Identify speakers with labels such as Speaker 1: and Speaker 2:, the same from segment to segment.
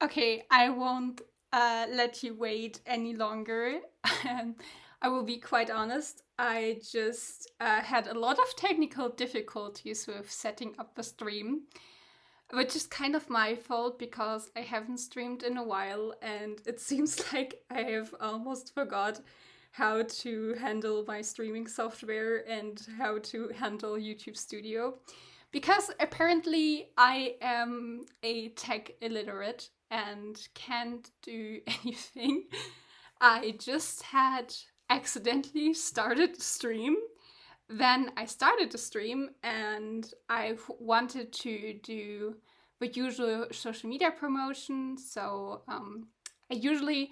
Speaker 1: Okay, I won't let you wait any longer. I will be quite honest. I just had a lot of technical difficulties with setting up the stream, which is kind of my fault because I haven't streamed in a while and it seems like I have almost forgot how to handle my streaming software and how to handle YouTube Studio. Because apparently I am a tech illiterate and can't do anything. I just had accidentally started the stream. Then I started the stream and I wanted to do the usual social media promotion. So I usually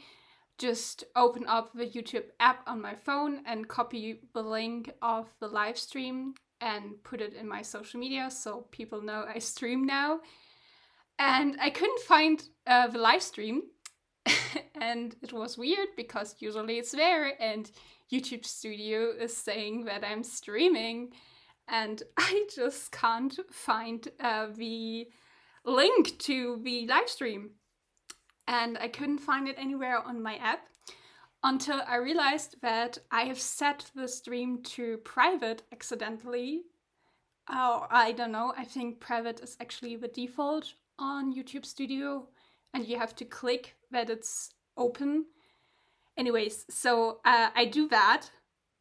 Speaker 1: just open up the YouTube app on my phone and copy the link of the live stream and put it in my social media so people know I stream now. And I couldn't find the live stream. And it was weird because usually it's there and YouTube Studio is saying that I'm streaming. And I just can't find the link to the live stream. And I couldn't find it anywhere on my app until I realized that I have set the stream to private accidentally. Oh, I don't know. I think private is actually the default on YouTube Studio, and you have to click that it's open. Anyways, so I do that,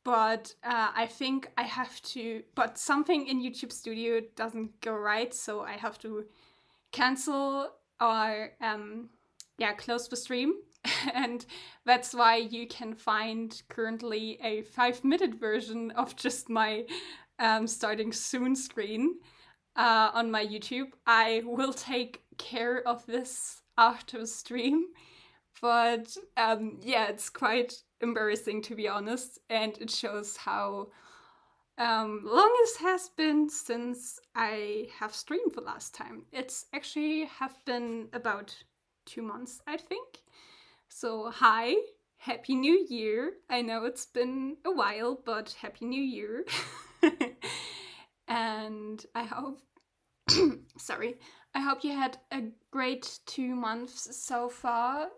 Speaker 1: but I think I have to. But something in YouTube Studio doesn't go right, so I have to cancel or close the stream. And that's why you can find currently a 5-minute version of just my starting soon screen on my YouTube. I will take care of this after the stream, but it's quite embarrassing to be honest, and it shows how long it has been since I have streamed the last time. It's actually have been about 2 months, I think. So hi, Happy New Year. I know it's been a while, but Happy New Year. And I hope, sorry, I hope you had a great 2 months so far.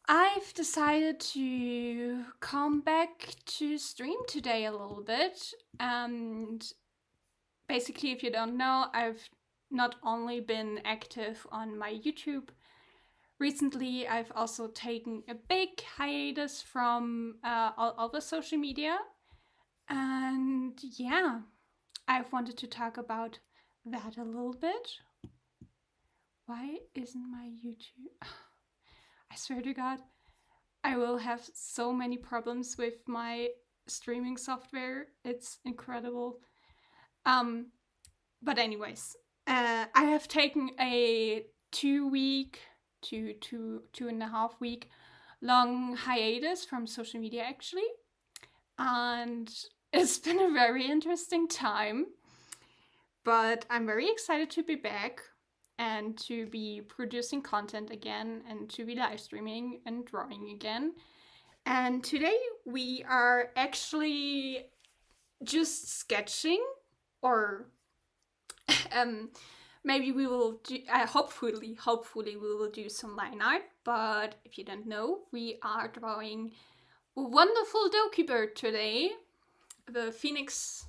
Speaker 1: I've decided to come back to stream today a little bit. And basically, if you don't know, I've not only been active on my YouTube recently, I've also taken a big hiatus from all other social media. And yeah, I've wanted to talk about that a little bit. Why isn't my YouTube? I swear to God, I will have so many problems with my streaming software. It's incredible. But anyways, I have taken a 2-week to 2.5 week long hiatus from social media actually. And it's been a very interesting time. But I'm very excited to be back and to be producing content again and to be live streaming and drawing again. And today we are actually just sketching, or maybe we will do, hopefully we will do some line art. But if you don't know, we are drawing a wonderful Dokibird today, the phoenix,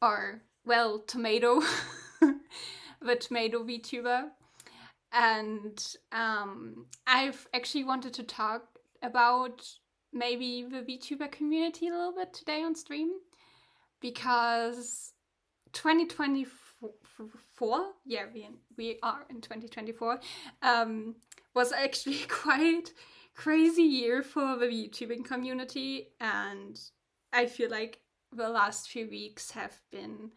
Speaker 1: or well, tomato, the tomato VTuber. And I've actually wanted to talk about maybe the VTuber community a little bit today on stream, because 2024, yeah, we are in 2024, was actually quite crazy year for the YouTubing community, and I feel like the last few weeks have been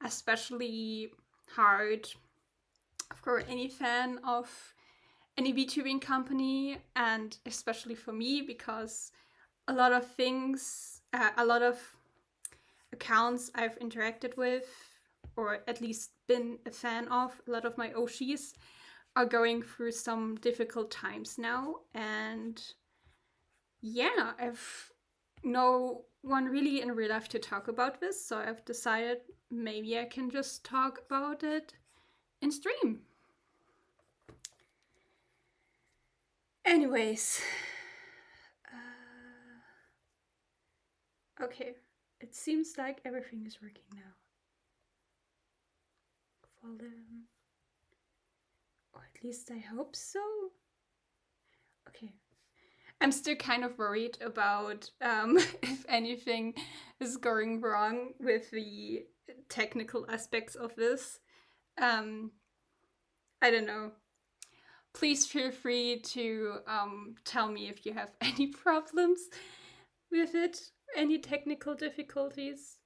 Speaker 1: especially hard for any fan of any VTubing company, and especially for me because a lot of things, a lot of accounts I've interacted with, or at least been a fan of, a lot of my OGs are going through some difficult times now. And yeah, I've no one really in real life to talk about this, so I've decided maybe I can just talk about it in stream. Anyways, okay, it seems like everything is working now. Volume, or at least I hope so. Okay, I'm still kind of worried about if anything is going wrong with the technical aspects of this. I don't know. Please feel free to tell me if you have any problems with it, any technical difficulties.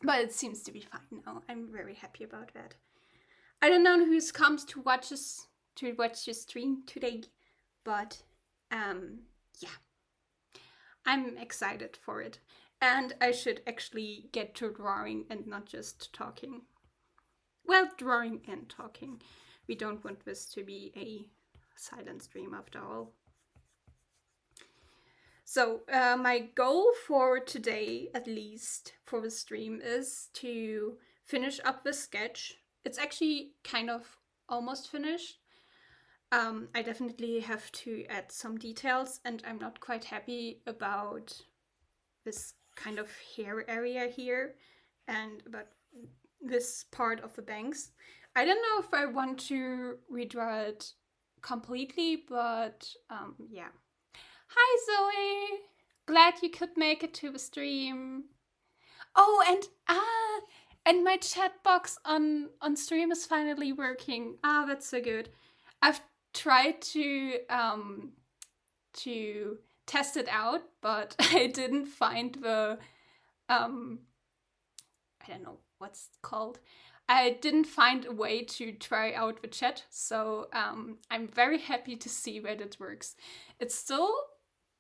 Speaker 1: But it seems to be fine now. I'm very happy about that. I don't know who's comes to watch your stream today, but yeah, I'm excited for it. And I should actually get to drawing and not just talking. Well, drawing and talking. We don't want this to be a silent stream after all. So my goal for today, at least for the stream, is to finish up the sketch. It's actually kind of almost finished. I definitely have to add some details, and I'm not quite happy about this kind of hair area here and about this part of the bangs. I don't know if I want to redraw it completely, but yeah. Hi Zoe! Glad you could make it to the stream. Oh, and my chat box on stream is finally working. Ah, that's so good. I've tried to test it out, but I didn't find the I don't know what's it called. I didn't find a way to try out the chat, so I'm very happy to see that it works. It's still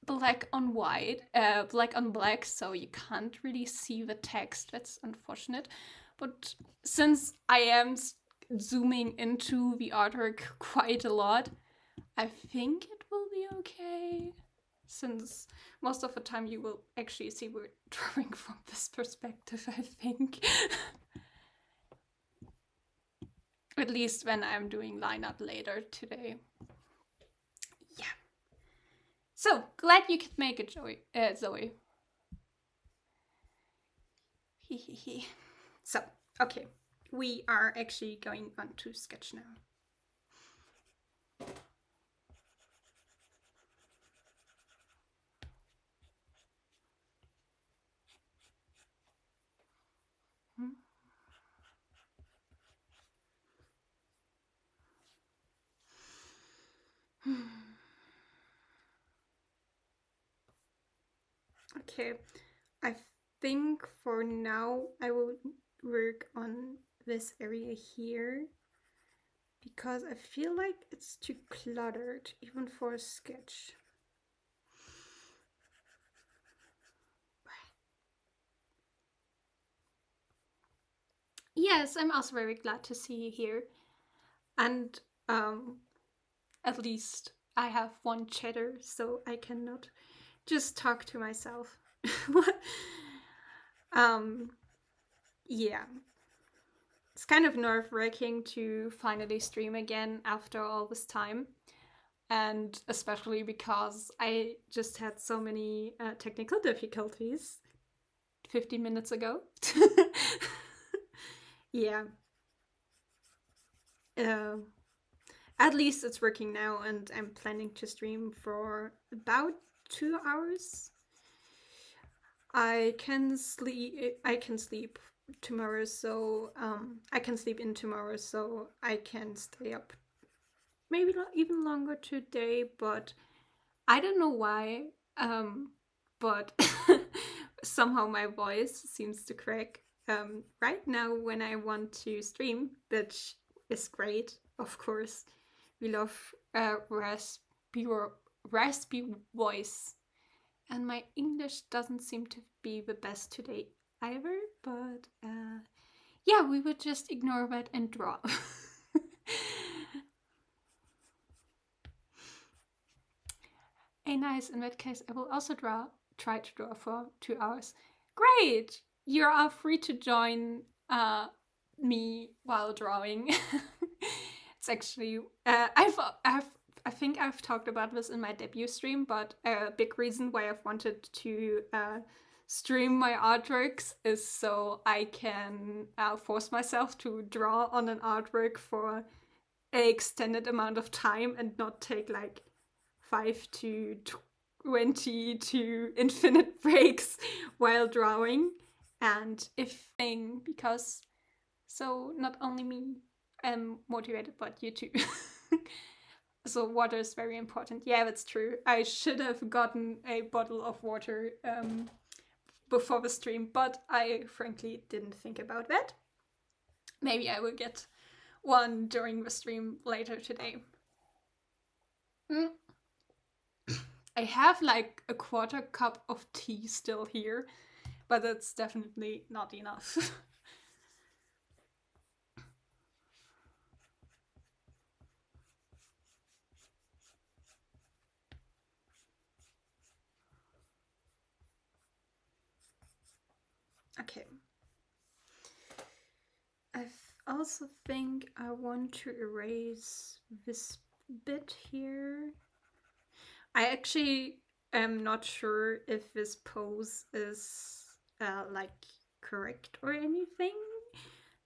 Speaker 1: black on white, black on black, so you can't really see the text. That's unfortunate. But since I am zooming into the artwork quite a lot, I think it will be okay. Since most of the time you will actually see we're drawing from this perspective, I think. At least when I'm doing line art later today. Yeah. So, glad you could make it, Zoe. So, okay. We are actually going on to sketch now. Okay, I think for now I will work on this area here because I feel like it's too cluttered even for a sketch. Yes, I'm also very glad to see you here. And at least I have one chatter, so I cannot just talk to myself. Yeah. It's kind of nerve-wracking to finally stream again after all this time. And especially because I just had so many technical difficulties 15 minutes ago. Yeah. At least it's working now, and I'm planning to stream for about 2 hours. I can sleep tomorrow, so I can sleep in tomorrow, so I can stay up maybe not even longer today, but I don't know why. But somehow my voice seems to crack right now when I want to stream, which is great, of course. We love raspy voice. And my English doesn't seem to be the best today either, but yeah, we would just ignore that and draw. Nice. In that case, I will also try to draw for 2 hours. Great! you are free to join me while drawing. It's actually I think I've talked about this in my debut stream, but a big reason why I've wanted to stream my artworks is so I can force myself to draw on an artwork for an extended amount of time and not take like 5 to 20 to infinite breaks while drawing. And if because so not only me am motivated, but you too. So water is very important. Yeah, that's true. I should have gotten a bottle of water before the stream, but I frankly didn't think about that. Maybe I will get one during the stream later today. Mm. I have like a quarter cup of tea still here, but that's definitely not enough. Okay. I also think I want to erase this bit here. I actually am not sure if this pose is like correct or anything.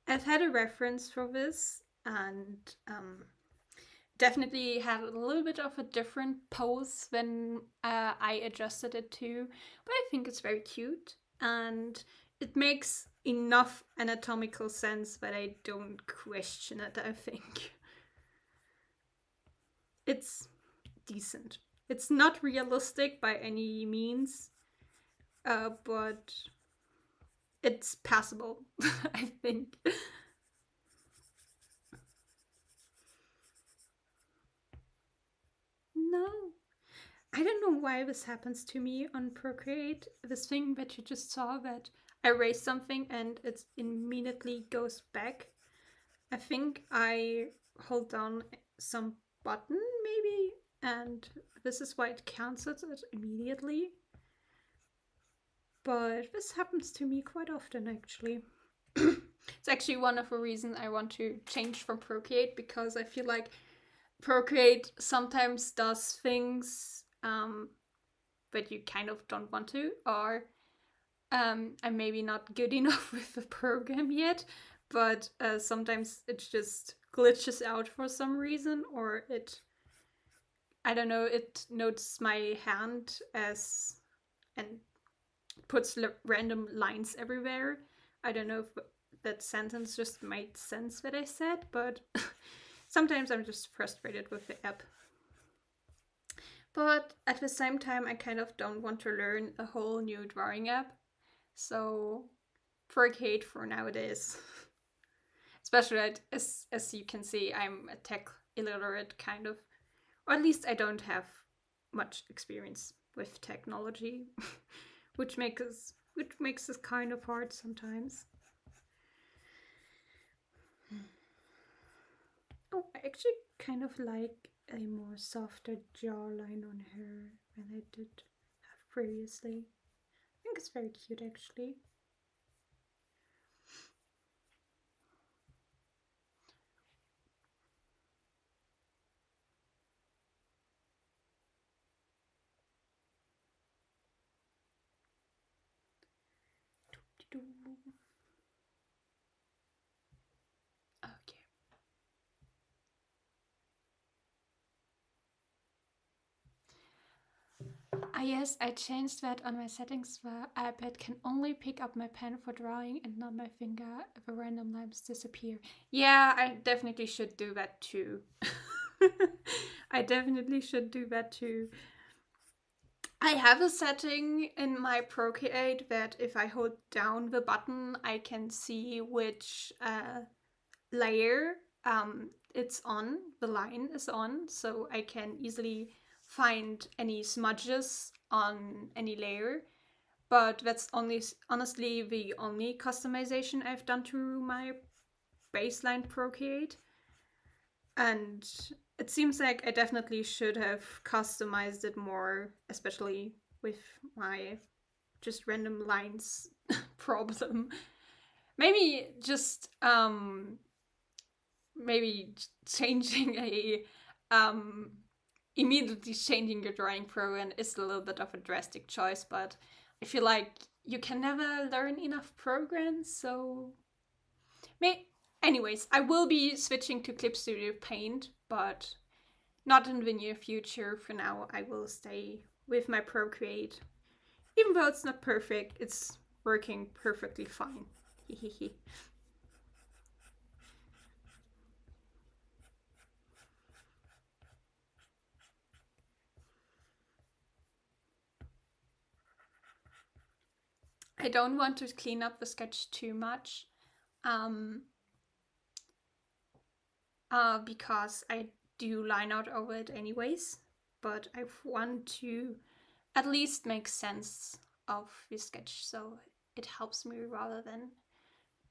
Speaker 1: I've had a reference for this and definitely had a little bit of a different pose when I adjusted it to, but I think it's very cute and it makes enough anatomical sense that I don't question it, I think. It's decent. It's not realistic by any means, but it's passable, I think. No. I don't know why this happens to me on Procreate. This thing that you just saw that I erase something and it immediately goes back. I think I hold down some button maybe, and this is why it cancels it immediately. But this happens to me quite often actually. It's actually one of the reasons I want to change from Procreate, because I feel like Procreate sometimes does things that you kind of don't want to, or I'm maybe not good enough with the program yet, but sometimes it just glitches out for some reason, or I don't know, it notes my hand as and puts random lines everywhere. I don't know if that sentence just made sense that I said, but sometimes I'm just frustrated with the app. But at the same time, I kind of don't want to learn a whole new drawing app. So, Procreate for nowadays. Especially as you can see, I'm a tech illiterate kind of, or at least I don't have much experience with technology, which makes this kind of hard sometimes. Oh, I actually kind of like a more softer jawline on her than I did have previously. I think it's very cute actually. Okay. Ah yes, I changed that on my settings. The iPad can only pick up my pen for drawing and not my finger if a random lines disappear. Yeah, I definitely should do that too. I definitely should do that too. I have a setting in my Procreate that if I hold down the button, I can see which layer it's on, the line is on, so I can easily find any smudges on any layer. But that's honestly the only customization I've done to my baseline Procreate. And it seems like I definitely should have customized it more, especially with my just random lines problem. Maybe just maybe changing a immediately changing your drawing program is a little bit of a drastic choice, but I feel like you can never learn enough programs, so anyways, I will be switching to Clip Studio Paint, but not in the near future. For now, I will stay with my Procreate. Even though it's not perfect, it's working perfectly fine. I don't want to clean up the sketch too much because I do line out over it anyways, but I want to at least make sense of the sketch, so it helps me rather than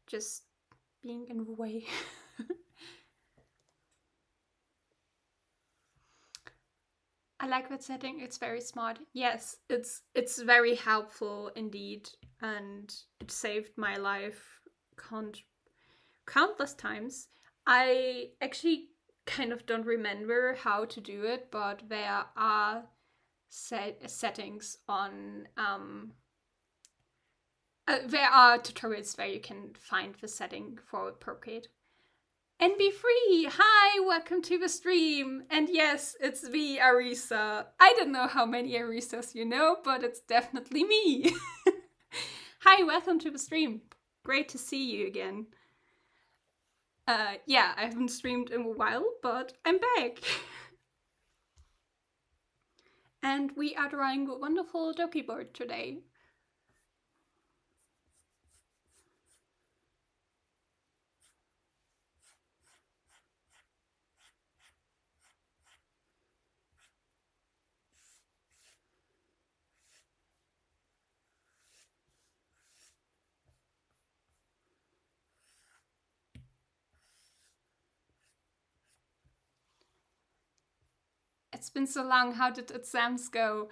Speaker 1: just being in the way. I like that setting. It's very smart. Yes, it's very helpful indeed, and it saved my life countless times. I actually kind of don't remember how to do it, but there are settings on there are tutorials where you can find the setting for Procreate. And be free! Hi, welcome to the stream! And yes, it's me, Arisa. I don't know how many Arisas you know, but it's definitely me. Hi, welcome to the stream. Great to see you again. Yeah, I haven't streamed in a while, but I'm back. And we are drawing a wonderful Dokibird today. It's been so long. How did exams go?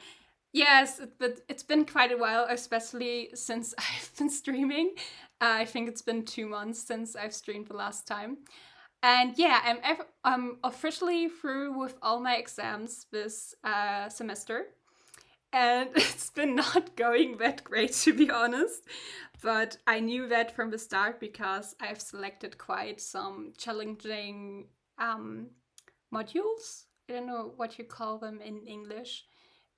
Speaker 1: Yes, it's been quite a while, especially since I've been streaming. I think it's been 2 months since I've streamed the last time. And yeah, I'm officially through with all my exams this semester. And it's been not going that great, to be honest. But I knew that from the start because I've selected quite some challenging modules. I don't know what you call them in English.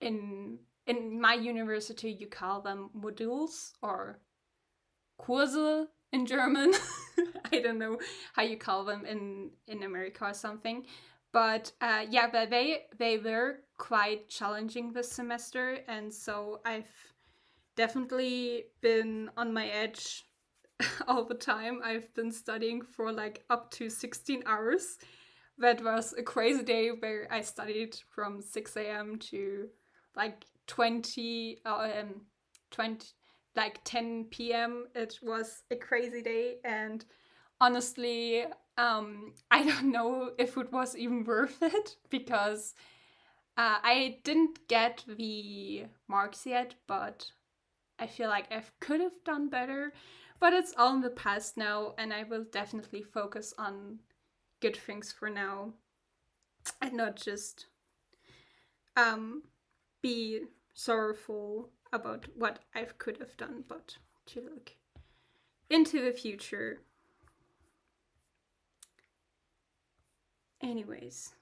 Speaker 1: In my university, you call them modules or Kurse in German. I don't know how you call them in America or something. But yeah, but they were quite challenging this semester, and so I've definitely been on my edge all the time. I've been studying for like up to 16 hours. That was a crazy day where I studied from 6 a.m. to like 20 like 10 p.m. It was a crazy day, and honestly, I don't know if it was even worth it because I didn't get the marks yet, but I feel like I could have done better. But it's all in the past now, and I will definitely focus on good things for now and not just be sorrowful about what I could have done, but to look into the future. Anyways.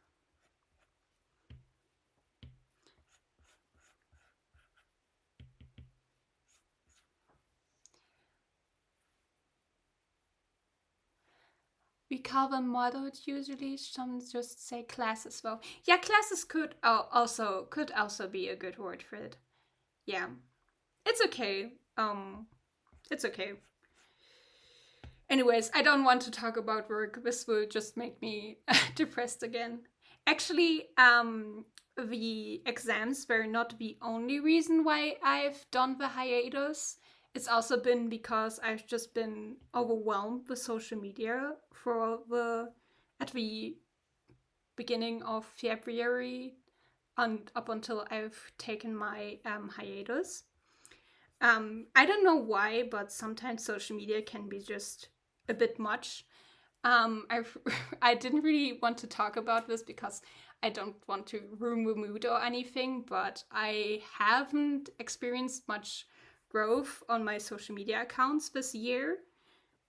Speaker 1: We call them modules usually. Some just say classes. Well, yeah, classes could also be a good word for it. Yeah, it's okay. It's okay. Anyways, I don't want to talk about work. This will just make me depressed again. Actually, the exams were not the only reason why I've done the hiatus. It's also been because I've just been overwhelmed with social media at the beginning of February and up until I've taken my hiatus. I don't know why, but sometimes social media can be just a bit much. I I didn't really want to talk about this because I don't want to ruin the mood or anything, but I haven't experienced much growth on my social media accounts this year.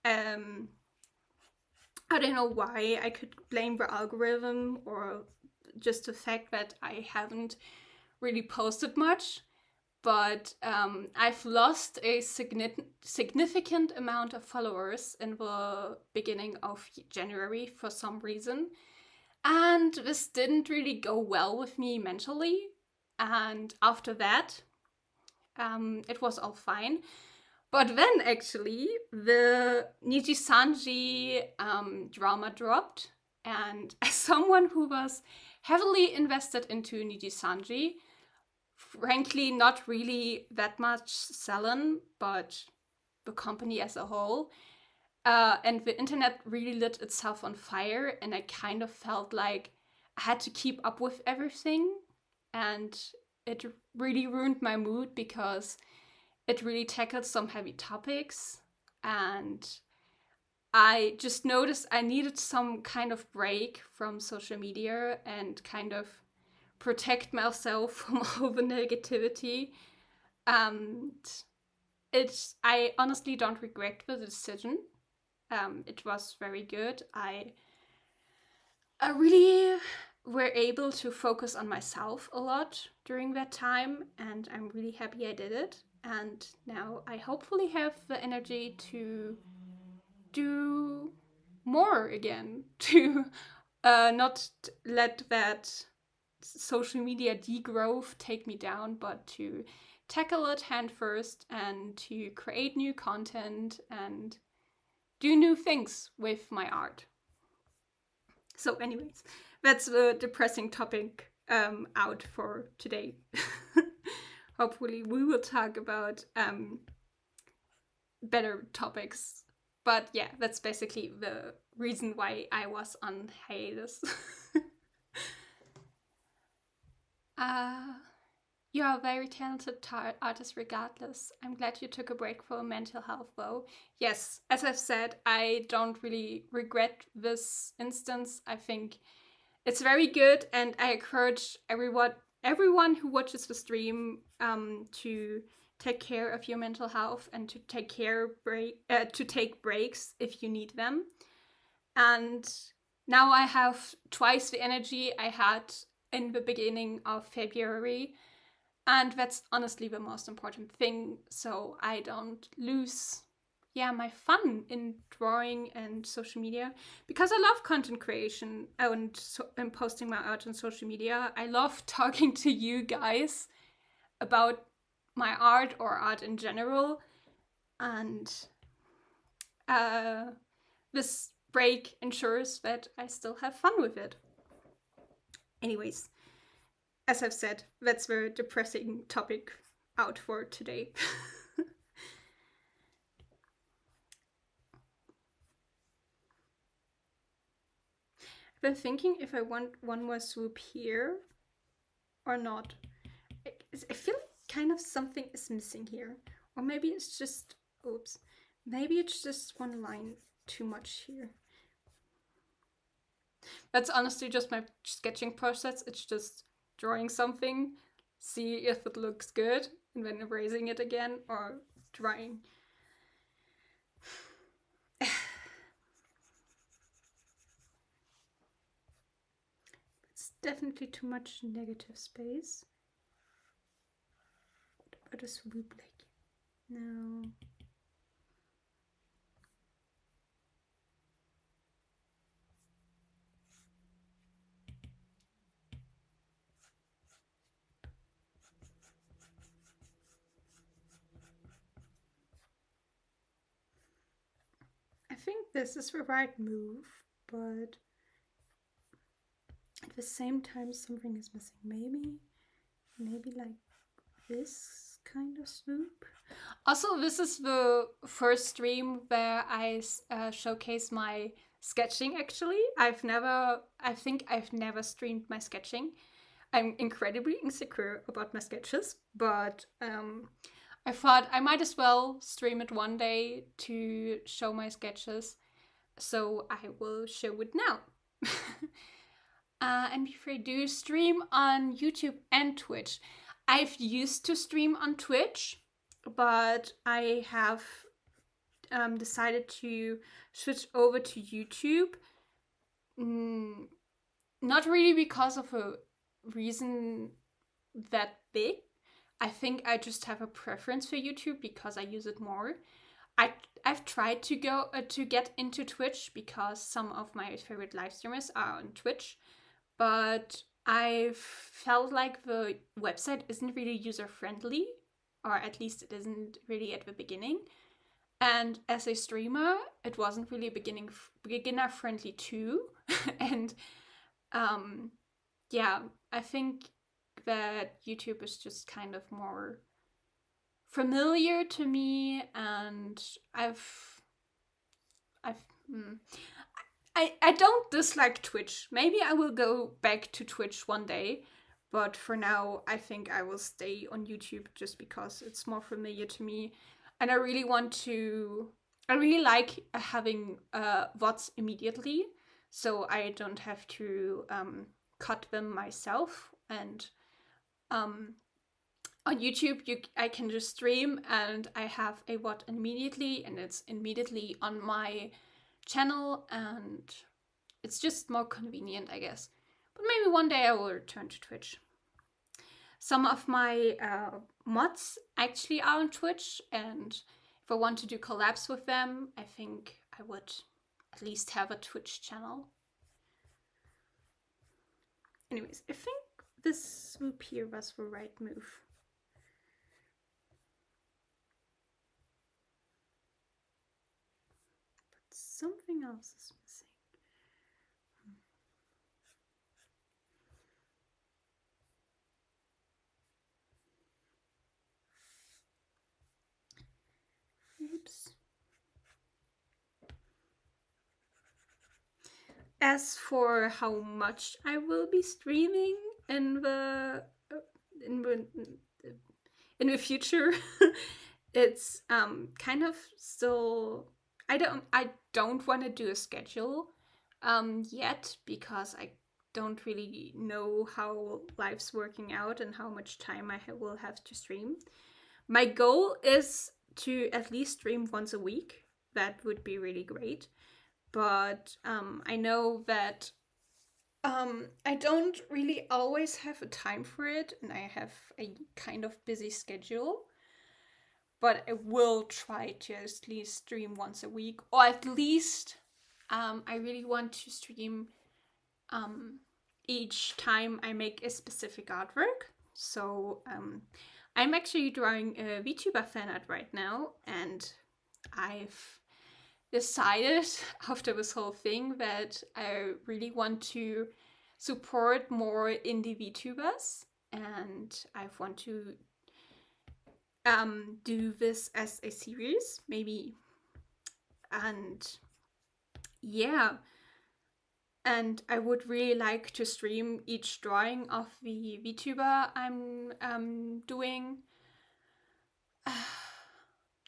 Speaker 1: Um, I don't know why. I could blame the algorithm or just the fact that I haven't really posted much. But I've lost a significant amount of followers in the beginning of January for some reason. And this didn't really go well with me mentally. And after that, it was all fine. But then actually, the Niji Sanji drama dropped. And as someone who was heavily invested into Niji Sanji, frankly, not really that much Salon, but the company as a whole. And the internet really lit itself on fire, and I kind of felt like I had to keep up with everything. And it really ruined my mood because it really tackled some heavy topics. And I just noticed I needed some kind of break from social media and kind of protect myself from all the negativity. And I honestly don't regret the decision. It was very good. I really were able to focus on myself a lot during that time, and I'm really happy I did it. And now I hopefully have the energy to do more again, to not let that social media degrowth take me down, but to tackle it hand first and to create new content and do new things with my art. So, anyways, that's the depressing topic out for today. Hopefully, we will talk about better topics. But yeah, that's basically the reason why I was on hiatus. uh, You're a very talented artist, regardless. I'm glad you took a break for mental health, though. Yes, as I've said, I don't really regret this instance. I think it's very good, and I encourage everyone who watches the stream to take care of your mental health and to to take breaks if you need them. And now I have twice the energy I had in the beginning of February, and that's honestly the most important thing, so I don't lose my fun in drawing and social media, because I love content creation and posting my art on social media. I love talking to you guys about my art or art in general, and uh, this break ensures that I still have fun with it. Anyways, as I've said, that's the depressing topic out for today. I've been thinking if I want one more swoop here or not. I feel like kind of something is missing here. Or maybe it's just, oops, maybe it's just one line too much here. That's honestly just my sketching process. It's just drawing something, see if it looks good, and then erasing it again, or drawing. It's definitely too much negative space. What about a swoop like? No. I think this is the right move, but at the same time something is missing. Maybe like this kind of swoop. Also, this is the first stream where I showcase my sketching. Actually, I think I've never streamed my sketching. I'm incredibly insecure about my sketches, but I thought I might as well stream it one day to show my sketches. So I will show it now. And before I do, stream on YouTube and Twitch. I've used to stream on Twitch, but I have decided to switch over to YouTube. Not really because of a reason that big. I think I just have a preference for YouTube because I use it more. I've tried to get into Twitch because some of my favorite live streamers are on Twitch, but I've felt like the website isn't really user friendly, or at least it isn't really at the beginning. And as a streamer, it wasn't really beginner friendly too. And yeah, I think that YouTube is just kind of more familiar to me, and I don't dislike Twitch. Maybe I will go back to Twitch one day, but for now I think I will stay on YouTube just because it's more familiar to me, and I really like having VODs immediately, so I don't have to cut them myself. And on YouTube, I can just stream and I have a VOD immediately, and it's immediately on my channel, and it's just more convenient, I guess. But maybe one day I will return to Twitch. Some of my mods actually are on Twitch, and if I want to do collabs with them, I think I would at least have a Twitch channel. Anyways, I think this swoop here was the right move. But something else is missing. Oops. As for how much I will be streaming in the future, it's kind of still. I don't want to do a schedule yet, because I don't really know how life's working out and how much time I will have to stream. My goal is to at least stream once a week. That would be really great. But I know that I don't really always have a time for it, and I have a kind of busy schedule. But I will try to at least stream once a week, or at least I really want to stream each time I make a specific artwork. So I'm actually drawing a VTuber fan art right now, and I've decided after this whole thing that I really want to support more indie VTubers, and I want to do this as a series, maybe. And yeah, and I would really like to stream each drawing of the VTuber I'm doing.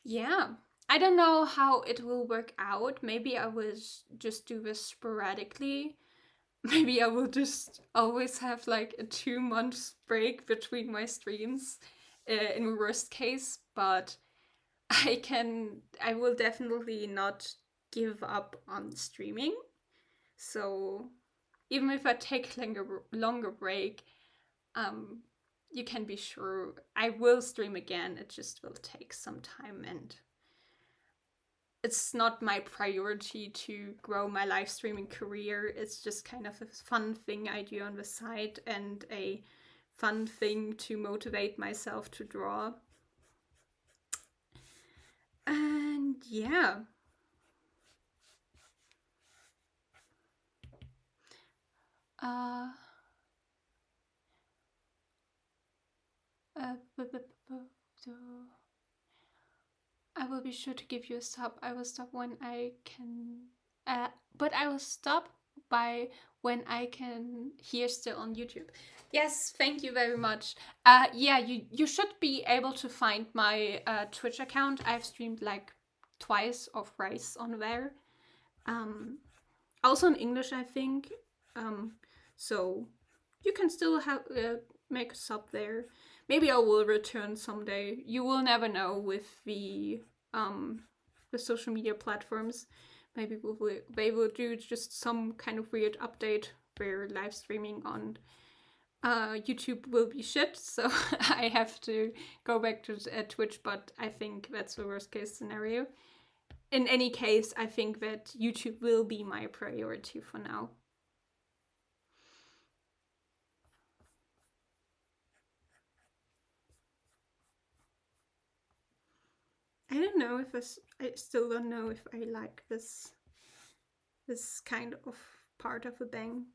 Speaker 1: Yeah, I don't know how it will work out. Maybe I will just do this sporadically. Maybe I will just always have like a 2 month break between my streams, in the worst case. But I will definitely not give up on streaming. So even if I take longer break, you can be sure I will stream again. It just will take some time, and it's not my priority to grow my live streaming career. It's just kind of a fun thing I do on the side, and a fun thing to motivate myself to draw. And yeah. I will be sure to give you a sub. I will stop when I can. But I will stop by when I can hear still on YouTube. Yes, thank you very much. Yeah, you should be able to find my Twitch account. I've streamed like twice or thrice on there. Um, Also in English, I think. So you can still have make a sub there. Maybe I will return someday. You will never know with the social media platforms. Maybe they will do just some kind of weird update where live streaming on YouTube will be shit. So I have to go back to Twitch. But I think that's the worst case scenario. In any case, I think that YouTube will be my priority for now. I don't know if I still don't know if I like this kind of part of a bang.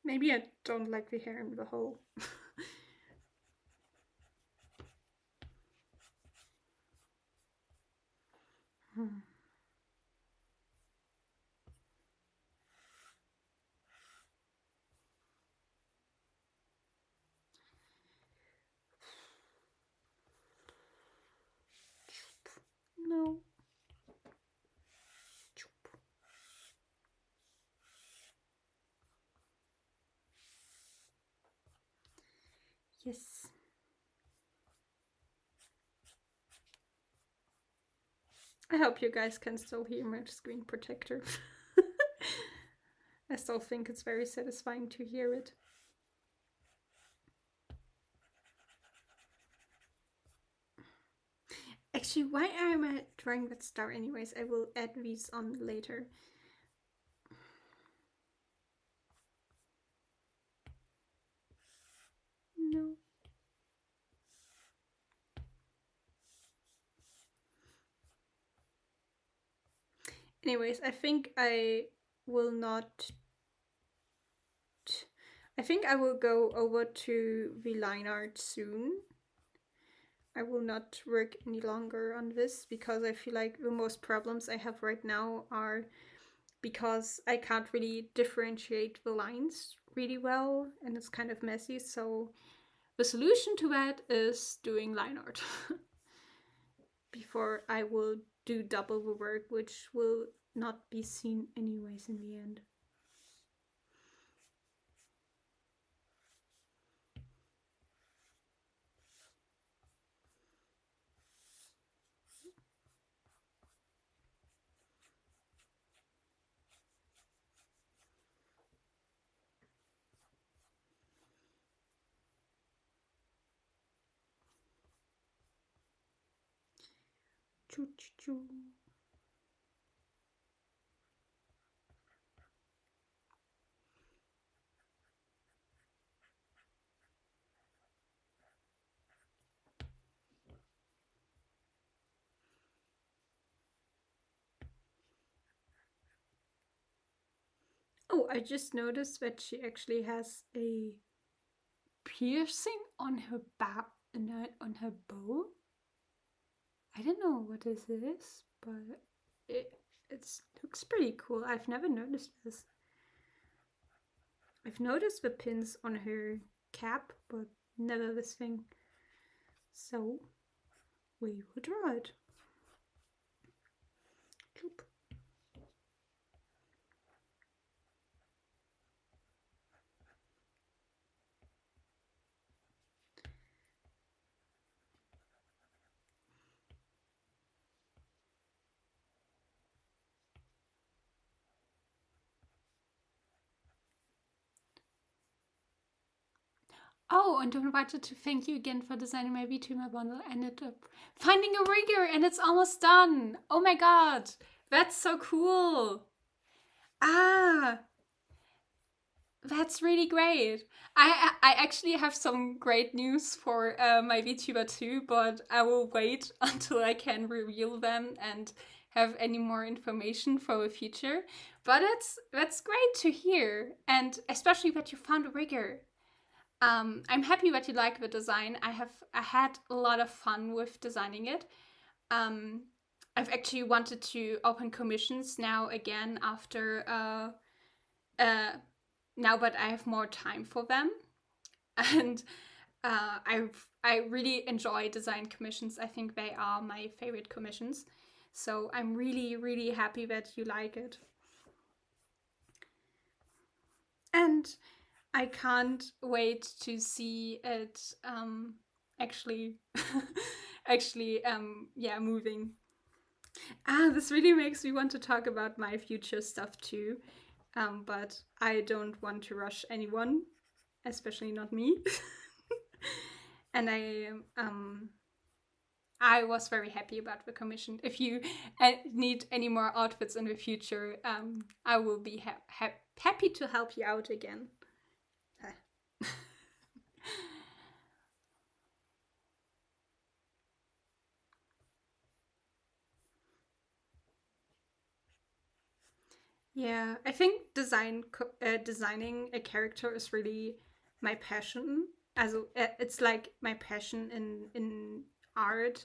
Speaker 1: Maybe I don't like the hair in the hole. No. Yes. I hope you guys can still hear my screen protector. I still think it's very satisfying to hear it. Actually, why am I drawing that star anyways? I will add these on later. No. Anyways, I think I will not. I think I will go over to the line art soon. I will not work any longer on this because I feel like the most problems I have right now are because I can't really differentiate the lines really well and it's kind of messy. So the solution to that is doing line art before I will do double the work, which will not be seen anyways in the end. Choo choo choo. Oh, I just noticed that she actually has a piercing on her back, on her bow. I don't know what this is, but it looks pretty cool. I've never noticed this. I've noticed the pins on her cap, but never this thing. So we will draw it. Choop. Oh, and don't forget to thank you again for designing my VTuber bundle. I ended up finding a rigger and it's almost done. Oh my god, that's so cool. Ah, that's really great. I actually have some great news for my VTuber too, but I will wait until I can reveal them and have any more information for the future. But that's great to hear, and especially that you found a rigger. I'm happy that you like the design. I had a lot of fun with designing it. I've actually wanted to open commissions now again after now, but I have more time for them, and I really enjoy design commissions. I think they are my favorite commissions. So I'm really, really happy that you like it. And I can't wait to see it actually yeah, moving. This really makes me want to talk about my future stuff too. But I don't want to rush anyone, especially not me. And I was very happy about the commission. If you need any more outfits in the future, I will be happy to help you out again. Yeah, I think designing a character is really my passion. Also, it's like my passion in art.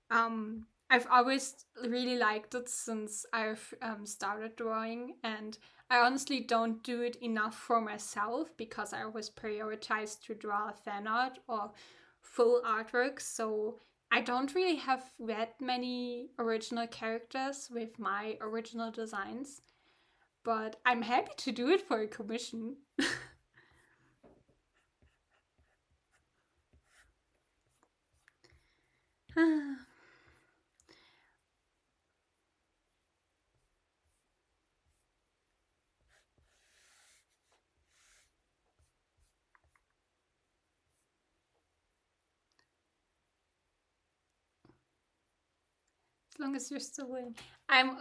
Speaker 1: I've always really liked it since I've started drawing, and I honestly don't do it enough for myself because I always prioritize to draw fan art or full artwork. So I don't really have that many original characters with my original designs, but I'm happy to do it for a commission. As long as you're still willing. I'm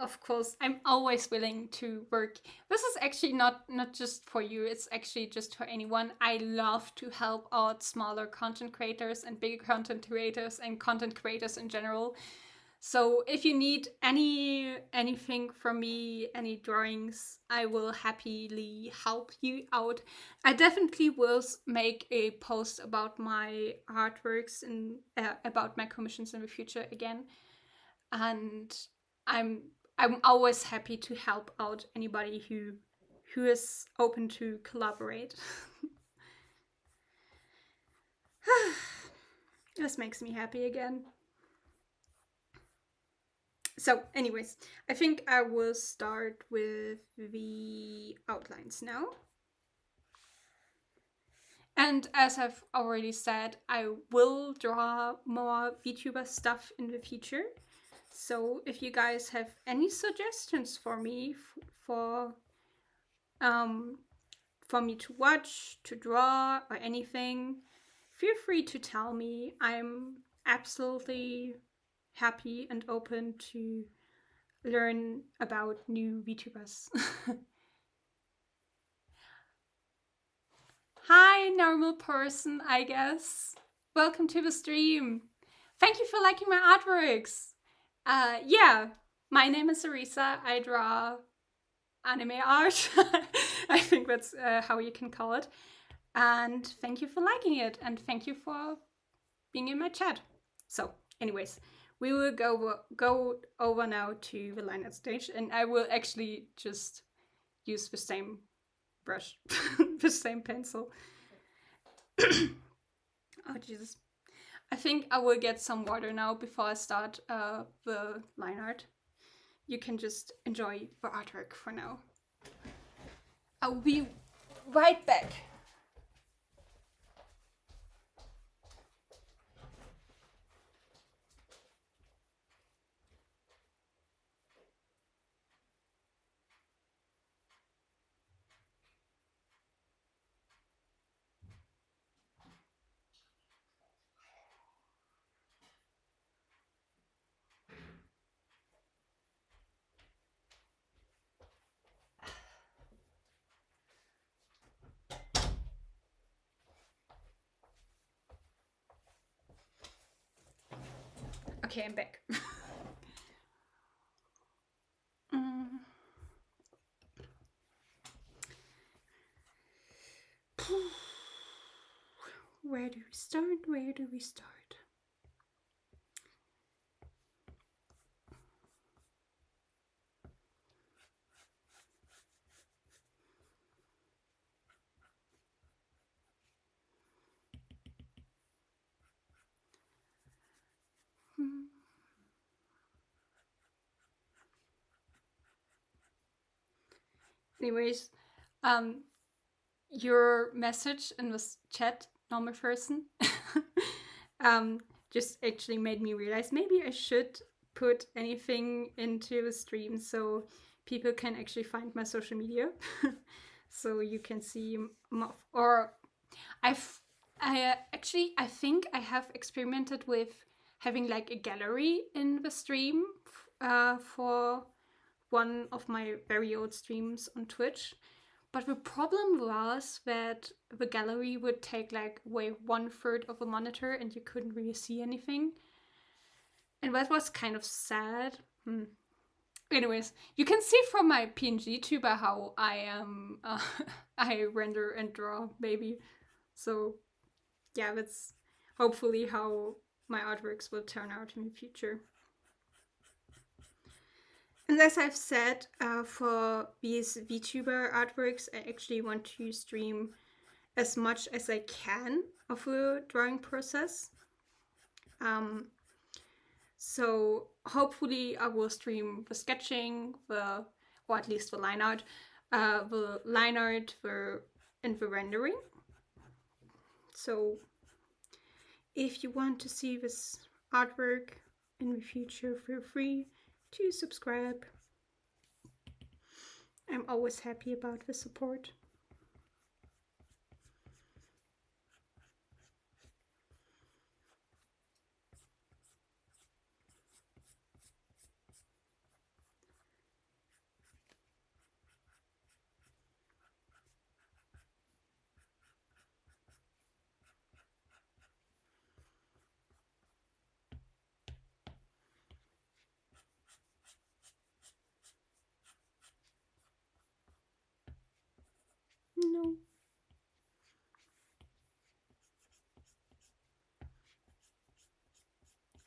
Speaker 1: always willing to work. This is actually not just for you, it's actually just for anyone. I love to help out smaller content creators and bigger content creators and content creators in general. So if you need anything from me, any drawings, I will happily help you out. I definitely will make a post about my artworks and about my commissions in the future again, and I'm I'm always happy to help out anybody who is open to collaborate. This makes me happy again. So, anyways, I think I will start with the outlines now. And as I've already said, I will draw more VTuber stuff in the future. So if you guys have any suggestions for me um, for me to watch, to draw, or anything, feel free to tell me. I'm absolutely happy and open to learn about new VTubers. Hi, normal person, I guess. Welcome to the stream. Thank you for liking my artworks. Yeah, my name is Arisa. I draw anime art. I think that's how you can call it. And thank you for liking it, and thank you for being in my chat. So, anyways, we will go over now to the line stage, and I will actually just use the same brush, the same pencil. Oh Jesus! I think I will get some water now before I start the line art. You can just enjoy the artwork for now. I'll be right back. Okay, I'm back. Where do we start? Where do we start? Anyways, um, your message in this chat, normal person, um, just actually made me realize maybe I should put anything into the stream so people can actually find my social media. So you can see or I've actually I think I have experimented with having like a gallery in the stream for one of my very old streams on Twitch. But the problem was that the gallery would take like way 1/3 of a monitor and you couldn't really see anything. And that was kind of sad. Anyways, you can see from my PNG tuber how I am, I render and draw, maybe. So yeah, that's hopefully how my artworks will turn out in the future. And as I've said, for these VTuber artworks, I actually want to stream as much as I can of the drawing process. So hopefully I will stream the sketching, or at least the line art, and the rendering. So if you want to see this artwork in the future, feel free to subscribe. I'm always happy about the support. No.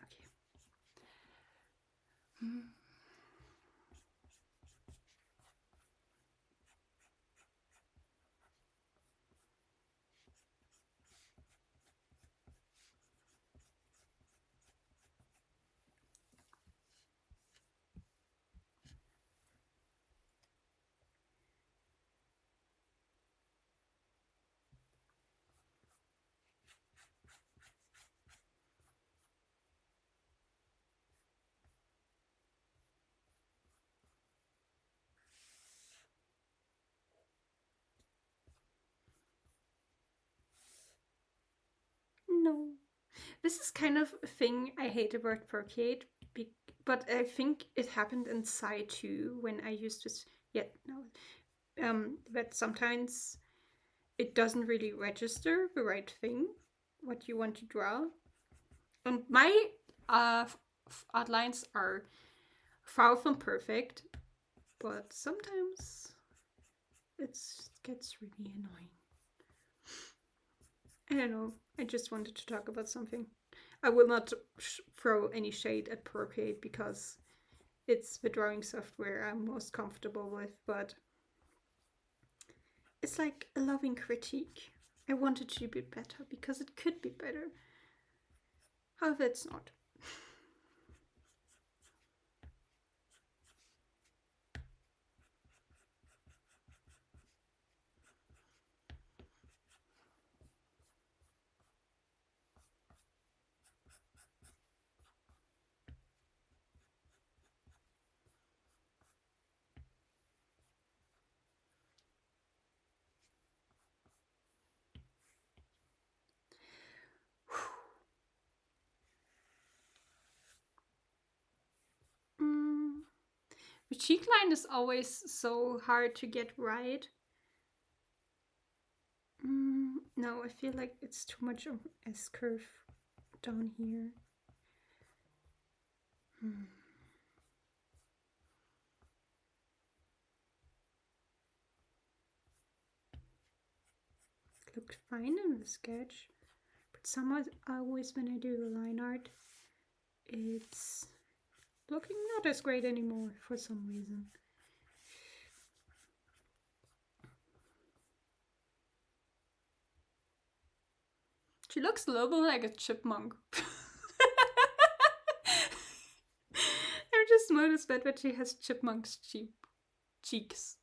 Speaker 1: Okay. No. This is kind of a thing I hate about Procreate, but I think it happened inside too when I used this. Yet no, that sometimes it doesn't really register the right thing, what you want to draw. And my outlines are far from perfect, but sometimes it gets really annoying. I don't know. I just wanted to talk about something. I will not throw any shade at Procreate because it's the drawing software I'm most comfortable with, but it's like a loving critique. I want it to be better because it could be better. However, it's not. The cheek line is always so hard to get right. No, I feel like it's too much of S curve down here. It looked fine in the sketch, but somehow always when I do the line art, it's looking not as great anymore for some reason. She looks a little bit like a chipmunk. I just noticed that she has chipmunk's cheeks.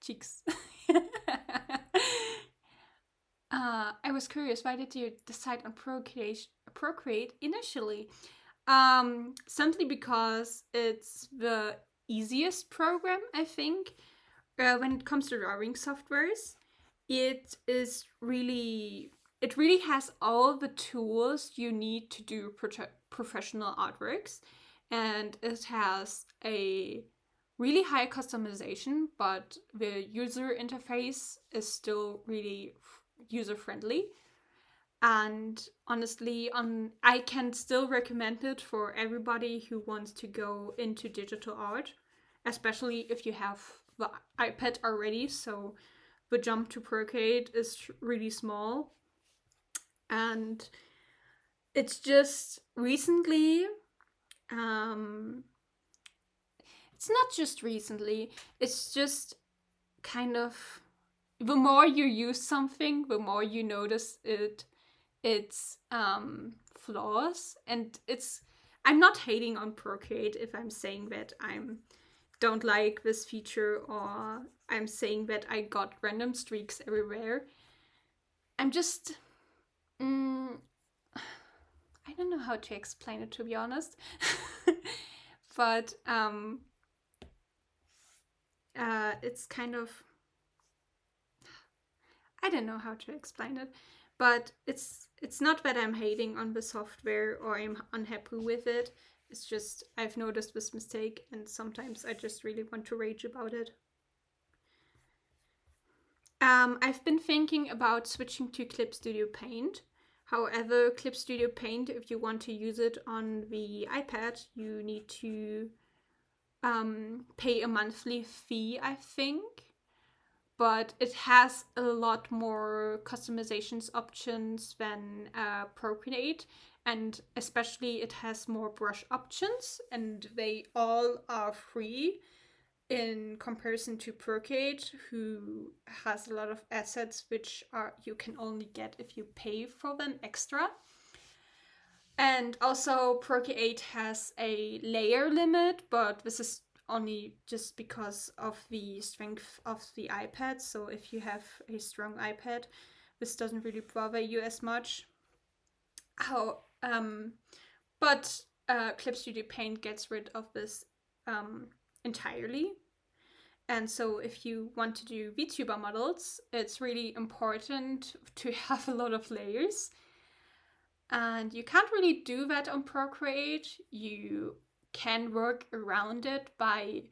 Speaker 1: cheeks. I was curious, why did you decide on Procreate initially? Simply because it's the easiest program, I think, when it comes to drawing softwares. It is really, it really has all the tools you need to do professional artworks, and it has a really high customization, but the user interface is still really user friendly. And honestly, I can still recommend it for everybody who wants to go into digital art, especially if you have the iPad already. So the jump to Procreate is really small. And it's just recently, um, it's not just recently, it's just kind of the more you use something, the more you notice its flaws. And I'm not hating on Procreate if I'm saying that I don't like this feature, or I'm saying that I got random streaks everywhere. I'm just I don't know how to explain it, to be honest. But it's kind of, I don't know how to explain it, but it's not that I'm hating on the software or I'm unhappy with it. It's just I've noticed this mistake, and sometimes I just really want to rage about it. I've been thinking about switching to Clip Studio Paint. However, Clip Studio Paint, if you want to use it on the iPad, you need to pay a monthly fee, I think. But it has a lot more customizations options than Procreate, and especially it has more brush options, and they all are free in comparison to Procreate, who has a lot of assets which are you can only get if you pay for them extra. And also Procreate has a layer limit, but this is only just because of the strength of the iPad. So if you have a strong iPad, this doesn't really bother you as much. How but Clip Studio Paint gets rid of this entirely. And so if you want to do VTuber models, it's really important to have a lot of layers. And you can't really do that on Procreate. You can work around it by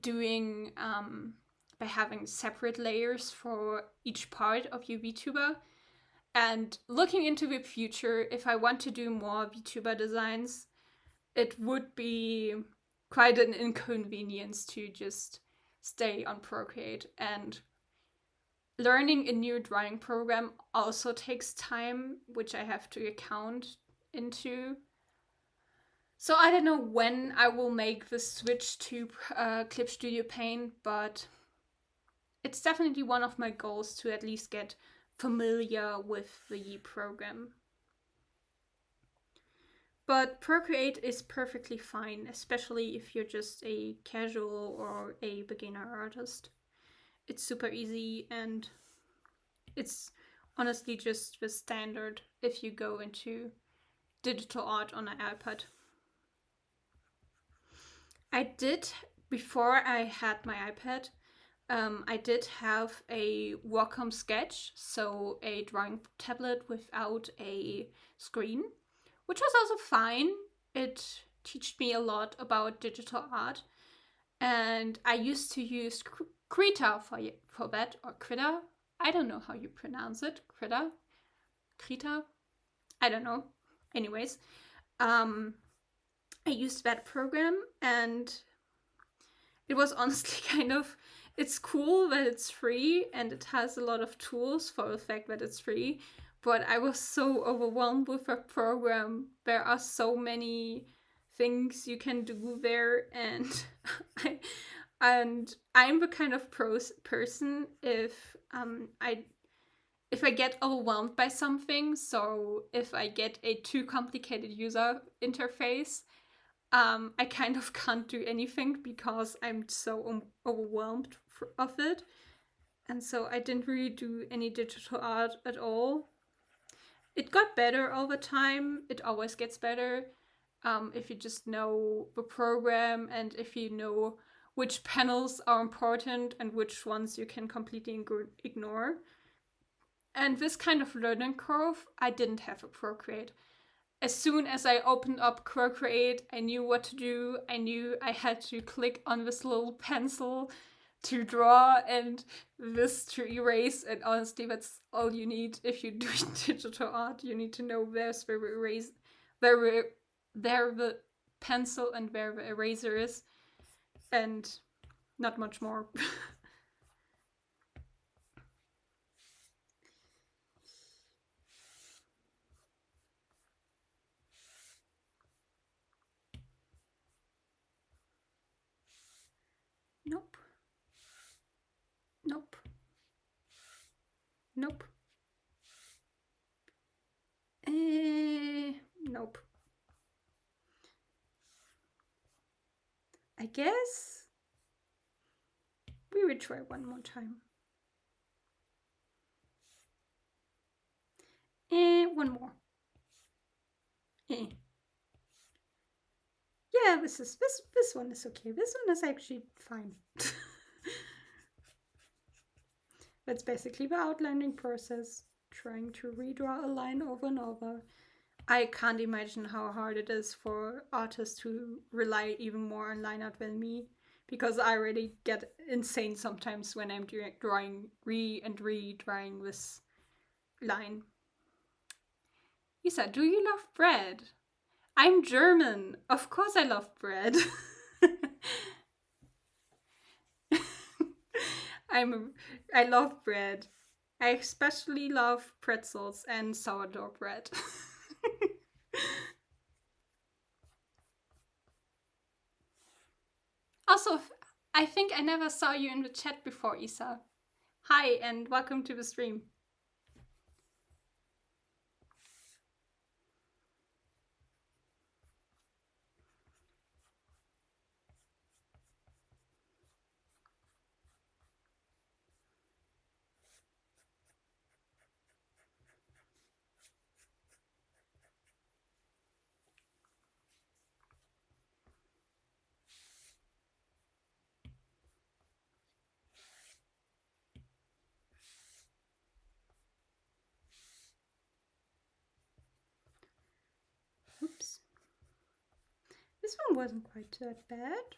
Speaker 1: doing by having separate layers for each part of your VTuber. And looking into the future, if I want to do more VTuber designs, it would be quite an inconvenience to just stay on Procreate. And learning a new drawing program also takes time, which I have to account into. So I don't know when I will make the switch to Clip Studio Paint, but it's definitely one of my goals to at least get familiar with the program. But Procreate is perfectly fine, especially if you're just a casual or a beginner artist. It's super easy, and it's honestly just the standard if you go into digital art on an iPad. I did, before I had my iPad, I did have a Wacom Sketch, so a drawing tablet without a screen, which was also fine. It taught me a lot about digital art, and I used to use Krita for that, or Krita. I don't know how you pronounce it. Krita. I don't know. Anyways, I used that program, and it was honestly kind of, it's cool that it's free and it has a lot of tools for the fact that it's free, but I was so overwhelmed with the program. There are so many things you can do there, and I'm the kind of person if I get overwhelmed by something, so if I get a too complicated user interface, I kind of can't do anything because I'm so overwhelmed of it. And so I didn't really do any digital art at all. It got better over time. It always gets better if you just know the program and if you know which panels are important and which ones you can completely ignore. And this kind of learning curve, I didn't have a Procreate. As soon as I opened up Procreate, I knew what to do. I knew I had to click on this little pencil to draw and this to erase. And honestly, that's all you need if you're doing digital art. You need to know where's the erase, where the pencil and where the eraser is, and not much more. Nope. Nope. Nope. Nope. I guess we will try one more time. One more. Yeah, this one is okay. This one is actually fine. That's basically the outlining process, trying to redraw a line over and over. I can't imagine how hard it is for artists who rely even more on line art than me, because I already get insane sometimes when I'm drawing redrawing this line. Isa, do you love bread? I'm German. Of course I love bread. I love bread. I especially love pretzels and sourdough bread. Also, I think I never saw you in the chat before, Isa. Hi and welcome to the stream. Oops. This one wasn't quite that bad.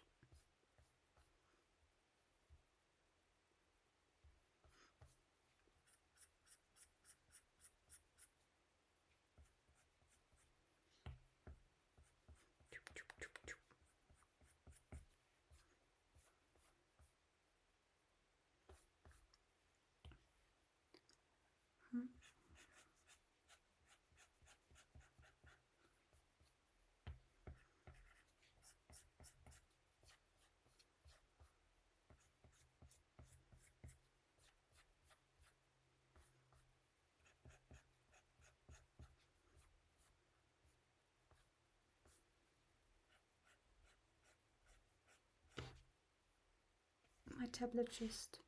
Speaker 1: My tablet just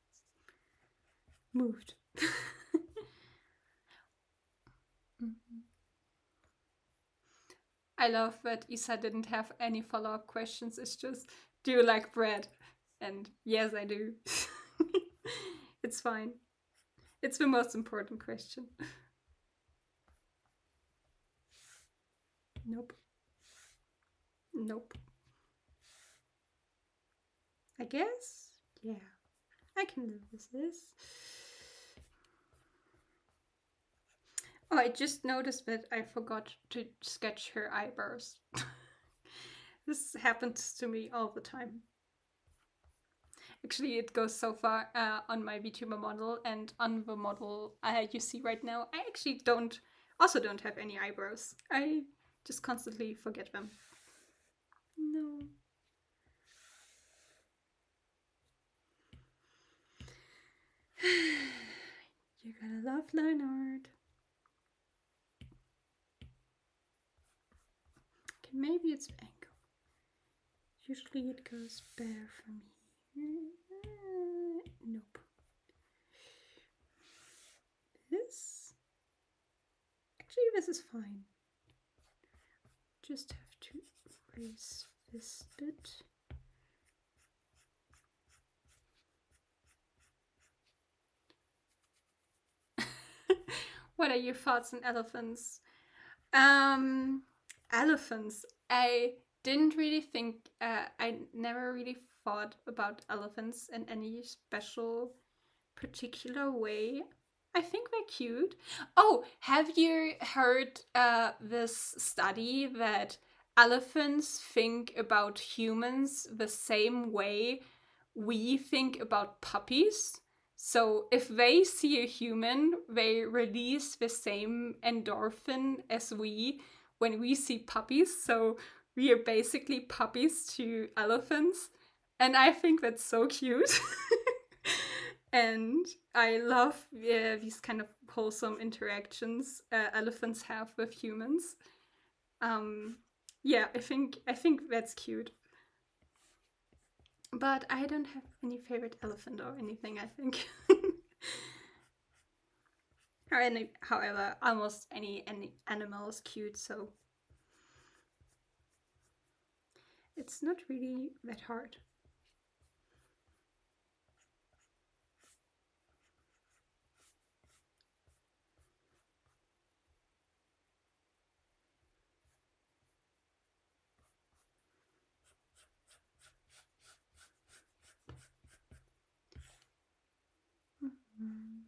Speaker 1: moved. I love that Isa didn't have any follow-up questions. It's just, do you like bread? And yes, I do. It's fine. It's the most important question. Nope. Nope. I guess? Yeah. I can live with this. Oh, I just noticed that I forgot to sketch her eyebrows. This happens to me all the time. Actually, it goes so far on my VTuber model, and on the model you see right now, I actually don't have any eyebrows. I just constantly forget them. No. You gotta love line art. Okay, maybe it's angle. Usually it goes bear for me. Nope. This is fine. Just have to erase this bit. What are your thoughts on elephants? Elephants. I didn't really think, I never really thought about elephants in any special, particular way. I think they're cute. Oh, have you heard this study that elephants think about humans the same way we think about puppies? So if they see a human, they release the same endorphin as we when we see puppies. So we are basically puppies to elephants. And I think that's so cute. And I love these kind of wholesome interactions elephants have with humans. Yeah, I think that's cute. But I don't have any favorite elephant or anything, I think. However, almost any animal is cute, so it's not really that hard. Mm-hmm.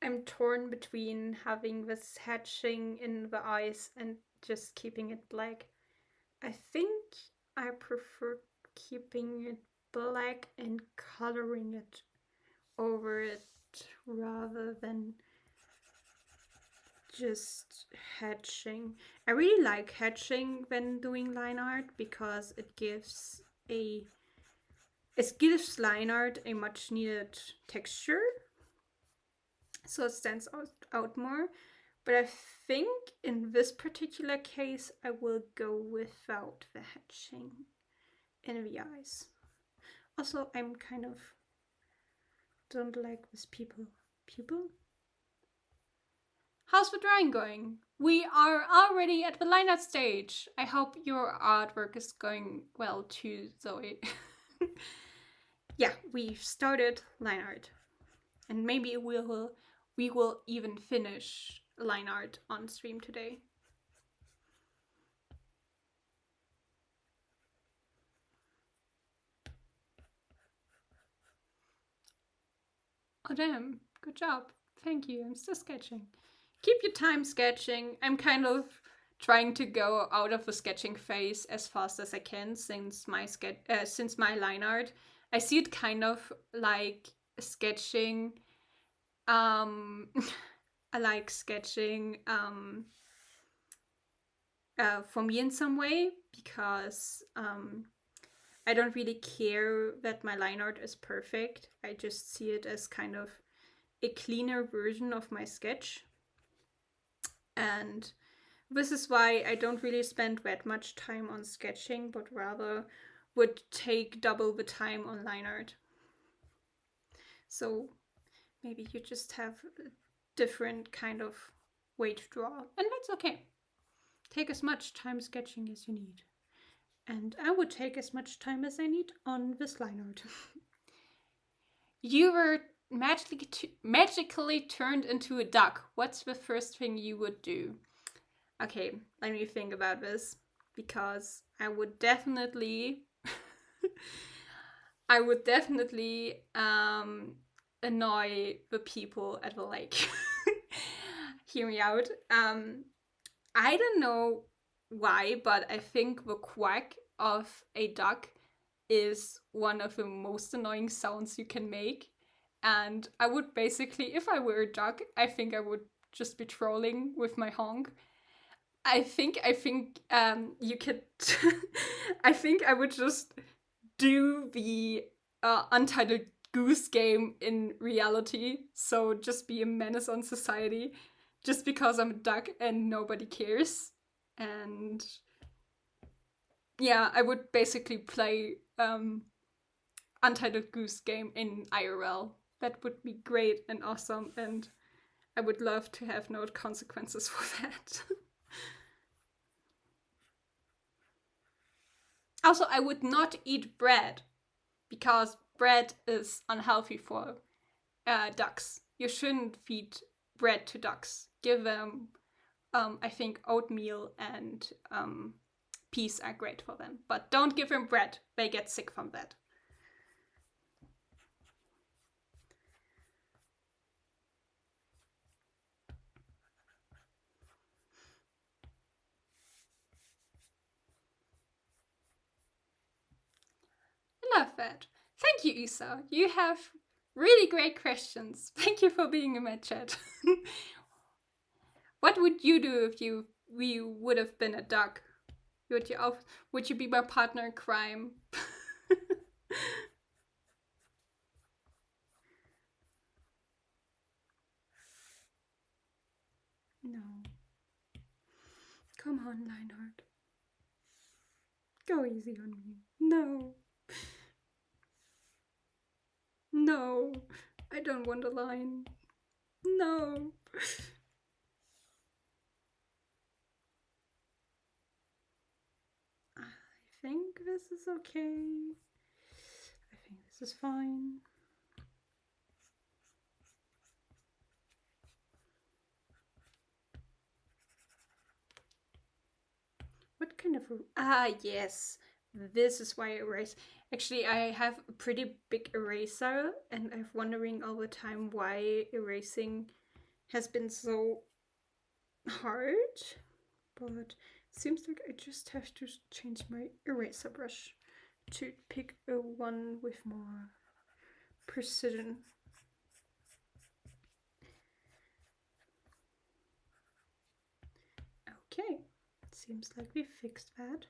Speaker 1: I'm torn between having this hatching in the eyes and just keeping it black. I think I prefer keeping it black and coloring it over it rather than just hatching. I really like hatching when doing line art because it gives line art a much needed texture, so it stands out more. But I think in this particular case, I will go without the hatching in the eyes. Also, I'm kind of don't like this pupil. How's the drawing going? We are already at the line art stage. I hope your artwork is going well too, Zoe. Yeah, we've started line art. And maybe we will even finish line art on stream today. Oh damn, good job. Thank you. I'm still sketching. Keep your time sketching. I'm kind of trying to go out of the sketching phase as fast as I can since my line art. I see it kind of like sketching. I like sketching for me in some way because I don't really care that my line art is perfect. I just see it as kind of a cleaner version of my sketch. And this is why I don't really spend that much time on sketching, but rather would take double the time on line art. So maybe you just have a different kind of way to draw, and that's okay. Take as much time sketching as you need. And I would take as much time as I need on this line art. You were magically turned into a duck. What's the first thing you would do? Okay, let me think about this. Because I would definitely annoy the people at the lake. Hear me out. I don't know why, but I think the quack of a duck is one of the most annoying sounds you can make. And I would basically, if I were a duck, I think I would just be trolling with my honk. I think you could. I think I would just do the Untitled Goose Game in reality. So just be a menace on society just because I'm a duck and nobody cares. And yeah, I would basically play Untitled Goose Game in IRL. That would be great and awesome, and I would love to have no consequences for that. Also, I would not eat bread because bread is unhealthy for ducks. You shouldn't feed bread to ducks. Give them, I think, oatmeal and peas are great for them. But don't give them bread, they get sick from that. I love that. Thank you, Isa. You have really great questions. Thank you for being in my chat. What would you do if we would have been a duck? Would you be my partner in crime? No. Come on, Lionheart. Go easy on me. No. No. I don't want a line. No. I think this is okay. I think this is fine. What kind of... yes. This is why I erase. Actually, I have a pretty big eraser, and I'm wondering all the time why erasing has been so hard. But it seems like I just have to change my eraser brush to pick a one with more precision. Okay, seems like we fixed that.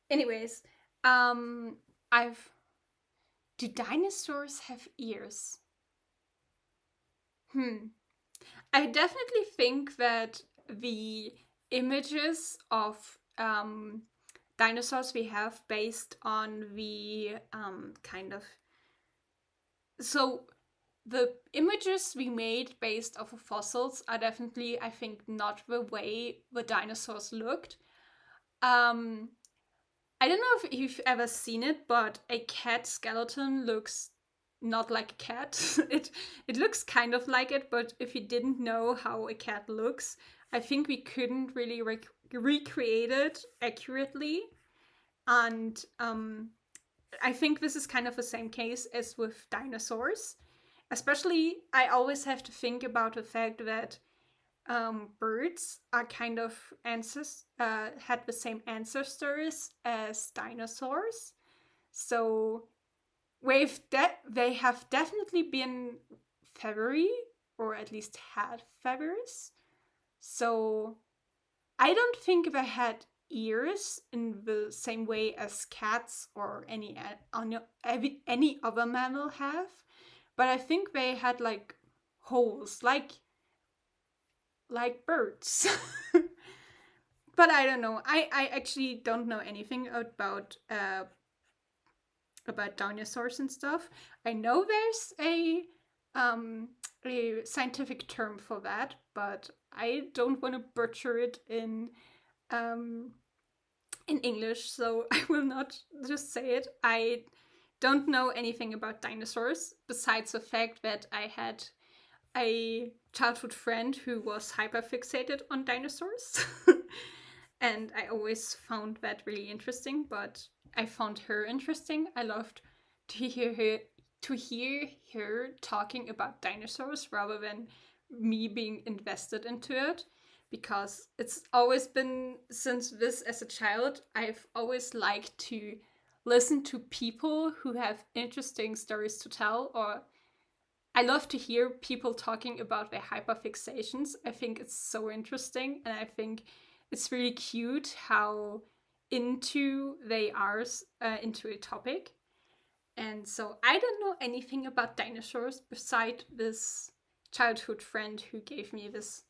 Speaker 1: Anyways, I've... Do dinosaurs have ears? I definitely think that the images of dinosaurs we have based on the kind of... So the images we made based off of fossils are definitely, I think, not the way the dinosaurs looked. I don't know if you've ever seen it, but a cat skeleton looks not like a cat. It looks kind of like it, but if you didn't know how a cat looks, I think we couldn't really recreate it accurately. And I think this is kind of the same case as with dinosaurs. Especially, I always have to think about the fact that birds are kind of had the same ancestors as dinosaurs. So they have definitely been feathery, or at least had feathers. So I don't think they had ears in the same way as cats or any other mammal have, but I think they had like holes, like birds. But I don't know. I actually don't know anything about dinosaurs and stuff. I know there's a scientific term for that, but I don't want to butcher it in English, so I will not just say it. I don't know anything about dinosaurs besides the fact that I had a childhood friend who was hyperfixated on dinosaurs. And I always found that really interesting, but I found her interesting. I loved to hear her talking about dinosaurs rather than me being invested into it, because it's always been, since this as a child, I've always liked to listen to people who have interesting stories to tell, or I love to hear people talking about their hyperfixations. I think it's so interesting, and I think it's really cute how into they are into a topic. And so I don't know anything about dinosaurs beside this childhood friend who gave me this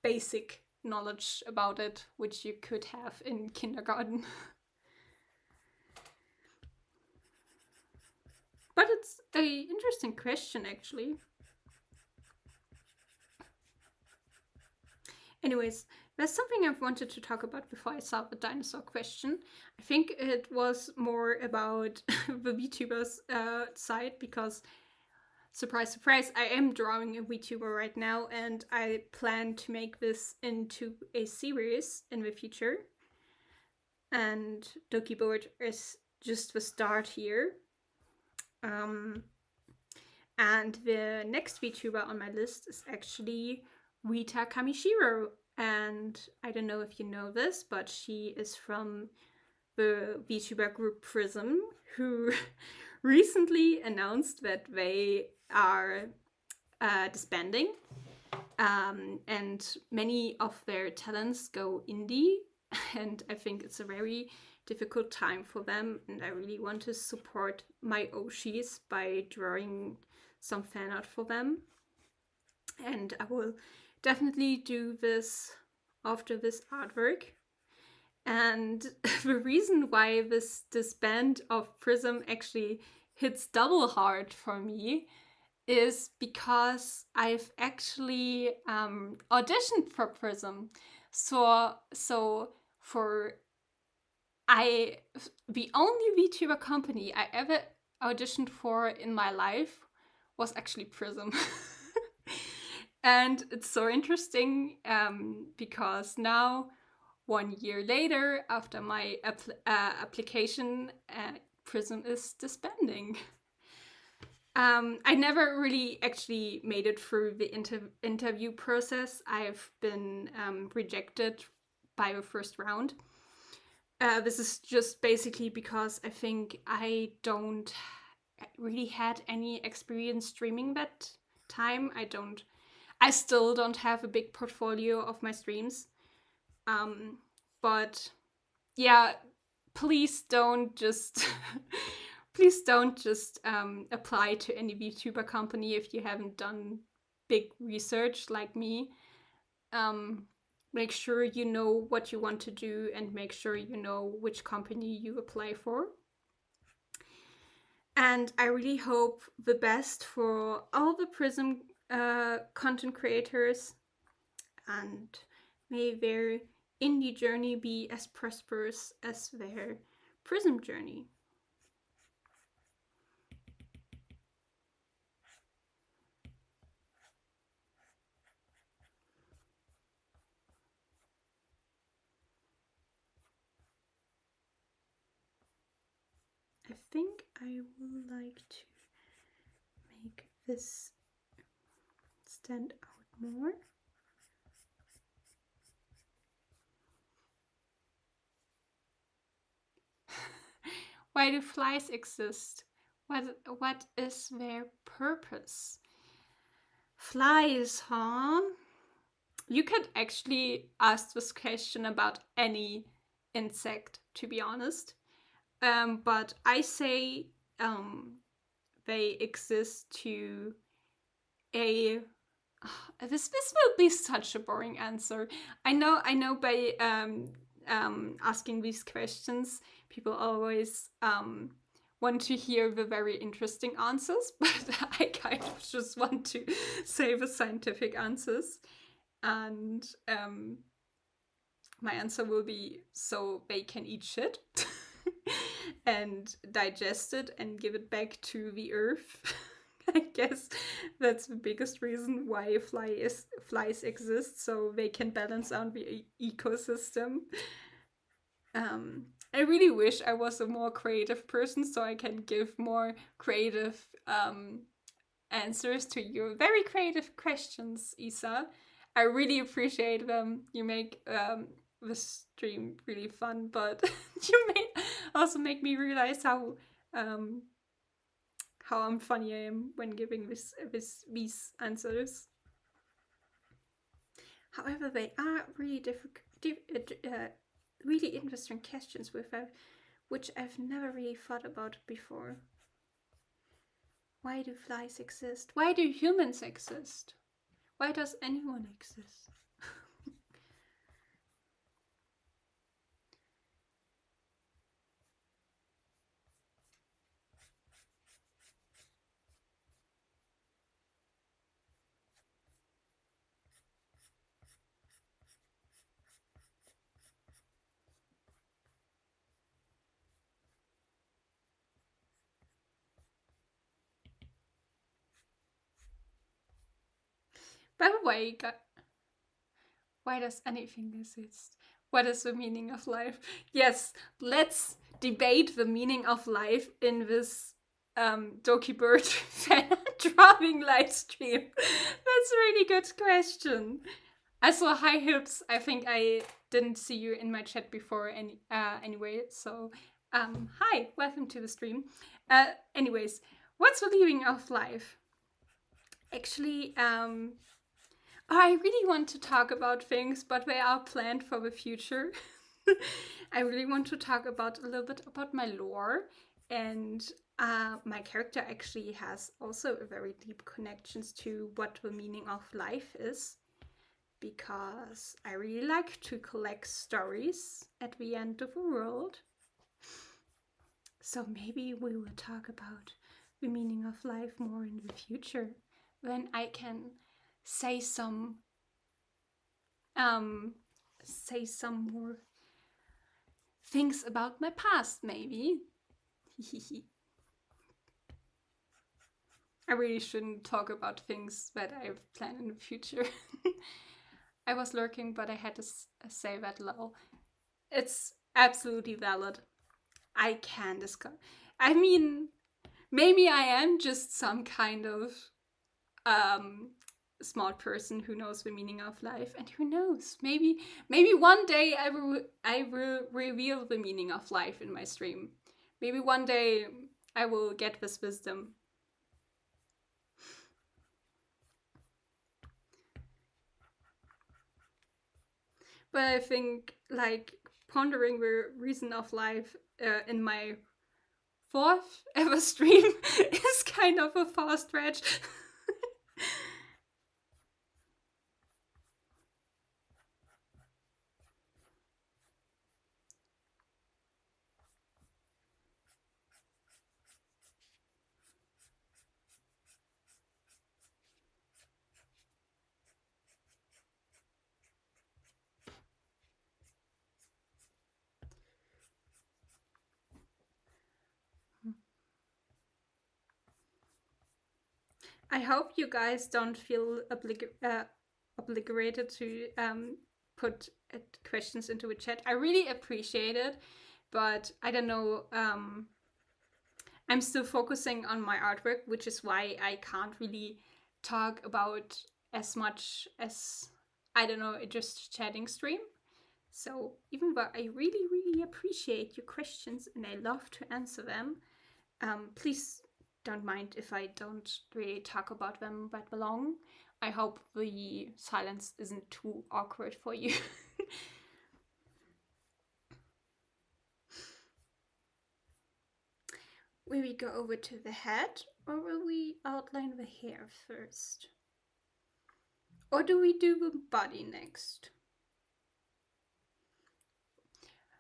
Speaker 1: basic knowledge about it, which you could have in kindergarten. But it's an interesting question, actually. Anyways, there's something I've wanted to talk about before I saw the dinosaur question. I think it was more about the VTubers side because, surprise, surprise, I am drawing a VTuber right now and I plan to make this into a series in the future. And Dokibird is just the start here. And the next VTuber on my list is actually Rita Kamishiro. And I don't know if you know this, but she is from the VTuber group Prism, who recently announced that they are disbanding. And many of their talents go indie. And I think it's a very difficult time for them. And I really want to support my Oshis by drawing some fan art for them. And I will definitely do this after this artwork. And the reason why this band of Prism actually hits double hard for me is because I've actually auditioned for Prism. So for the only VTuber company I ever auditioned for in my life was actually Prism. And it's so interesting because now, 1 year later, after my application, Prism is disbanding. I never really actually made it through the interview process. I've been rejected by the first round. This is just basically because I think I don't really had any experience streaming that time. I still don't have a big portfolio of my streams. But yeah, please don't just apply to any VTuber company if you haven't done big research like me. Make sure you know what you want to do and make sure you know which company you apply for. And I really hope the best for all the Prism content creators, and may their indie journey be as prosperous as their Prism journey. I think I would like to make this stand out more. Why do flies exist? What is their purpose? Flies, huh? You could actually ask this question about any insect, to be honest. But I say they exist to a. This will be such a boring answer. I know. By asking these questions, people always want to hear the very interesting answers, but I kind of just want to say the scientific answers. And my answer will be so they can eat shit and digest it and give it back to the earth. I guess that's the biggest reason why flies exist, so they can balance out the ecosystem. I really wish I was a more creative person so I can give more creative answers to your very creative questions, Isa. I really appreciate them. You make the stream really fun, but you may also make me realize how unfunny I am when giving these answers. However, they are really really interesting questions which I've never really thought about before. Why do flies exist? Why do humans exist? Why does anyone exist? By the way, why does anything exist? What is the meaning of life? Yes, let's debate the meaning of life in this Dokibird fan drawing live stream. That's a really good question. Also, hi Hips. I think I didn't see you in my chat before anyway. So, hi, welcome to the stream. Anyways, what's the meaning of life? Actually, I really want to talk about things, but they are planned for the future. I really want to talk about a little bit about my lore, and my character actually has also a very deep connections to what the meaning of life is, because I really like to collect stories at the end of the world. So maybe we will talk about the meaning of life more in the future, when I can say some more things about my past, maybe. I really shouldn't talk about things that I've planned in the future. I was lurking, but I had to say that lol. It's absolutely valid. I can discuss. I mean, maybe I am just some kind of smart person who knows the meaning of life, and who knows, maybe one day I will reveal the meaning of life in my stream. Maybe one day I will get this wisdom. But I think, like, pondering the reason of life in my 4th ever stream is kind of a far stretch. I hope you guys don't feel obligated to put questions into the chat. I really appreciate it, but I don't know. I'm still focusing on my artwork, which is why I can't really talk about as much as, I don't know, just chatting stream. So even though I really, really appreciate your questions and I love to answer them, please don't mind if I don't really talk about them that long. I hope the silence isn't too awkward for you. Will we go over to the head, or will we outline the hair first? Or do we do the body next?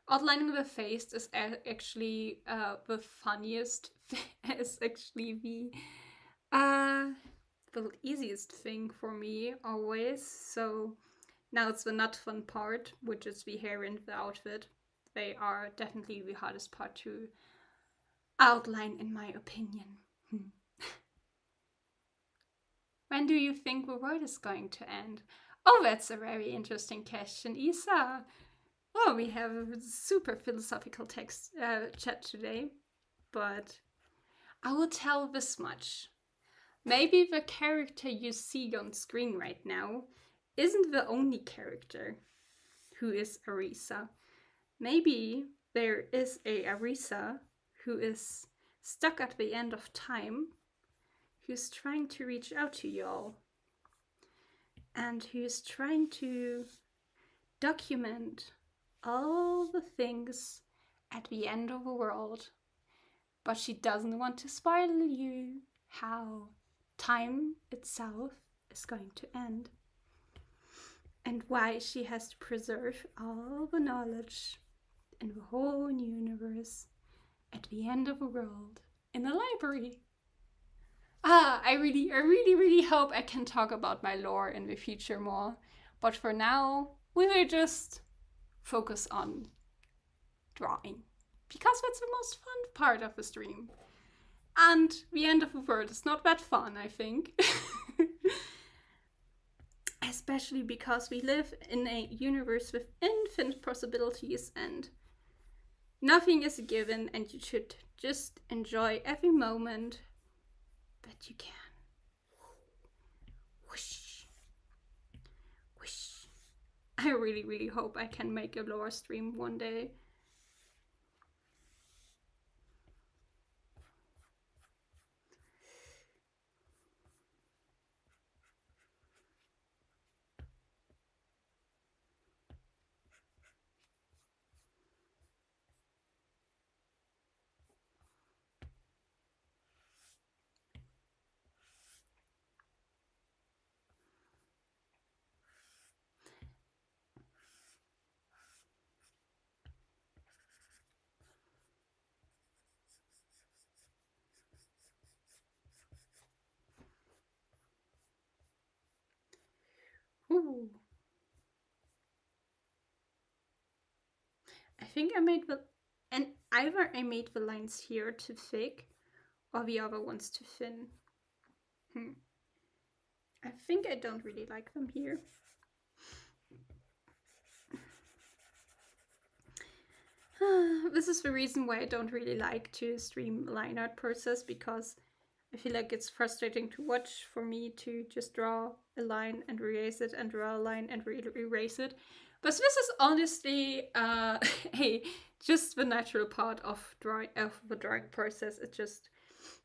Speaker 1: Outlining the face is actually the funniest, is actually the easiest thing for me always. So now it's the not fun part, which is the hair and the outfit. They are definitely the hardest part to outline, in my opinion. When do you think the world is going to end? Oh, that's a very interesting question, Isa. Oh, we have a super philosophical chat today, but I will tell this much. Maybe the character you see on screen right now isn't the only character who is Arisa. Maybe there is a Arisa who is stuck at the end of time, who's trying to reach out to y'all, and who's trying to document all the things at the end of the world. But she doesn't want to spoil you how time itself is going to end. And why she has to preserve all the knowledge in the whole universe at the end of the world in a library. I really hope I can talk about my lore in the future more. But for now, we will just focus on drawing. Because that's the most fun part of the stream. And the end of the world is not that fun, I think. Especially because we live in a universe with infinite possibilities and nothing is a given, and you should just enjoy every moment that you can. Whoosh. Whoosh. I really hope I can make a lore stream one day. Ooh. I think I made and either I made the lines here too thick or the other ones too thin. I think I don't really like them here. This is the reason why I don't really like to stream line art process, because I feel like it's frustrating to watch for me to just draw a line and erase it and draw a line and erase it. But this is honestly just the natural part of the drawing process. It's just,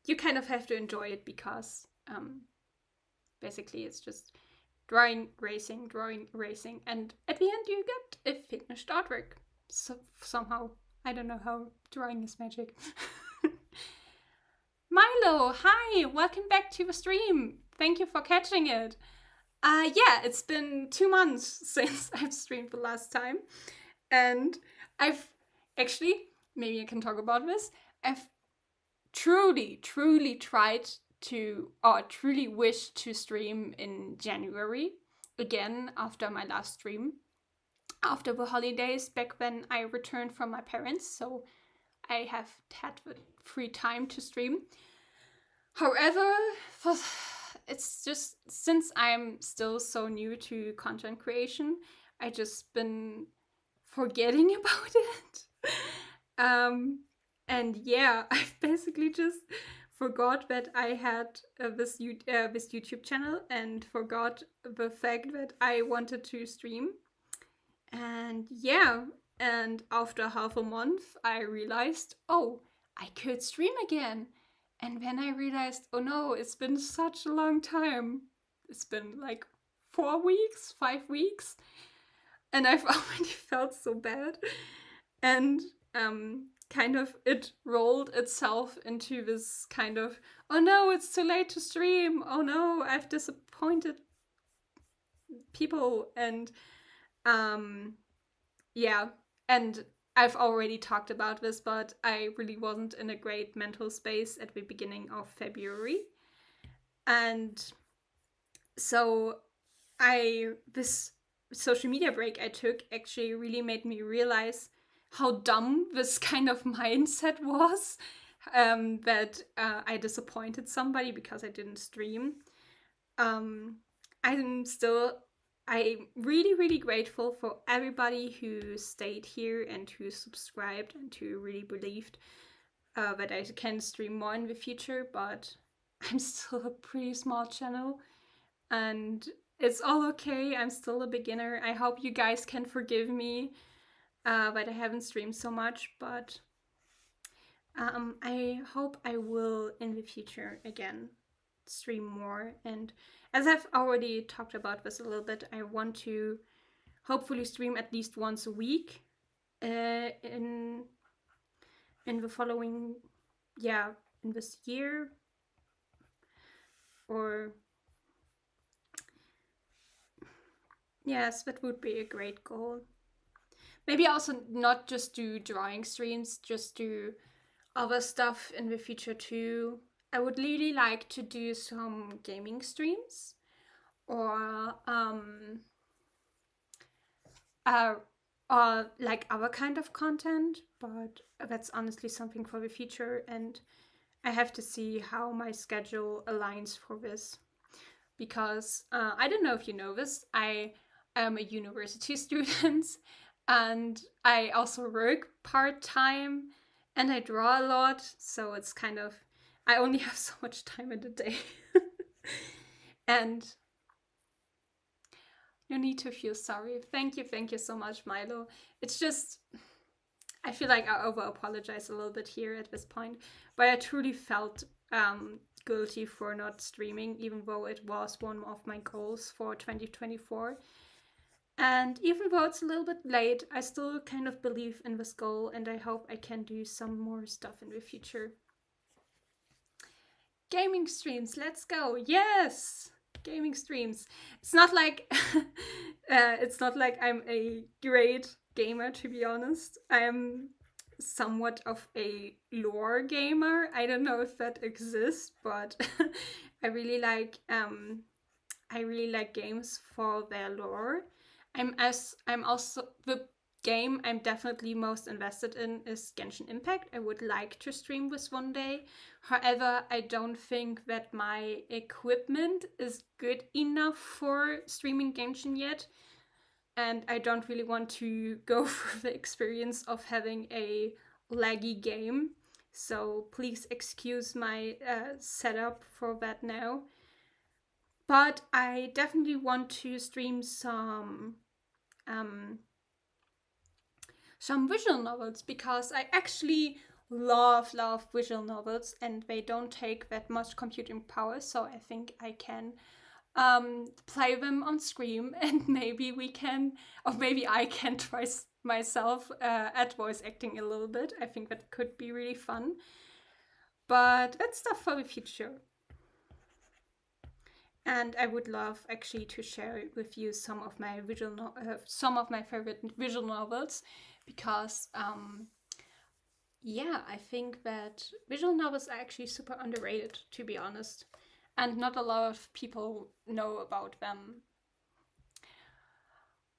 Speaker 1: you kind of have to enjoy it, because basically it's just drawing, erasing, and at the end you get a finished artwork. So somehow, I don't know how drawing is magic. Milo, hi, welcome back to the stream. Thank you for catching it. Yeah, it's been 2 months since I've streamed the last time. And I've actually, maybe I can talk about this, I've truly tried to, or truly wished to stream in January, again after my last stream. After the holidays, back when I returned from my parents, so I have had the free time to stream. However, it's just, since I'm still so new to content creation, I just been forgetting about it. And yeah, I've basically just forgot that I had this YouTube channel, and forgot the fact that I wanted to stream. And yeah, and after half a month, I realized, oh, I could stream again. And then I realized, oh no, it's been such a long time. It's been like 4 weeks, 5 weeks. And I've already felt so bad. And kind of it rolled itself into this kind of, oh no, it's too late to stream. Oh no, I've disappointed people. And yeah, and I've already talked about this, but I really wasn't in a great mental space at the beginning of February. And so this social media break I took actually really made me realize how dumb this kind of mindset was, that I disappointed somebody because I didn't stream. I'm really grateful for everybody who stayed here and who subscribed and who really believed that I can stream more in the future, but I'm still a pretty small channel and it's all okay. I'm still a beginner. I hope you guys can forgive me that I haven't streamed so much, but I hope I will in the future again stream more. And as I've already talked about this a little bit, I want to hopefully stream at least once a week in the following, yeah, in this year. Or yes, that would be a great goal. Maybe also not just do drawing streams, just do other stuff in the future too. I would really like to do some gaming streams or uh, like other kind of content, but that's honestly something for the future, and I have to see how my schedule aligns for this. Because I don't know if you know this, I am a university student and I also work part time and I draw a lot. So it's kind of, I only have so much time in the day. And no need to feel sorry. Thank you so much, Milo. It's just, I feel like I over apologize a little bit here at this point, but I truly felt guilty for not streaming, even though it was one of my goals for 2024. And even though it's a little bit late, I still kind of believe in this goal, and I hope I can do some more stuff in the future. Gaming streams, let's go! Yes, gaming streams. It's not like it's not like I'm a great gamer, to be honest. I am somewhat of a lore gamer. I don't know if that exists, but I really like games for their lore. I'm also the game I'm definitely most invested in is Genshin Impact. I would like to stream this one day. However, I don't think that my equipment is good enough for streaming Genshin yet. And I don't really want to go through the experience of having a laggy game. So please excuse my setup for that now. But I definitely want to stream some visual novels because I actually love visual novels and they don't take that much computing power. So I think I can play them on screen and maybe we can, or maybe I can try myself at voice acting a little bit. I think that could be really fun. But that's stuff for the future. And I would love actually to share with you some of my some of my favorite visual novels, because yeah, I think that visual novels are actually super underrated, to be honest, and not a lot of people know about them.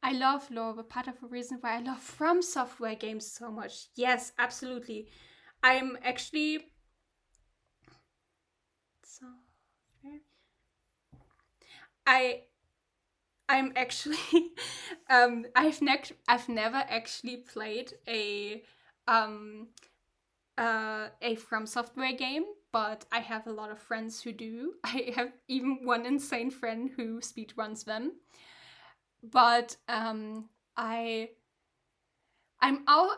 Speaker 1: I love lore, but part of the reason why I love From Software games so much. Yes, absolutely. I'm actually software. I'm actually I've never actually played a From Software game, but I have a lot of friends who do. I have even one insane friend who speedruns them. But I I'm all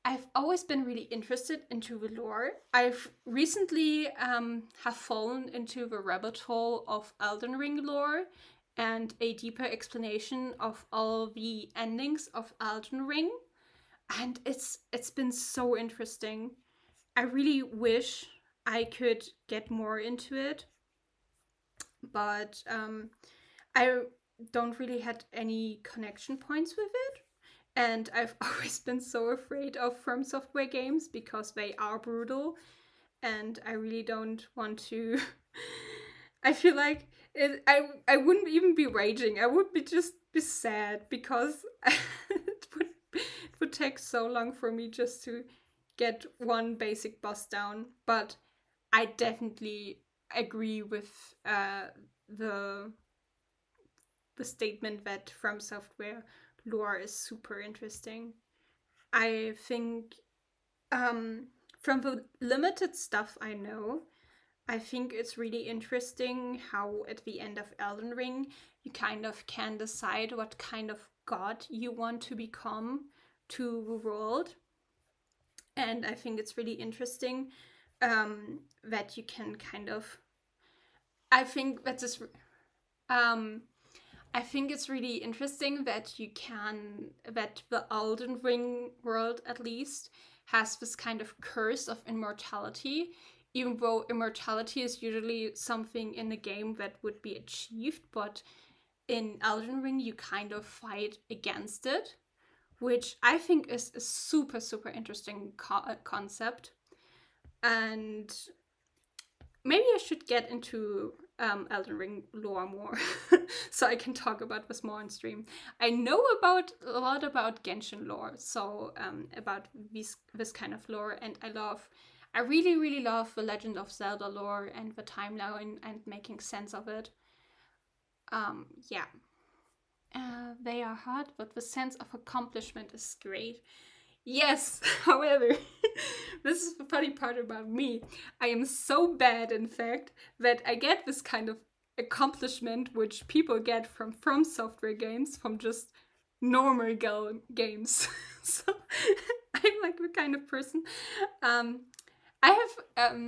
Speaker 1: I've always been really interested into the lore. I've recently have fallen into the rabbit hole of Elden Ring lore and a deeper explanation of all the endings of Elden Ring, and it's been so interesting. I really wish I could get more into it, but I don't really had any connection points with it. And I've always been so afraid of From Software games because they are brutal, and I really don't want to. I feel like I wouldn't even be raging. I would be just be sad because it would take so long for me just to get one basic boss down. But I definitely agree with the statement that From Software lore is super interesting. I think from the limited stuff I know, I think it's really interesting how at the end of Elden Ring you kind of can decide what kind of god you want to become to the world. And I think it's really interesting that you can kind of. I think that is. Um, I think it's really interesting that that the Elden Ring world at least has this kind of curse of immortality, even though immortality is usually something in the game that would be achieved, but in Elden Ring you kind of fight against it, which I think is a super, super interesting concept. And maybe I should get into Elden Ring lore more, so I can talk about this more on stream. I know about a lot about Genshin lore, so about this kind of lore, and I really, really love the Legend of Zelda lore and the timeline and making sense of it. Yeah, they are hard, but the sense of accomplishment is great. Yes, however, this is the funny part about me. I am so bad, in fact, that I get this kind of accomplishment which people get from software games, from just normal games. So I'm like the kind of person. Um, I have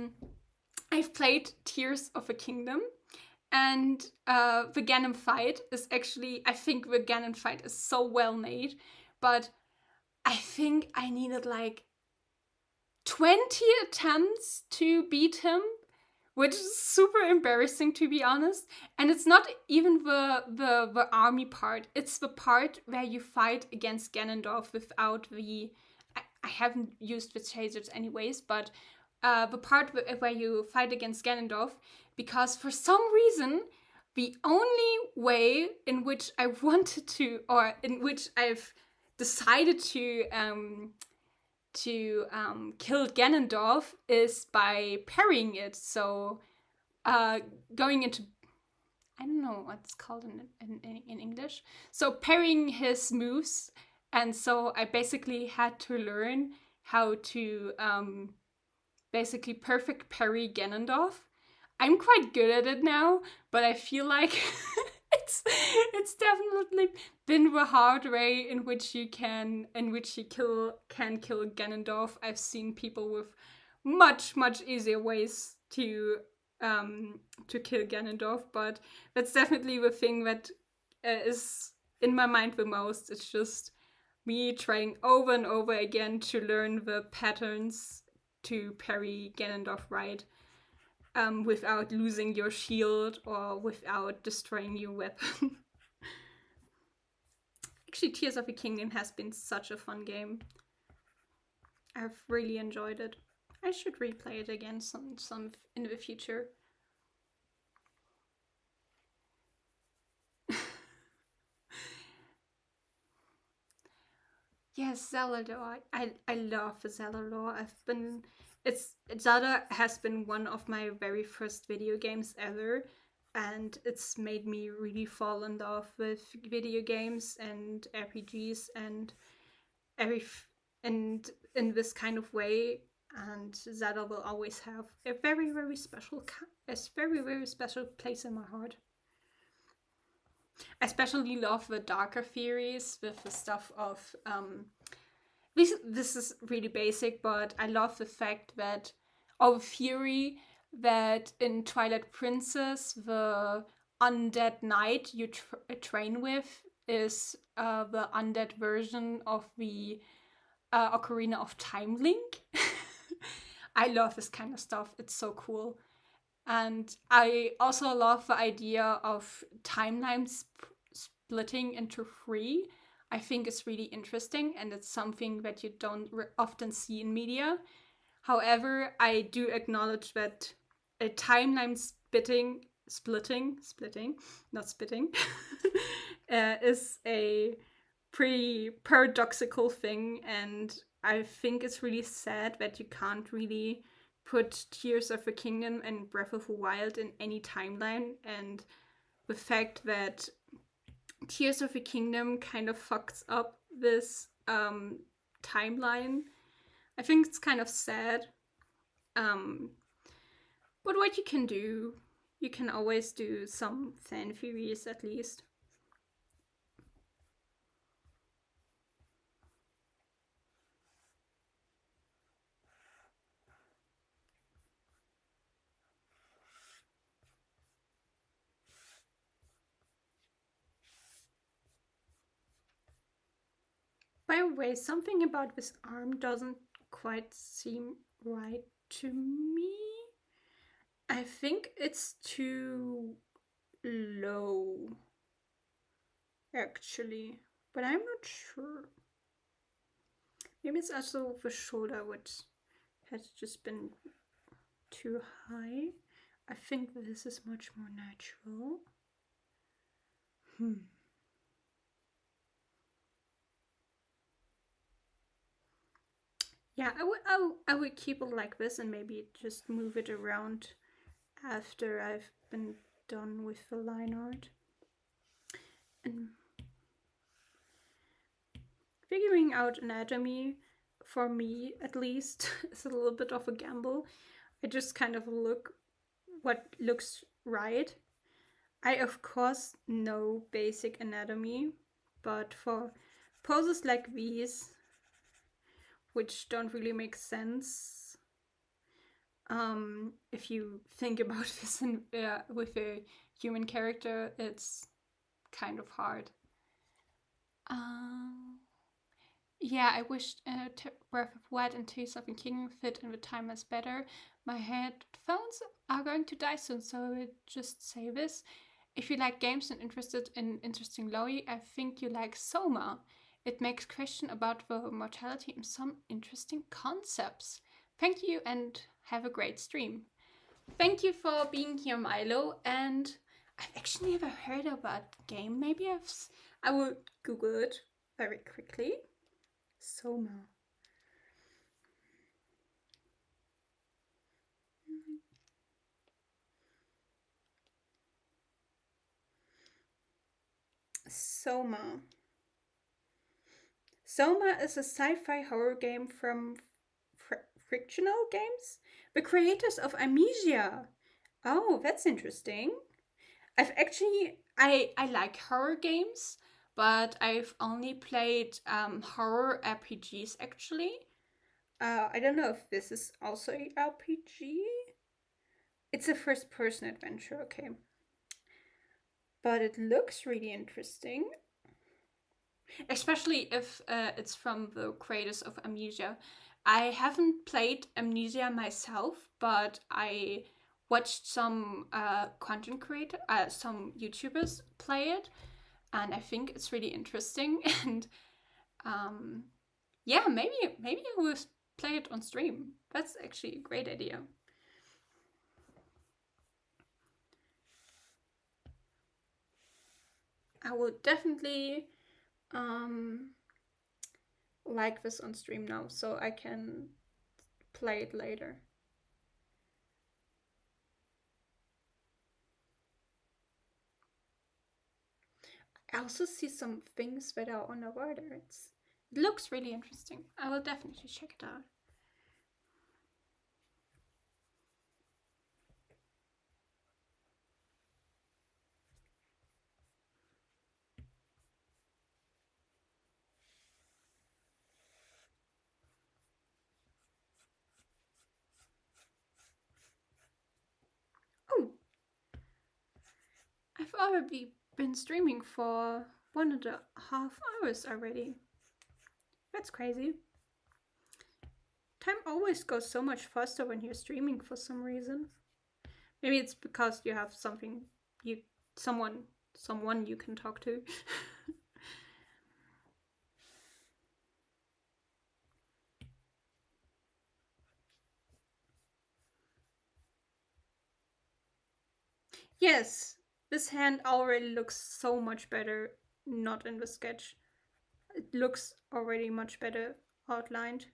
Speaker 1: I've played Tears of a Kingdom, and the Ganon fight is actually, I think the Ganon fight is so well made, but I think I needed like 20 attempts to beat him, which is super embarrassing, to be honest. And it's not even the army part, it's the part where you fight against Ganondorf without the. I haven't used the chasers anyways, but the part where you fight against Ganondorf, because for some reason, the only way in which I wanted to, or in which I've decided to kill Ganondorf is by parrying it. So going into, I don't know what it's called in English. So parrying his moves, and so I basically had to learn how to basically perfect parry Ganondorf. I'm quite good at it now, but I feel like it's definitely been the hard way in which you can kill Ganondorf. I've seen people with much easier ways to kill Ganondorf, but that's definitely the thing that is in my mind the most. It's just me trying over and over again to learn the patterns to parry Ganondorf right, without losing your shield or without destroying your weapon. Actually, Tears of the Kingdom has been such a fun game. I've really enjoyed it. I should replay it again some in the future. Yes, Zelda lore. I love the Zelda lore. Zelda has been one of my very first video games ever, and it's made me really fall in love with video games and RPGs and every and in this kind of way. And Zelda will always have a very special very special place in my heart. I especially love the darker theories with the stuff of this is really basic, but I love the fact that our theory that in Twilight Princess the undead knight you train with is the undead version of the Ocarina of Time Link. I love this kind of stuff. It's so cool. And I also love the idea of timelines splitting into three. I think it's really interesting, and it's something that you don't often see in media. However, I do acknowledge that a timeline splitting, not spitting, is a pretty paradoxical thing, and I think it's really sad that you can't really put Tears of the Kingdom and Breath of the Wild in any timeline, and the fact that Tears of the Kingdom kind of fucks up this timeline. I think it's kind of sad. But what you can do, you can always do some fan theories at least. By the way, something about this arm doesn't quite seem right to me. I think it's too low, actually, but I'm not sure. Maybe it's also the shoulder which has just been too high. I think this is much more natural. Yeah, I would keep it like this and maybe just move it around after I've been done with the line art. And figuring out anatomy, for me at least, is a little bit of a gamble. I just kind of look what looks right. I of course know basic anatomy, but for poses like these, which don't really make sense, if you think about this with a human character, it's kind of hard. Yeah, I wish Breath of Wild and Tears of the Kingdom fit in the timers better. My headphones are going to die soon, so I will just say this. If you like games and interested in interesting lore, I think you like Soma. It makes question about the mortality and some interesting concepts. Thank you and have a great stream. Thank you for being here, Milo. And I've actually never heard about the game. Maybe I will Google it very quickly. Soma. Soma. Soma is a sci-fi horror game from Frictional Games, the creators of Amnesia. Oh, that's interesting. I like horror games, but I've only played horror RPGs actually. I don't know if this is also a RPG. It's a first-person adventure, okay. But it looks really interesting. Especially if it's from the creators of Amnesia. I haven't played Amnesia myself, but I watched some content creator, some YouTubers play it, and I think it's really interesting. And yeah, maybe I will play it on stream. That's actually a great idea. I will definitely like this on stream now, so I can play it later. I also see some things that are on the water. It looks really interesting. I will definitely check it out. Oh, I've already been streaming for 1.5 hours already. That's crazy. Time always goes so much faster when you're streaming for some reason. Maybe it's because you have someone you can talk to. Yes, this hand already looks so much better not in the sketch. It looks already much better outlined.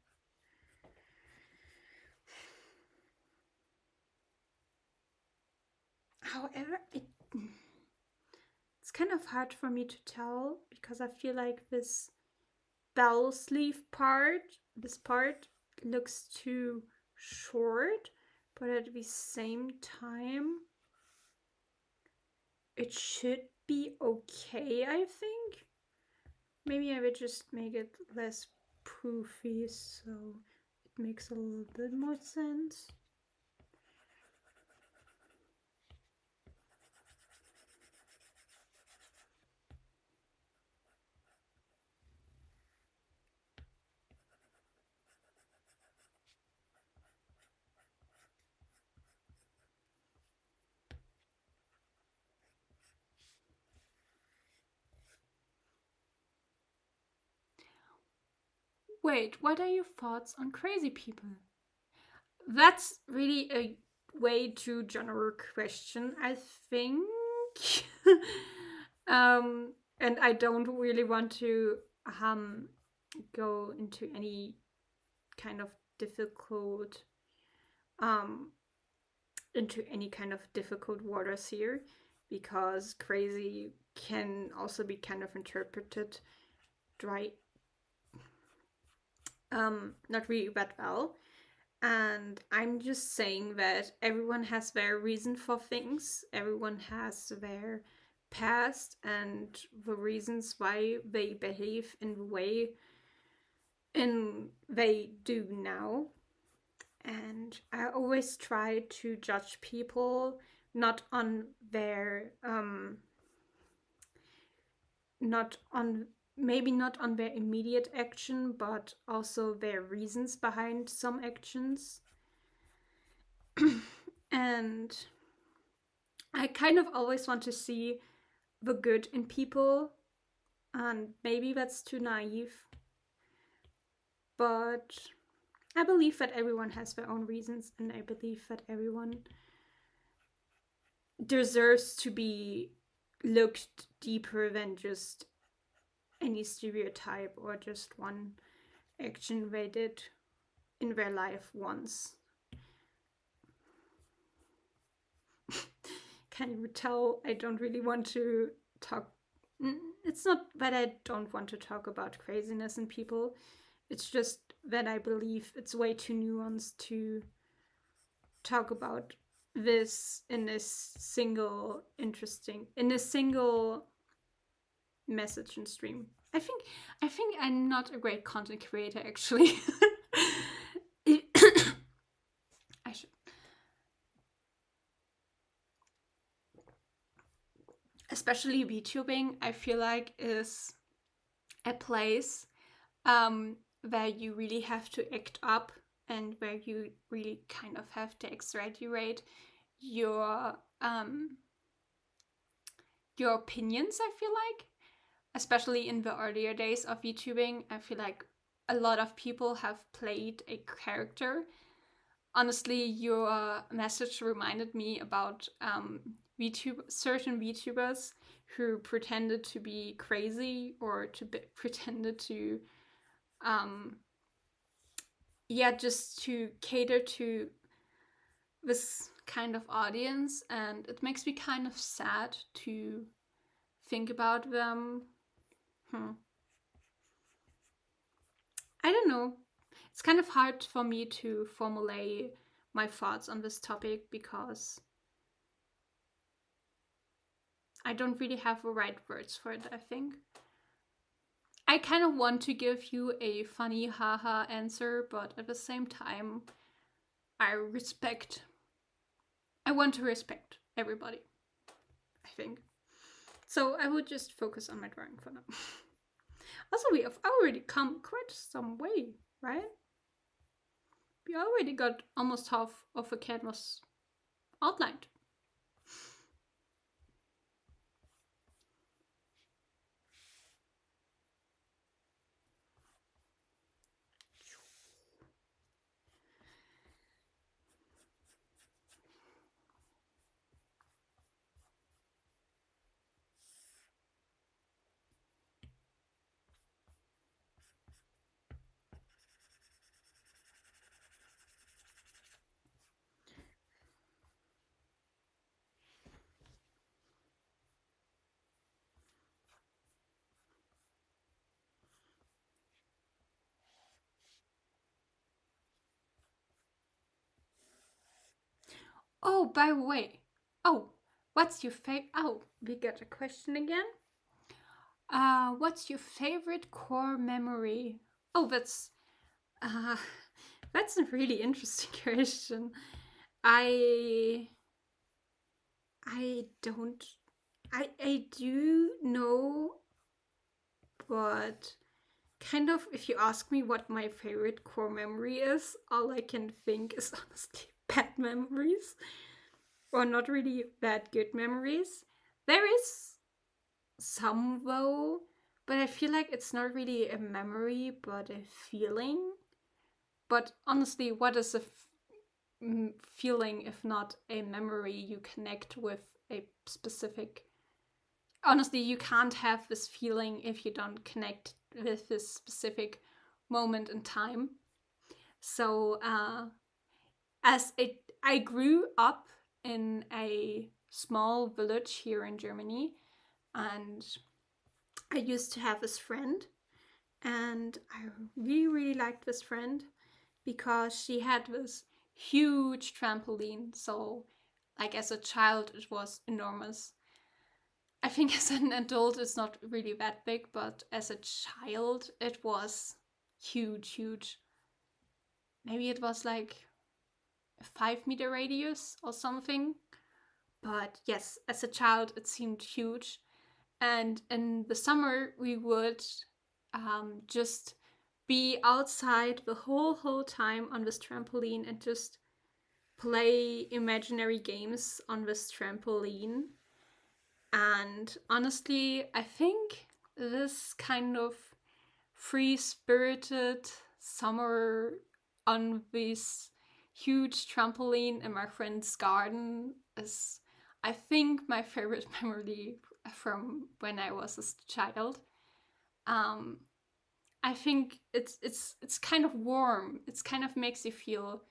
Speaker 1: However, it's kind of hard for me to tell because I feel like this bell sleeve this part looks too short, but at the same time, it should be okay, I think. Maybe I would just make it less poofy so it makes a little bit more sense. wait, what are your thoughts on crazy people? That's really a way too general question, I think. um, and I don't really want to um, go into any kind of difficult um, waters here, because crazy can also be kind of interpreted dry not really that well. And I'm just saying that everyone has their reason for things, everyone has their past and the reasons why they behave in the way in they do now. And I always try to judge people not on their not on maybe not on their immediate action, but also their reasons behind some actions. And I kind of always want to see the good in people, and maybe that's too naive, but I believe that everyone has their own reasons, and I believe that everyone deserves to be looked deeper than just any stereotype or just one action they did in their life once. Can you tell I don't really want to talk? It's not that I don't want to talk about craziness in people. It's just that I believe it's way too nuanced to talk about this in a single message and stream. I think I'm not a great content creator, actually. I should. Especially VTubing, I feel like is a place where you really have to act up and where you really kind of have to exaggerate your opinions. I feel like, especially in the earlier days of VTubing, I feel like a lot of people have played a character. Honestly, your message reminded me about certain VTubers who pretended to be crazy or pretended to just to cater to this kind of audience, and it makes me kind of sad to think about them. I don't know. It's kind of hard for me to formulate my thoughts on this topic because I don't really have the right words for it, I think. I kind of want to give you a funny haha answer, but at the same time, I want to respect everybody, I think. So I would just focus on my drawing for now. Also, we have already come quite some way, right? We already got almost half of a canvas outlined. Oh, by the way. Oh, what's your favorite? Oh, we got a question again. What's your favorite core memory? Oh, uh, that's a really interesting question. I don't. I do know, but kind of if you ask me what my favorite core memory is, all I can think is honestly bad memories. Or not really that good memories. There is some though, but I feel like it's not really a memory, but a feeling. But honestly, what is a feeling if not a memory you connect with a specific? Honestly, you can't have this feeling if you don't connect with this specific moment in time. So, I grew up in a small village here in Germany, and I used to have this friend, and I really, really liked this friend because she had this huge trampoline. So, like as a child, it was enormous. I think as an adult, it's not really that big, but as a child, it was huge, huge. Maybe it was like a 5 meter radius or something. But yes, as a child, it seemed huge. And in the summer, we would just be outside the whole time on this trampoline and just play imaginary games on this trampoline. And honestly, I think this kind of free spirited summer on this huge trampoline in my friend's garden is, I think, my favorite memory from when I was a child. Um, I think it's kind of warm. It's kind of makes you feel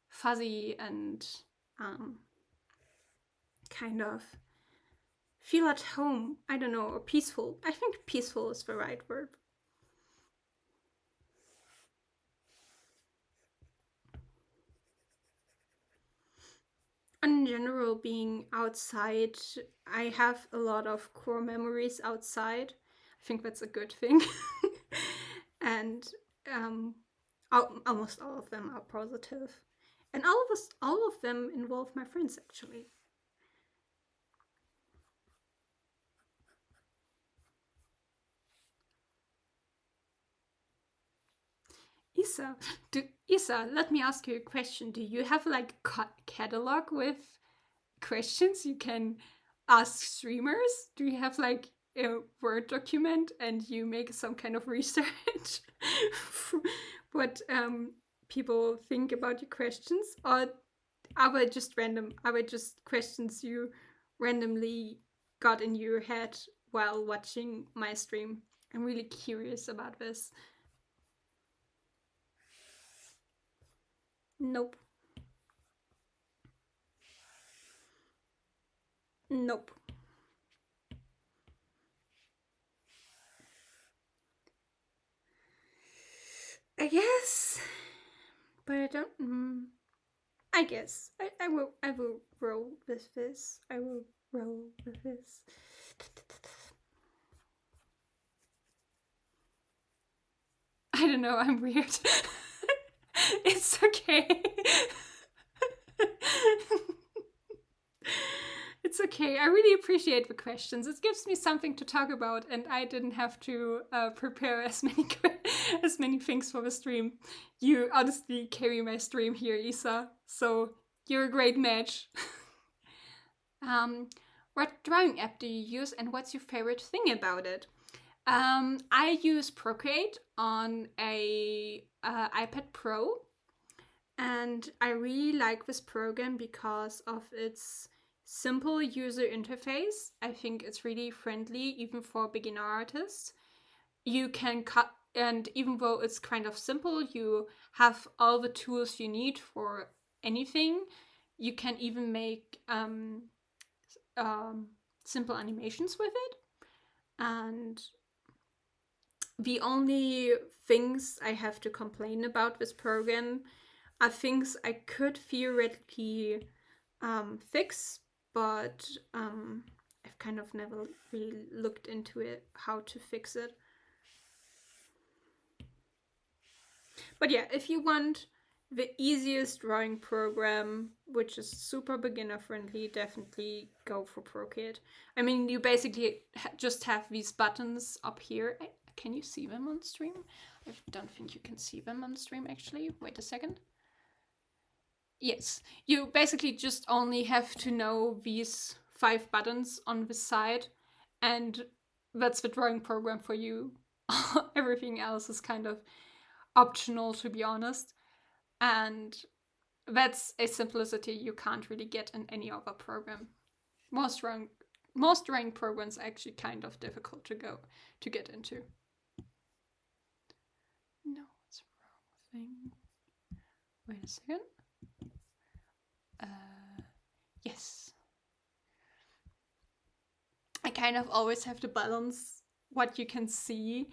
Speaker 1: fuzzy and um, kind of feel at home. I don't know, or peaceful. I think peaceful is the right word. In general, being outside, I have a lot of core memories outside. I think that's a good thing. And um, almost all of them are positive. And all of them involve my friends actually. Isa, let me ask you a question. Do you have like a catalog with questions you can ask streamers? Do you have like a Word document and you make some kind of research what people think about your questions? Or are they just random? Are they just questions you randomly got in your head while watching my stream? I'm really curious about this. Nope. Nope. I guess, but I don't. I guess I will roll with this. I will roll with this. I don't know. I'm weird. It's okay. It's okay. I really appreciate the questions. It gives me something to talk about, and I didn't have to prepare as many as many things for the stream. You honestly carry my stream here, Isa. So you're a great match. What drawing app do you use, and what's your favorite thing about it? I use Procreate on a iPad Pro, and I really like this program because of its simple user interface. I think it's really friendly, even for beginner artists. You can cut, and even though it's kind of simple, you have all the tools you need for anything. You can even make um, simple animations with it. And the only things I have to complain about this program are things I could theoretically fix, but I've kind of never really looked into it, how to fix it. But yeah, if you want the easiest drawing program, which is super beginner friendly, definitely go for Procreate. I mean, you basically just have these buttons up here. Can you see them on stream? I don't think you can see them on stream actually. Wait a second. Yes, you basically just only have to know these 5 buttons on the side, and that's the drawing program for you. Everything else is kind of optional, to be honest. And that's a simplicity you can't really get in any other program. Most drawing programs are actually kind of difficult to get into. No, it's the wrong thing. Wait a second. Yes. I kind of always have to balance what you can see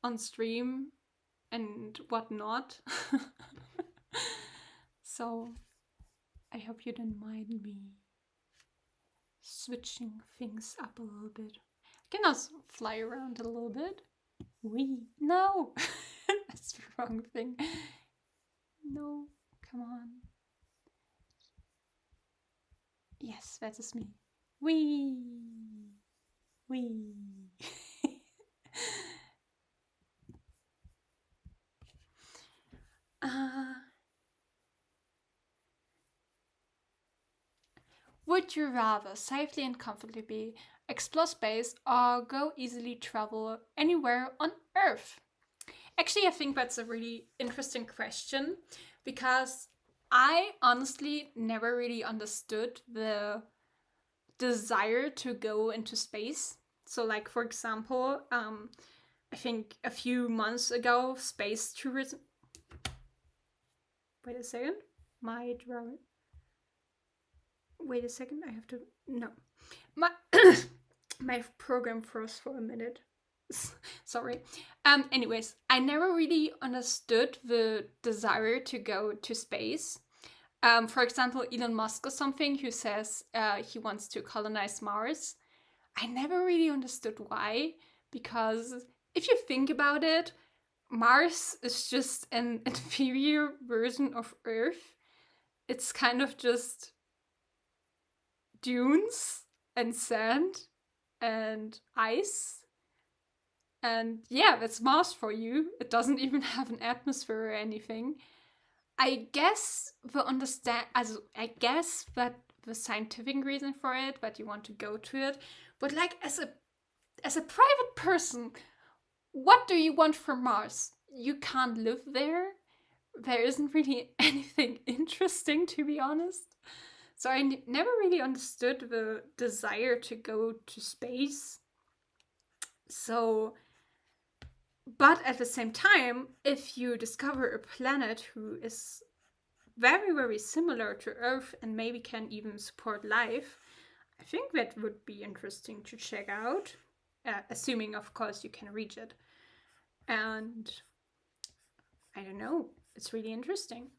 Speaker 1: on stream and what not. So I hope you don't mind me switching things up a little bit. I can also fly around a little bit. No! That's the wrong thing. No, come on. Yes, that is me. Wee! Would you rather safely and comfortably explore space or go easily travel anywhere on Earth? Actually, I think that's a really interesting question because I honestly never really understood the desire to go into space. So, like, for example, I think a few months ago, space tourism. Wait a second. My drawing. Wait a second. I have to. No. My my program froze for a minute. Sorry. Anyways, I never really understood the desire to go to space. For example, Elon Musk or something who says he wants to colonize Mars. I never really understood why, because if you think about it, Mars is just an inferior version of Earth. It's kind of just dunes and sand and ice. And yeah, that's Mars for you. It doesn't even have an atmosphere or anything. I guess I guess that the scientific reason for it, that you want to go to it, but like as a private person, what do you want from Mars? You can't live there. There isn't really anything interesting, to be honest. So I never really understood the desire to go to space. So, but at the same time, if you discover a planet who is very, very similar to Earth and maybe can even support life, I think that would be interesting to check out, assuming, of course, you can reach it. And I don't know, it's really interesting.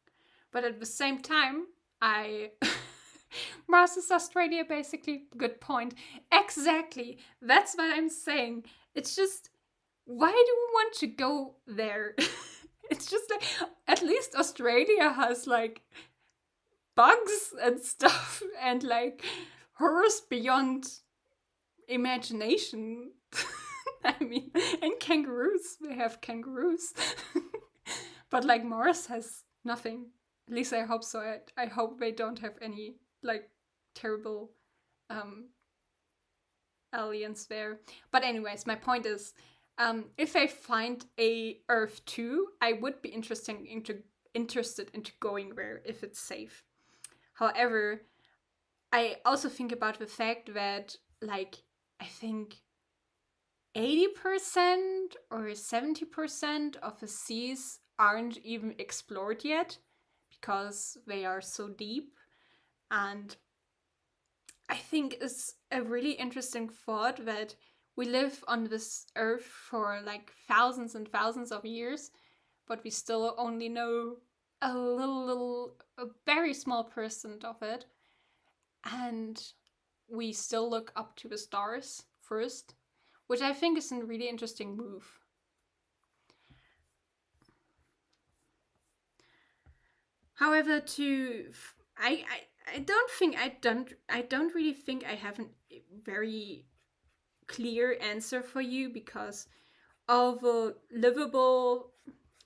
Speaker 1: But at the same time, Mars is Australia, basically. Good point. Exactly. That's what I'm saying. It's just, why do we want to go there? It's just like, at least Australia has like bugs and stuff and like horrors beyond imagination. I mean, and kangaroos. They have kangaroos. But like Mars has nothing. At least I hope so. I hope they don't have any like terrible aliens there. But anyways, my point is, if I find a Earth 2, I would be interested into going there if it's safe. However, I also think about the fact that, like, I think 80% or 70% of the seas aren't even explored yet because they are so deep. And I think it's a really interesting thought that we live on this earth for like thousands and thousands of years, but we still only know a very small percent of it. And we still look up to the stars first, which I think is a really interesting move. However, I don't really think I have a very clear answer for you, because all the livable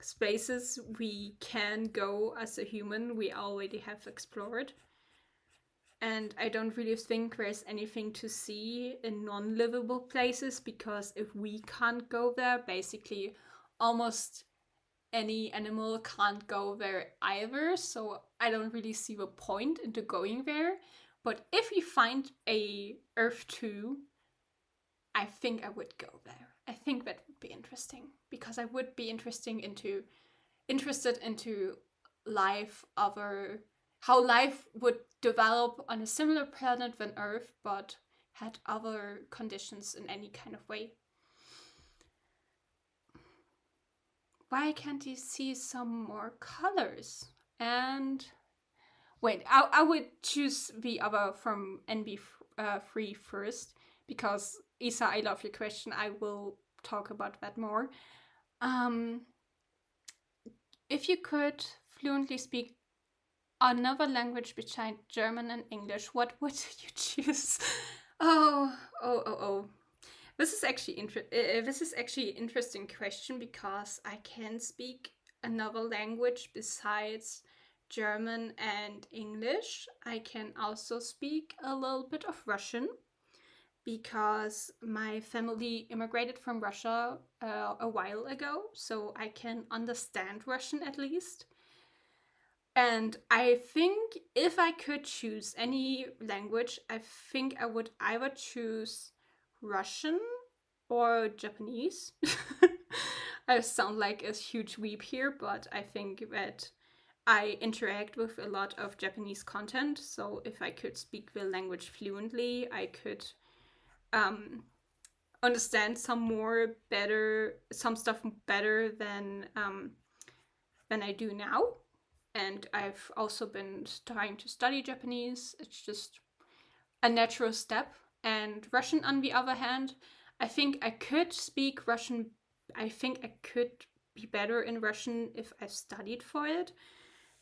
Speaker 1: spaces we can go as a human, we already have explored. And I don't really think there's anything to see in non-livable places, because if we can't go there, basically almost any animal can't go there either. So I don't really see the point into going there. But if we find a Earth 2, I think I would go there. I think that would be interesting, because I would be interested into life other how life would develop on a similar planet than Earth, but had other conditions in any kind of way. Why can't you see some more colors? And wait, I would choose the other from NB3 first, because Isa, I love your question. I will talk about that more. Um, if you could fluently speak another language besides German and English, what would you choose? Oh. This is actually an interesting question, because I can speak another language besides German and English. I can also speak a little bit of Russian, because my family immigrated from Russia a while ago, so I can understand Russian at least. And I think if I could choose any language, I think I would either choose Russian or Japanese. I sound like a huge weep here, but I think that I interact with a lot of Japanese content. So if I could speak the language fluently, I could understand some stuff better than I do now. And I've also been trying to study Japanese. It's just a natural step. And Russian, on the other hand, I think I could speak Russian. I think I could be better in Russian if I studied for it.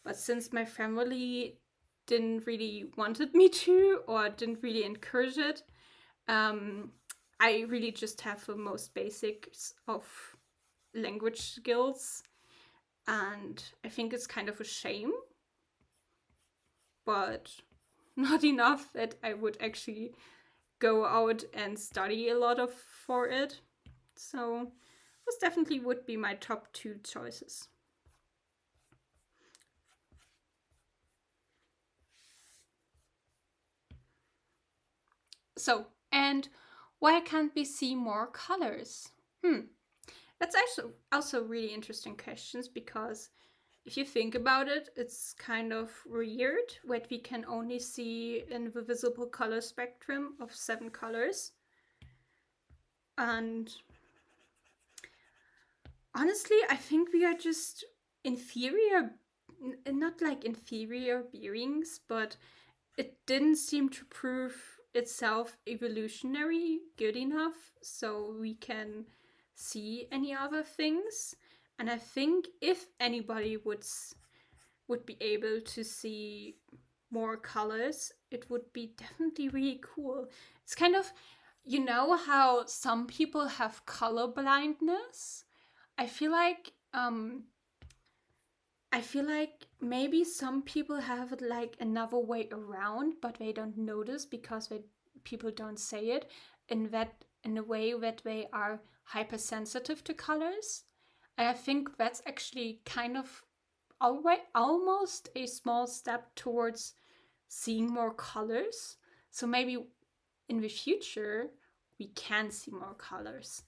Speaker 1: But since my family didn't really wanted me to, or didn't really encourage it, I really just have the most basics of language skills. And I think it's kind of a shame, but not enough that I would actually go out and study a lot of for it. So this definitely would be my top two choices. So, and why can't we see more colors? That's also really interesting questions, because if you think about it, it's kind of weird that we can only see in the visible color spectrum of 7 colors. And honestly, I think we are just inferior, not like inferior beings, but it didn't seem to prove itself evolutionary good enough so we can see any other things. And I think if anybody would be able to see more colors, it would be definitely really cool. It's kind of, how some people have color blindness. I feel like maybe some people have it like another way around, but they don't notice because people don't say it in a way that they are hypersensitive to colors. And I think that's actually kind of almost a small step towards seeing more colors. So maybe in the future we can see more colors.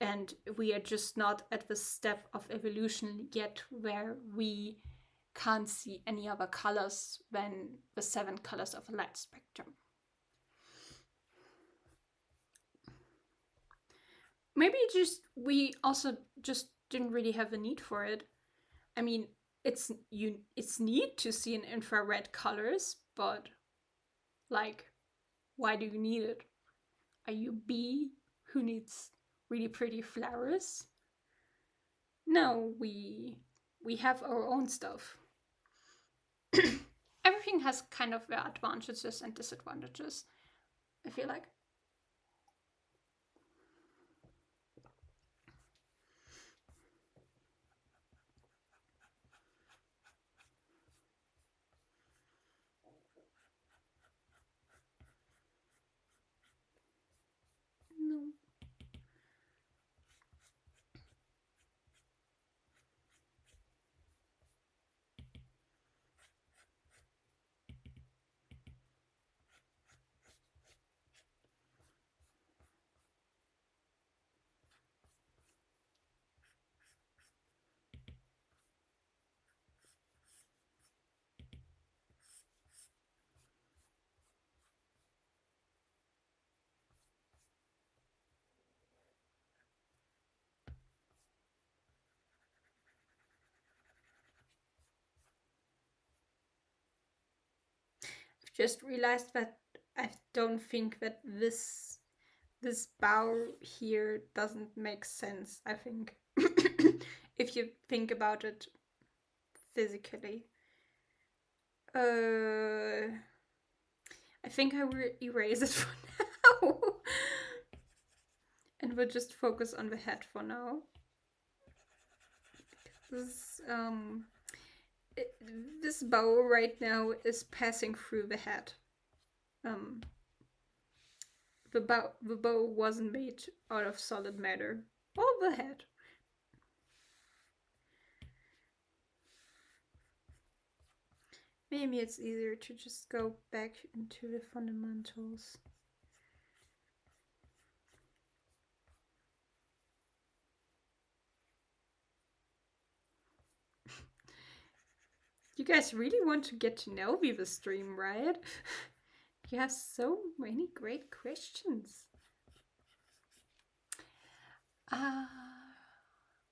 Speaker 1: And we are just not at the step of evolution yet where we can't see any other colors than the 7 colors of a light spectrum. Maybe just we also just didn't really have a need for it. I mean, it's neat to see in infrared colors, but like, why do you need it? Are you a bee who needs really pretty flowers? No, we have our own stuff. Everything has kind of their advantages and disadvantages, I feel like. just realized that I don't think that this bow here doesn't make sense, I think. If you think about it physically. I think I will erase it for now. And we'll just focus on the head for now. This, this bow right now is passing through the head. The bow wasn't made out of solid matter. Or the head. Maybe it's easier to just go back into the fundamentals. You guys really want to get to know me this stream, right? You have so many great questions.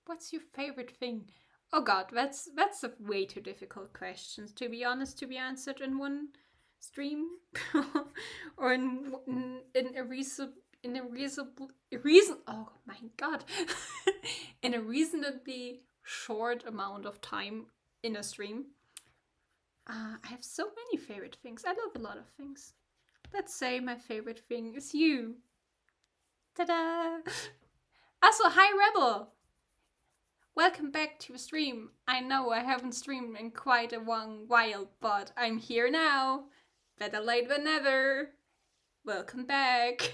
Speaker 1: What's your favorite thing? Oh god, that's a way too difficult question, to be honest, to be answered in one stream. Or in a oh my god. In a reasonably short amount of time in a stream. I have so many favorite things. I love a lot of things. Let's say my favorite thing is you. Ta-da! Also, hi Rebel! Welcome back to the stream. I know I haven't streamed in quite a long while, but I'm here now. Better late than never. Welcome back.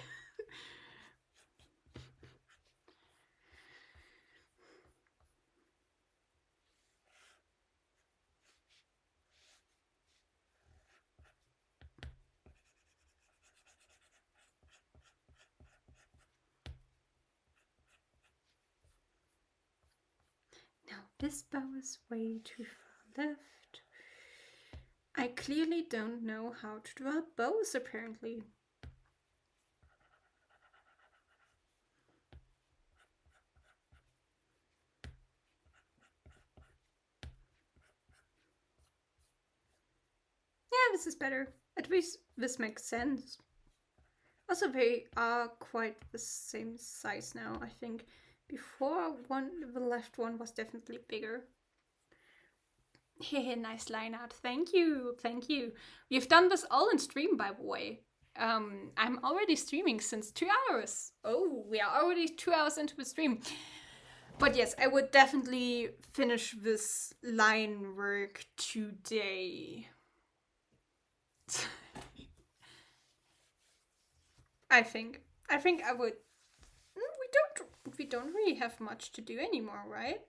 Speaker 1: Now this bow is way too far left. I clearly don't know how to draw bows apparently. Yeah, this is better. At least this makes sense. Also, they are quite the same size now, I think. Before, the left one was definitely bigger. Hehe, nice line art. Thank you, thank you. We've done this all in stream, by the way. I'm already streaming since 2 hours. Oh, we are already 2 hours into the stream. But yes, I would definitely finish this line work today. I think I would. We don't really have much to do anymore, right?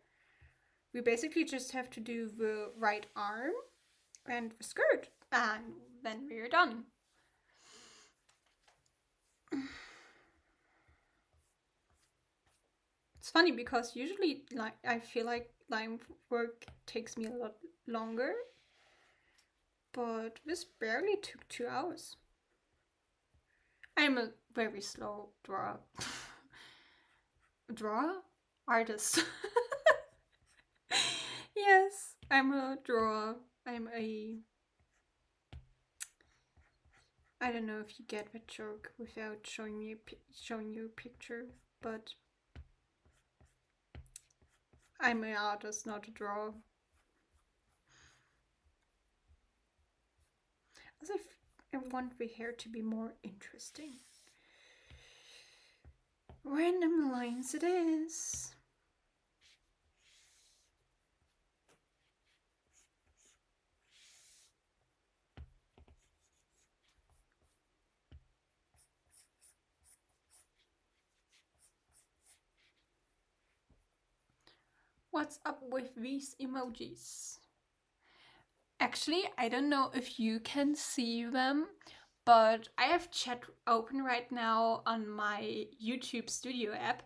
Speaker 1: We basically just have to do the right arm and the skirt, and then we're done. It's funny because usually, like, I feel like line work takes me a lot longer, but this barely took 2 hours. I'm a very slow drawer. Drawer? Artist. Yes, I'm a drawer. I don't know if you get the joke without showing you a picture, but I'm an artist, not a drawer. Also, I want the hair to be more interesting. Random lines it is. What's up with these emojis? Actually, I don't know if you can see them, but I have chat open right now on my YouTube Studio app,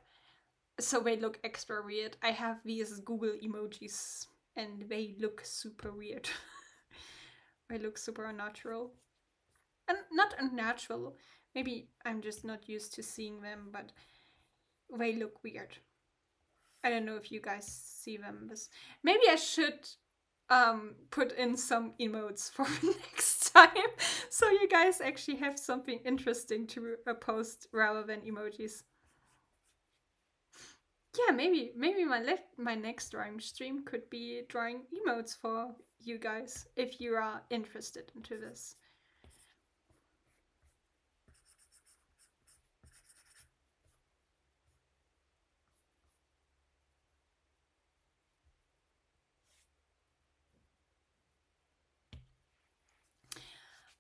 Speaker 1: so they look extra weird. I have these Google emojis and they look super weird. They look super unnatural. And not unnatural, maybe I'm just not used to seeing them, but they look weird. I don't know if you guys see them. Maybe I should put in some emotes for next time, so you guys actually have something interesting to post rather than emojis. Yeah, maybe my next drawing stream could be drawing emotes for you guys if you are interested into this.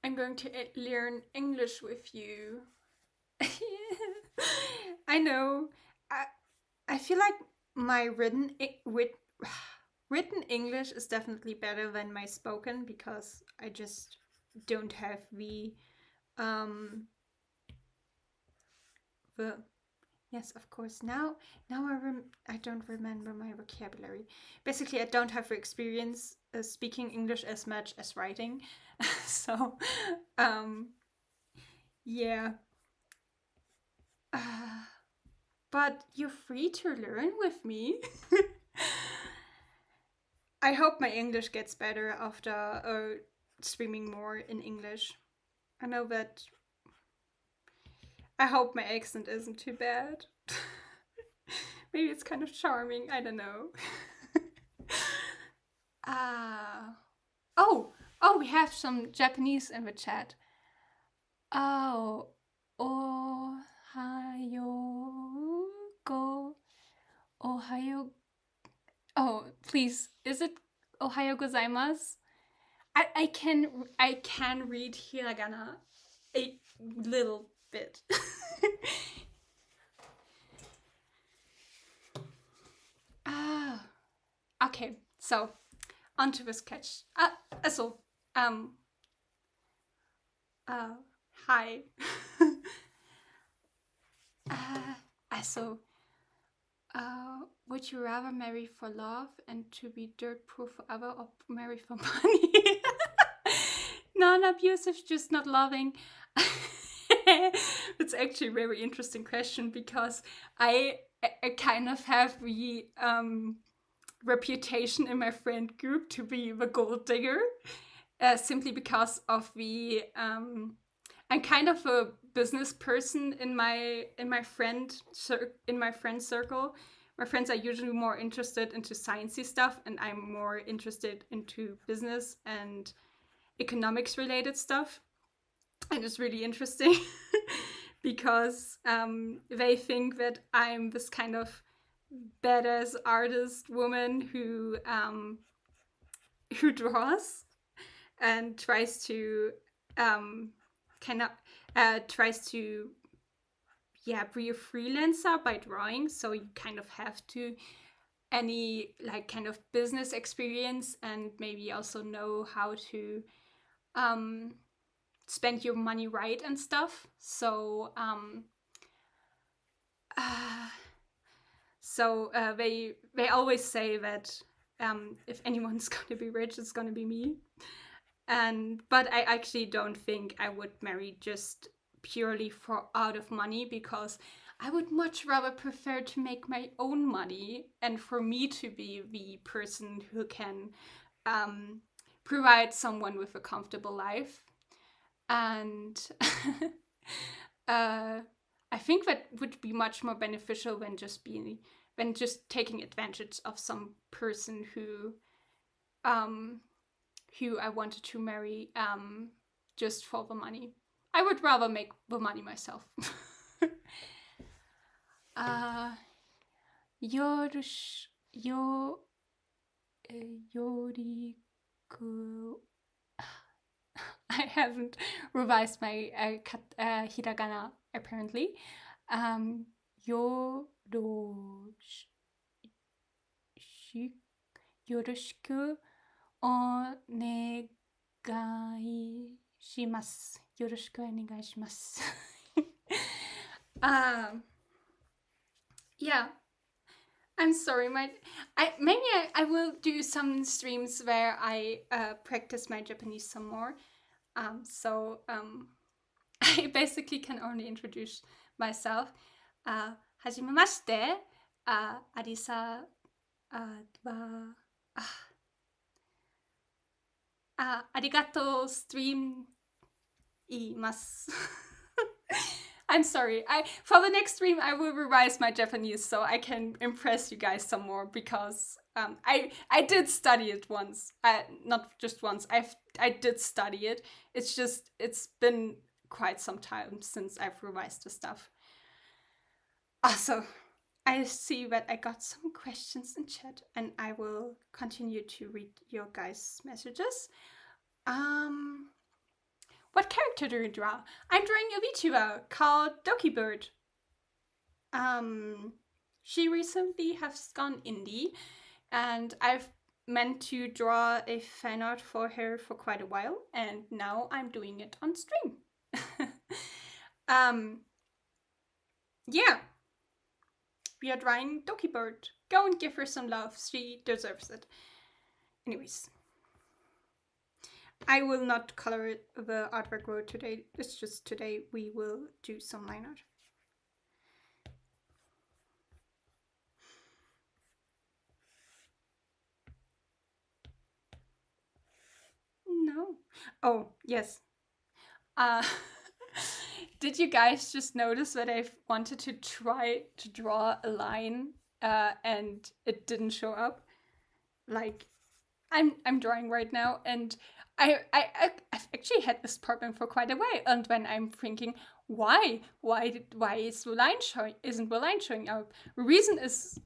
Speaker 1: I'm going to learn English with you. I know. I feel like my written English is definitely better than my spoken because I just don't have um the yes, of course. Now I don't remember my vocabulary. Basically, I don't have experience speaking English as much as writing. So, um yeah. Uh, but you're free to learn with me. I hope my English gets better after streaming more in English. I know that. I hope my accent isn't too bad. Maybe it's kind of charming. I don't know. Ah. Oh, we have some Japanese in the chat. Oh, ohayo go. Ohayo. Oh, please. Is it ohayo gozaimasu? I can read hiragana a little bit. Ah, okay. So onto the sketch. Also, um, uh, hi. Also, would you rather marry for love and to be dirt poor forever, or marry for money? Non-abusive, just not loving. It's actually a very interesting question because I kind of have the reputation in my friend group to be the gold digger, simply because of the I'm kind of a business person in my friend circle. My friends are usually more interested into sciencey stuff, and I'm more interested into business and economics related stuff. And it's really interesting because they think that I'm this kind of badass artist woman who draws and tries to kind of tries to be a freelancer by drawing. So you kind of have to any like kind of business experience and maybe also know how to spend your money right and stuff. So they always say that if anyone's going to be rich, it's going to be me. But I actually don't think I would marry just purely for out of money, because I would much rather prefer to make my own money and for me to be the person who can provide someone with a comfortable life. And I think that would be much more beneficial than just taking advantage of some person who I wanted to marry just for the money. I would rather make the money myself. Yo Yoriku. I haven't revised my hiragana apparently. Yoroshiku onegai shimasu. Yoroshiku onegai shimasu. Yeah. I'm sorry, maybe I will do some streams where I practice my Japanese some more. I basically can only introduce myself. Hajimemashite, Arisa wa arigato stream imasu. I'm sorry. For the next stream I will revise my Japanese so I can impress you guys some more because I did study it once. Not just once. I did study it. It's just it's been quite some time since I've revised the stuff. Also, I see that I got some questions in chat and I will continue to read your guys' messages. What character do you draw? I'm drawing a VTuber called Dokibird. She recently has gone indie, and I've meant to draw a fan art for her for quite a while, and now I'm doing it on stream. Yeah, we are drawing Dokibird. Go and give her some love. She deserves it. Anyways, I will not color the artwork road today. It's just today we will do some line art. No. Oh, yes. Did you guys just notice that I wanted to try to draw a line and it didn't show up? Like, I'm drawing right now, and I've actually had this problem for quite a while. And when I'm thinking, why is the line showing? Isn't the line showing up? The reason is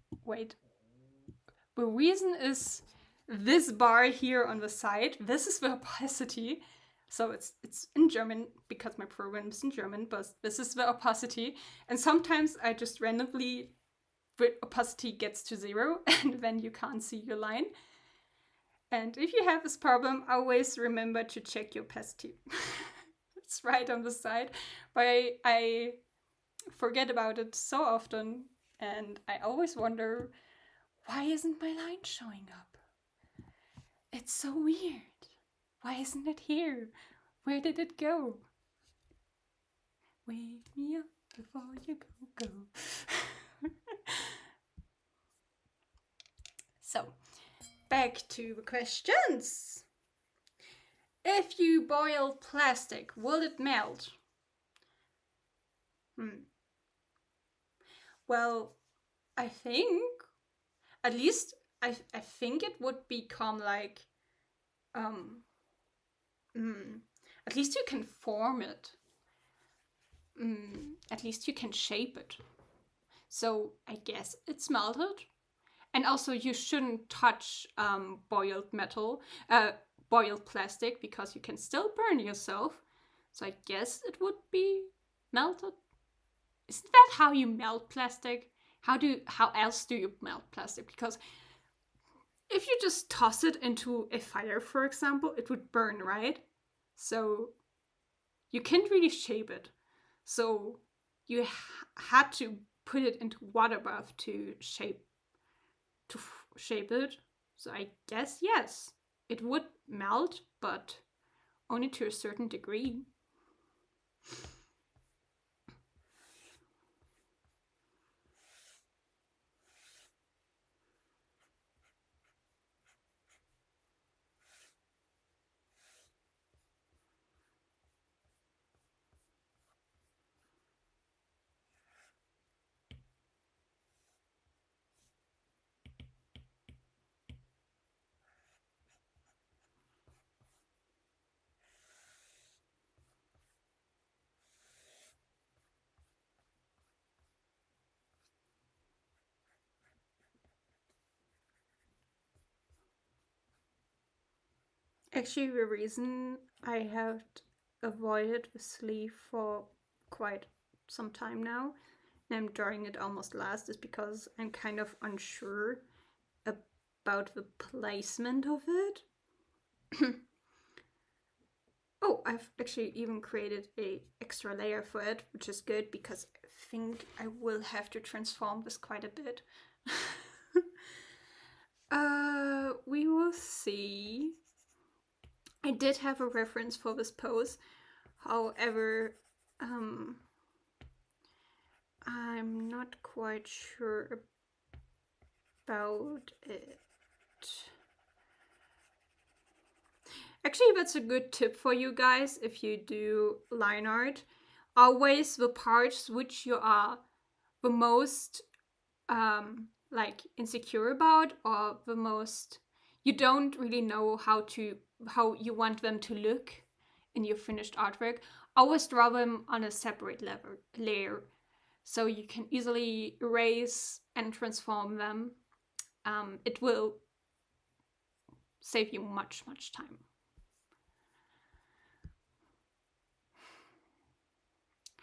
Speaker 1: The reason is this bar here on the side. This is the opacity. So it's in German because my program is in German, but this is the opacity. And sometimes I just randomly, the opacity gets to 0 and then you can't see your line. And if you have this problem, always remember to check your opacity. It's right on the side. But I forget about it so often, and I always wonder, why isn't my line showing up? It's so weird. Why isn't it here? Where did it go? Wake me up before you go. So, back to the questions. If you boil plastic, will it melt? Well, I think, at least I think it would become like, at least you can form it. At least you can shape it. So I guess it's melted. And also you shouldn't touch boiled plastic because you can still burn yourself. So I guess it would be melted. Isn't that how you melt plastic? How else do you melt plastic? Because if you just toss it into a fire, for example, it would burn, right? So you can't really shape it. So you had to put it into water bath to shape it. So I guess yes, it would melt, but only to a certain degree. Actually, the reason I have avoided the sleeve for quite some time now, and I'm drawing it almost last, is because I'm kind of unsure about the placement of it. Oh, I've actually even created a extra layer for it, which is good because I think I will have to transform this quite a bit. We will see. I did have a reference for this pose, however, I'm not quite sure about it. Actually, that's a good tip for you guys if you do line art. Always the parts which you are the most like insecure about, or the most you don't really know how you want them to look in your finished artwork. Always draw them on a separate layer, so you can easily erase and transform them. It will save you much time.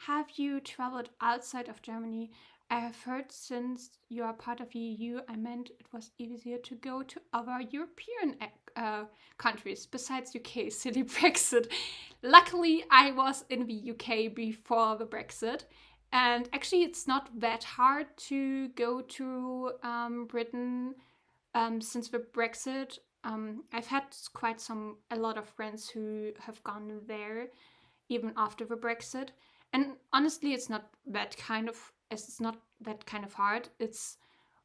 Speaker 1: Have you traveled outside of Germany? I have heard since you are part of the EU, I meant it was easier to go to other European countries besides UK, silly Brexit. Luckily, I was in the UK before the Brexit, and actually, it's not that hard to go to Britain since the Brexit. I've had a lot of friends who have gone there even after the Brexit. And honestly, it's not that kind of hard. It's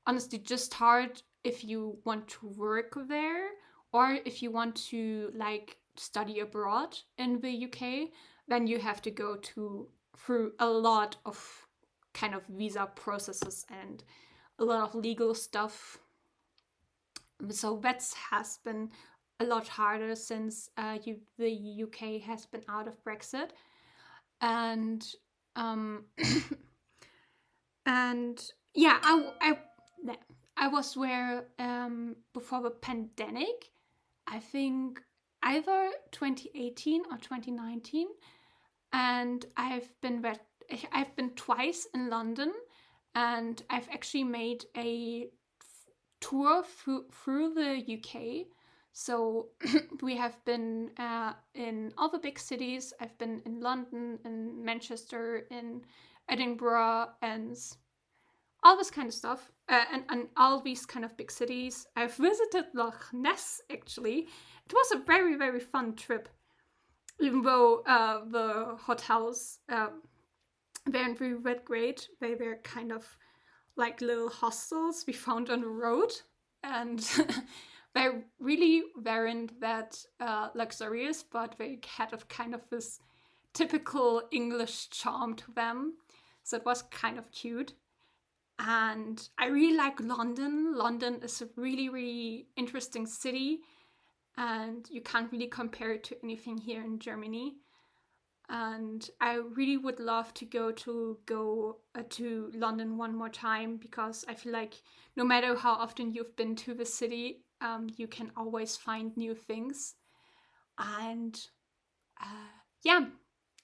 Speaker 1: honestly just hard if you want to work there, or if you want to like study abroad in the UK, then you have to go to through a lot of kind of visa processes and a lot of legal stuff. So that has been a lot harder since the UK has been out of Brexit. And and yeah, I was where before the pandemic. I think either 2018 or 2019, and I've been twice in London, and I've actually made a tour through the UK. So we have been in all the big cities. I've been in London, in Manchester, in Edinburgh, and all this kind of stuff. And all these kind of big cities. I've visited Loch Ness, actually. It was a very fun trip, even though the hotels weren't really that great. They were kind of like little hostels we found on the road, and they really weren't that luxurious, but they had a kind of this typical English charm to them. So it was kind of cute. And I really like London. London is a really interesting city, and you can't really compare it to anything here in Germany. And I really would love to go to London one more time, because I feel like no matter how often you've been to the city, you can always find new things. And yeah,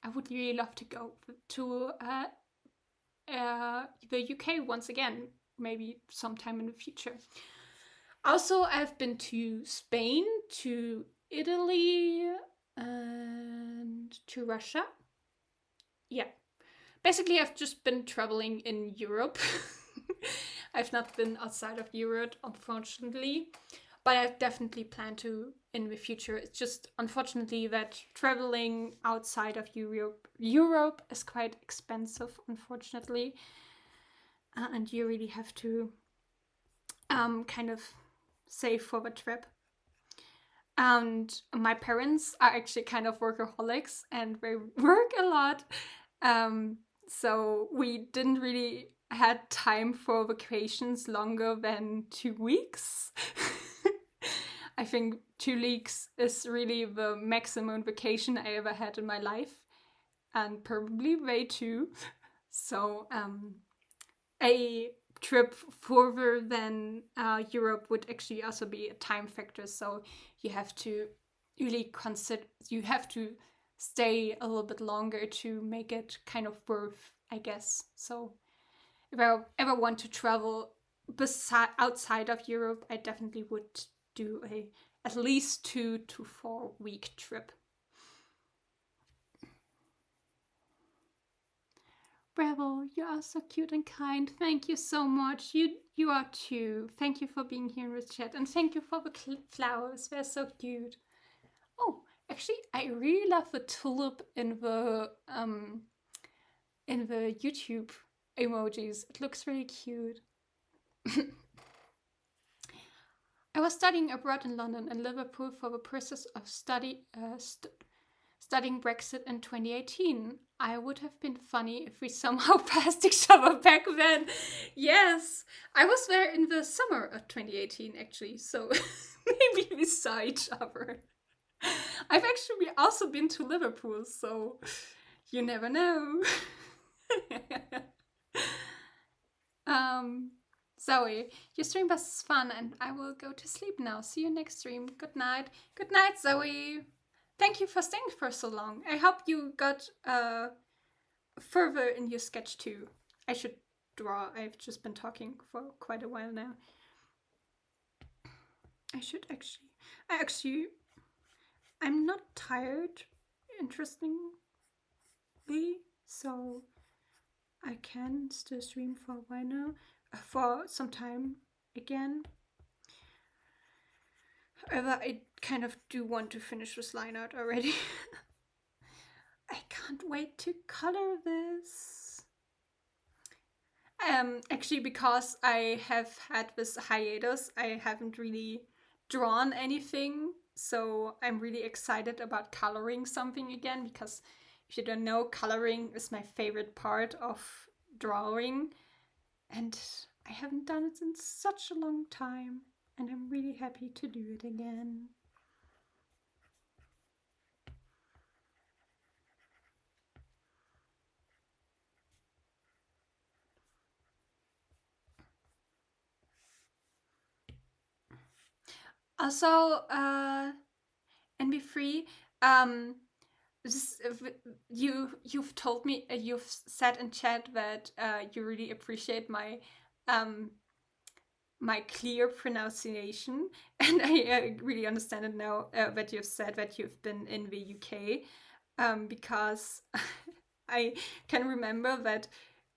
Speaker 1: I would really love to go to the UK once again, maybe sometime in the future. Also, I've been to Spain, to Italy, and to Russia. Yeah. Basically, I've just been traveling in Europe. I've not been outside of Europe, unfortunately, but I definitely plan to in the future. It's just unfortunately that traveling outside of Europe is quite expensive, unfortunately, and you really have to kind of save for the trip. And my parents are actually kind of workaholics, and they work a lot. So we didn't really had time for vacations longer than 2 weeks. I think 2 weeks is really the maximum vacation I ever had in my life, and probably way too. So a trip further than Europe would actually also be a time factor. So you have to you have to stay a little bit longer to make it kind of worth, I guess. So if I ever want to travel outside of Europe, I definitely would do a at least 2 to 4 week trip. Bravo, you are so cute and kind. Thank you so much. You are too. Thank you for being here in the chat, and thank you for the flowers. They're so cute. Oh, actually, I really love the tulip in the YouTube emojis. It looks really cute. I was studying abroad in London and Liverpool for the purpose of studying Brexit in 2018. I would have been funny if we somehow passed each other back then. Yes, I was there in the summer of 2018, actually, so maybe we saw each other. I've actually also been to Liverpool, so you never know. Zoe, your stream was fun and I will go to sleep now. See you next stream. Good night. Good night, Zoe. Thank you for staying for so long. I hope you got further in your sketch too. I should draw. I've just been talking for quite a while now. I'm not tired, interestingly, so I can still stream for a while now, for some time again. However, I kind of do want to finish this line art already. I can't wait to color this. Actually, because I have had this hiatus, I haven't really drawn anything. So I'm really excited about coloring something again, because if you don't know, coloring is my favorite part of drawing. And I haven't done it in such a long time. And I'm really happy to do it again. Also, NB3, you've told me, you've said in chat that you really appreciate my my clear pronunciation, and I really understand it now that you've said that you've been in the UK, because I can remember that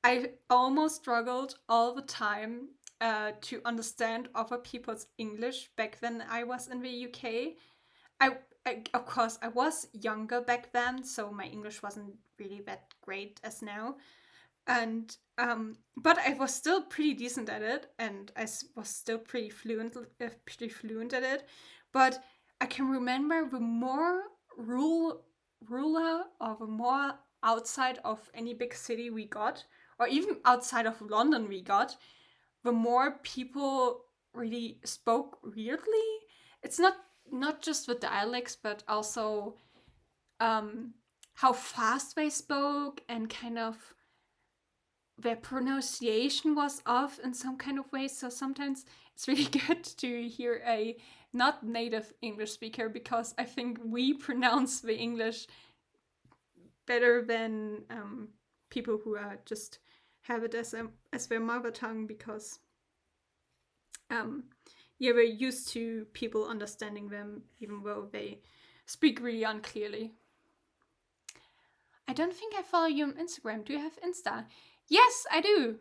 Speaker 1: I almost struggled all the time to understand other people's English back when I was in the UK. Of course, I was younger back then, so my English wasn't really that great as now. And but I was still pretty decent at it, and I was still pretty fluent at it. But I can remember the more rural or the more outside of any big city we got, or even outside of London we got, the more people really spoke weirdly. It's not just the dialects, but also how fast they spoke, and kind of their pronunciation was off in some kind of way. So sometimes it's really good to hear a not native English speaker, because I think we pronounce the English better than people who are just have it as their mother tongue, because we're used to people understanding them even though they speak really unclearly. I don't think I follow you on Instagram. Do you have Insta? Yes, I do.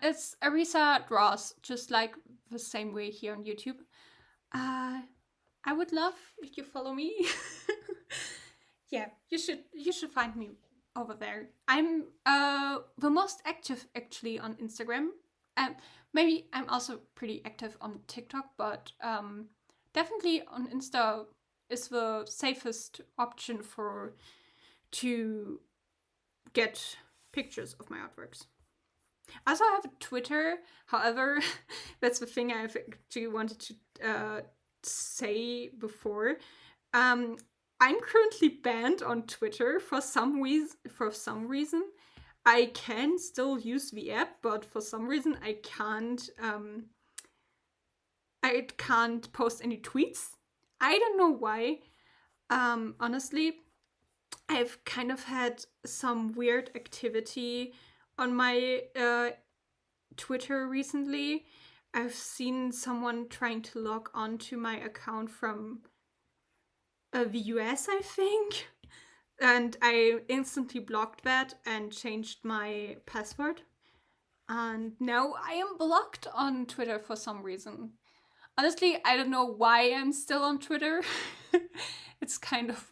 Speaker 1: It's Arisa Draws, just like the same way here on YouTube. I would love if you follow me. Yeah, you should find me over there. I'm the most active actually on Instagram. Maybe I'm also pretty active on TikTok, but definitely on Insta is the safest option to get pictures of my artworks. I also have a Twitter, however, that's the thing I've actually wanted to say before. I'm currently banned on Twitter for some reason. I can still use the app, but for some reason I can't post any tweets. I don't know why. Honestly, I've kind of had some weird activity on my Twitter recently. I've seen someone trying to log on to my account from the US, I think. And I instantly blocked that and changed my password. And now I am blocked on Twitter for some reason. Honestly, I don't know why I'm still on Twitter. It's kind of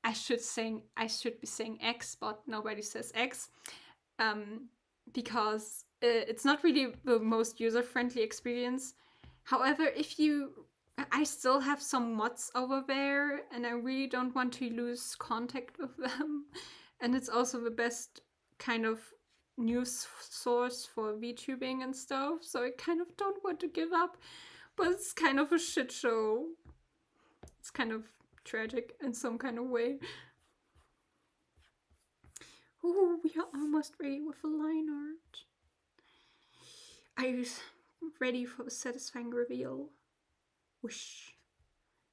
Speaker 1: I should be saying X, but nobody says X, because it's not really the most user-friendly experience. However, I still have some mods over there, and I really don't want to lose contact with them. And it's also the best kind of news source for VTubing and stuff, so I kind of don't want to give up. But it's kind of a shit show. It's kind of tragic in some kind of way. Oh, we are almost ready with the line art. I'm ready for the satisfying reveal. Whoosh.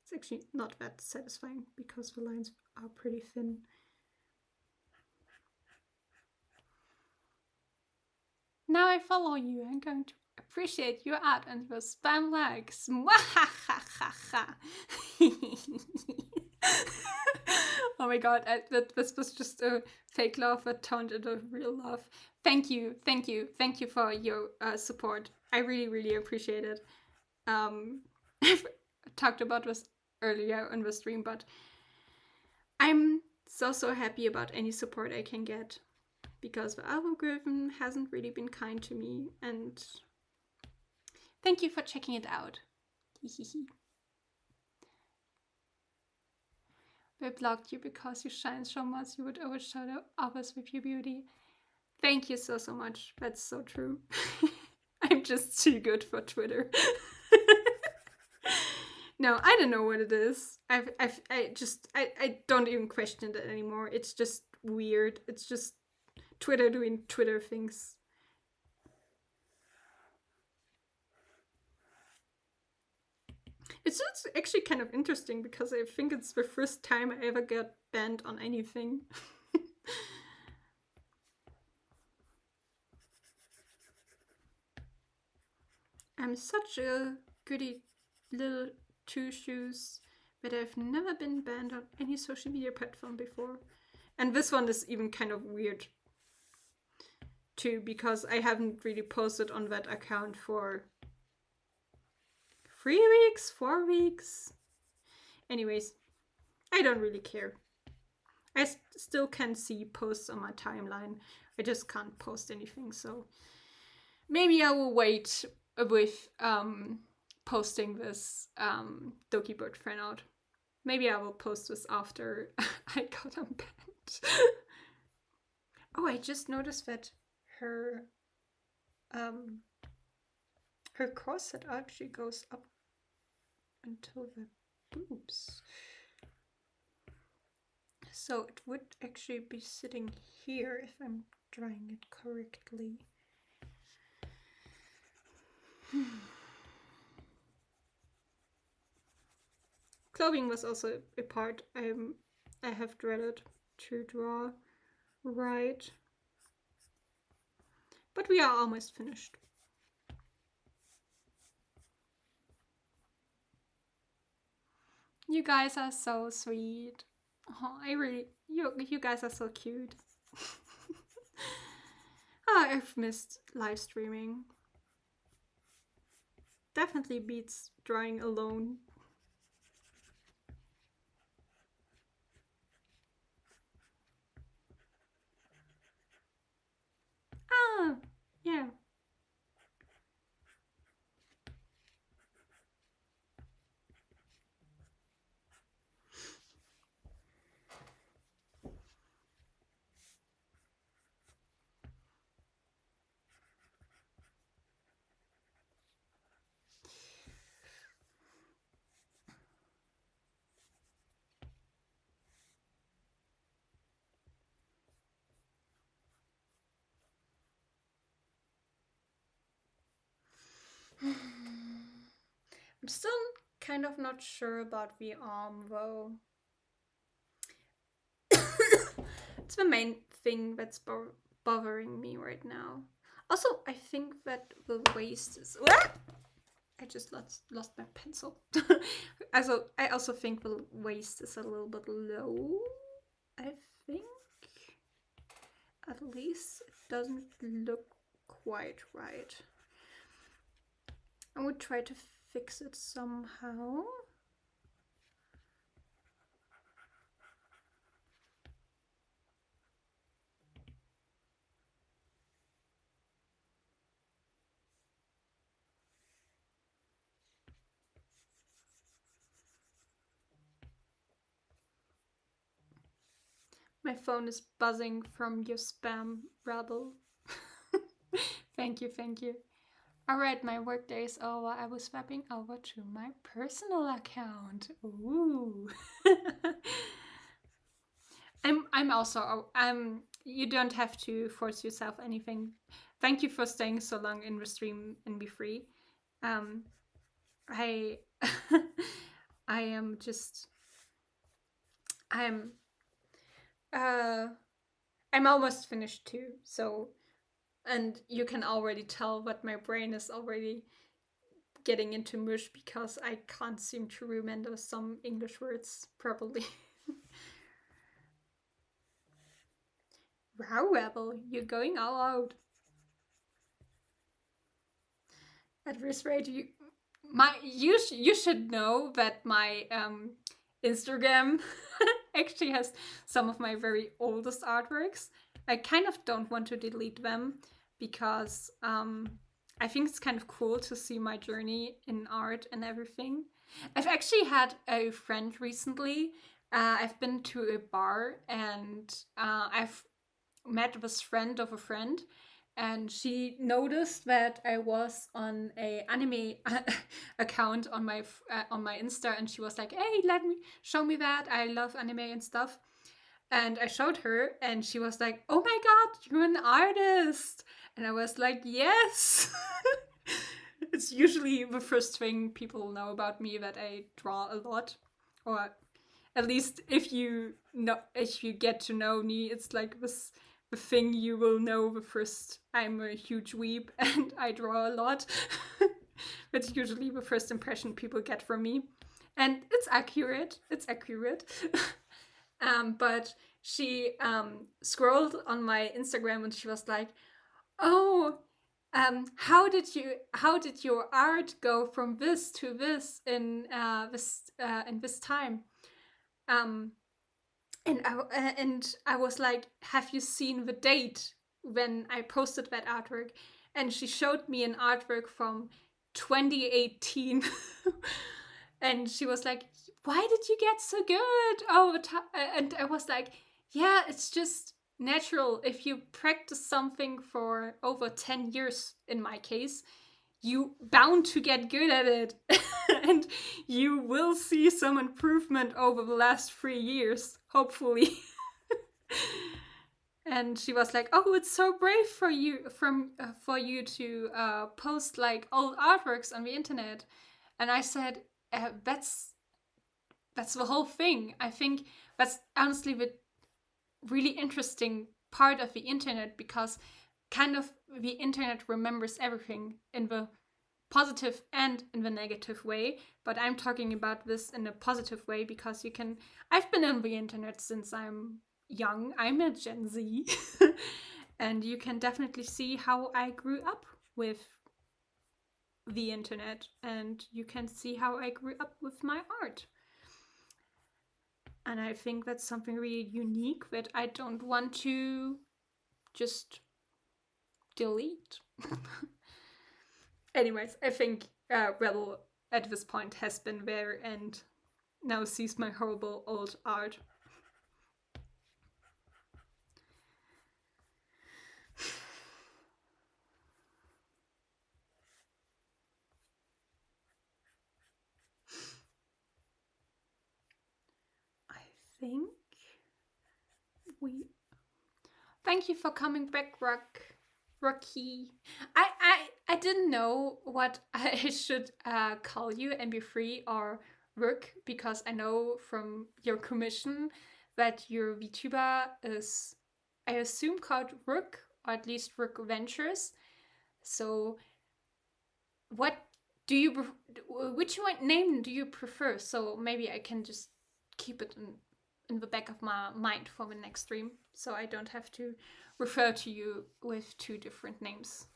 Speaker 1: It's actually not that satisfying because the lines are pretty thin. Now I follow you. I'm going to appreciate your art and your spam likes. Oh my god, this was just a fake laugh that turned into a real laugh. Thank you for your support. I really appreciate it. I've talked about this earlier on the stream, but I'm so happy about any support I can get, because the algorithm hasn't really been kind to me, and thank you for checking it out. They blocked you because you shine so much you would overshadow others with your beauty. Thank you so much. That's so true. I'm just too good for Twitter. No, I don't know what it is. I don't even question it anymore. It's just weird. It's just Twitter doing Twitter things. It's actually kind of interesting because I think it's the first time I ever got banned on anything. I'm such a goody little two shoes, but I've never been banned on any social media platform before. And this one is even kind of weird too, because I haven't really posted on that account for 3 weeks, 4 weeks. Anyways, I don't really care. I still can see posts on my timeline. I just can't post anything, so maybe I will wait with posting this Dokibird fan out. Maybe I will post this after I got unbanned. Oh, I just noticed that her corset actually goes up until the boobs. So it would actually be sitting here if I'm drawing it correctly. Clothing was also a part I have dreaded to draw right. But we are almost finished. You guys are so sweet. Oh, you guys are so cute. Oh, I've missed live streaming. Definitely beats drawing alone. Ah, yeah. I'm still kind of not sure about the arm though. It's the main thing that's bothering me right now. Also, I think that the waist is... I just lost my pencil. I also think the waist is a little bit low. I think. At least it doesn't look quite right. I would try to fix it somehow. My phone is buzzing from your spam rabble. Thank you, thank you. Alright, my workday is over. I was swapping over to my personal account. Ooh. I'm also you don't have to force yourself anything. Thank you for staying so long in the stream and be free. Um I I am just I'm uh I'm almost finished too, so and you can already tell that my brain is already getting into mush because I can't seem to remember some English words properly. Wow, Rebel, you're going all out. At this rate, you should know that my Instagram actually has some of my very oldest artworks. I kind of don't want to delete them because I think it's kind of cool to see my journey in art and everything. I've actually had a friend recently. I've been to a bar and I've met this friend of a friend, and she noticed that I was on a anime account on my Insta, and she was like, "Hey, let me show me that. I love anime and stuff." And I showed her, and she was like, "Oh my god, you're an artist!" And I was like, "Yes." It's usually the first thing people know about me, that I draw a lot, or at least if you get to know me, it's like this the thing you will know the first. I'm a huge weeb and I draw a lot. That's usually the first impression people get from me, and it's accurate. It's accurate. But she scrolled on my Instagram and she was like, "Oh, how did your art go from this to this in this time?" Um, and I was like, "Have you seen the date when I posted that artwork?" And she showed me an artwork from 2018. And she was like, "Why did you get so good?" And I was like, "Yeah, it's just natural. If you practice something for over 10 years, in my case, you bound to get good at it." And you will see some improvement over the last 3 years, hopefully. And she was like, "Oh, it's so brave for you to post like old artworks on the internet." And I said, that's the whole thing. I think that's honestly the really interesting part of the internet, because kind of the internet remembers everything in the positive and in the negative way. But I'm talking about this in a positive way because I've been on the internet since I'm young. I'm a Gen Z. And you can definitely see how I grew up with the internet, and you can see how I grew up with my art. And I think that's something really unique that I don't want to just delete. Anyways, I think Rebel at this point has been there and now sees my horrible old art. I think we. Thank you for coming back, Rocky. I didn't know what I should call you, MB3 or Rook, because I know from your commission that your VTuber is, I assume, called Rook, or at least Rook Ventures. So, what do you which one name do you prefer? So maybe I can just keep it in the back of my mind for the next stream, so I don't have to refer to you with two different names.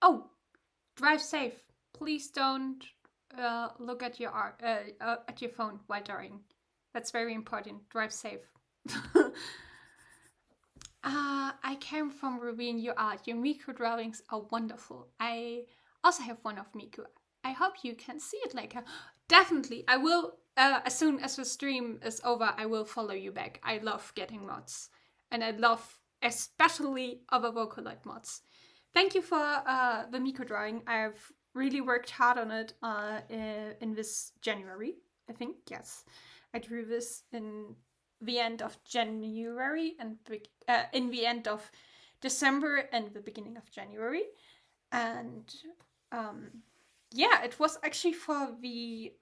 Speaker 1: Oh, drive safe. Please don't look at your phone while driving. That's very important. Drive safe. I came from reviewing your art. Your Miku drawings are wonderful. I also have one of Miku. I hope you can see it later. Definitely, I will. As soon as the stream is over, I will follow you back. I love getting mods, and I love especially other Vocaloid mods. Thank you for the Miku drawing. I've really worked hard on it in this January. I think yes, I drew this in the end of January and in the end of December and the beginning of January, and um, yeah, it was actually for the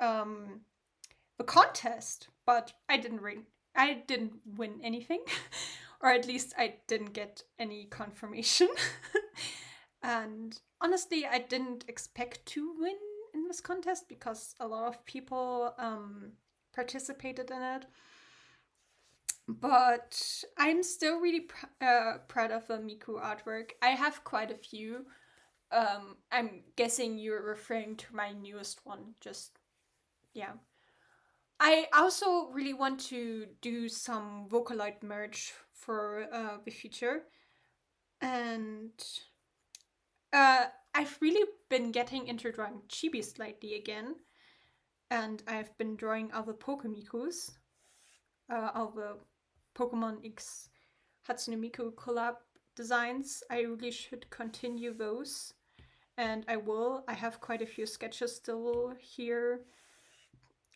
Speaker 1: contest, but I didn't win anything, or at least I didn't get any confirmation. And honestly, I didn't expect to win in this contest because a lot of people participated in it. But I'm still really proud of the Miku artwork. I have quite a few. I'm guessing you're referring to my newest one. Just, yeah. I also really want to do some Vocaloid merch for the future. And I've really been getting into drawing chibis lately again. And I've been drawing other Pokemikus, other Pokemon X Hatsune Miku collab designs. I really should continue those. And I will. I have quite a few sketches still here,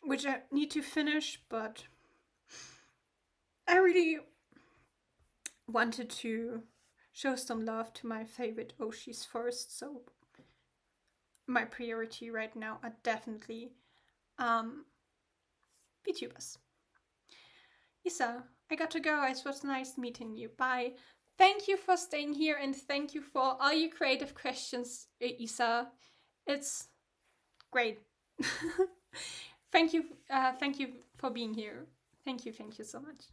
Speaker 1: which I need to finish, but I really wanted to show some love to my favorite Oshis first, so my priority right now are definitely VTubers. Isa, I got to go. It was nice meeting you. Bye. Thank you for staying here and thank you for all your creative questions, Isa. It's great. Thank you for being here. Thank you so much.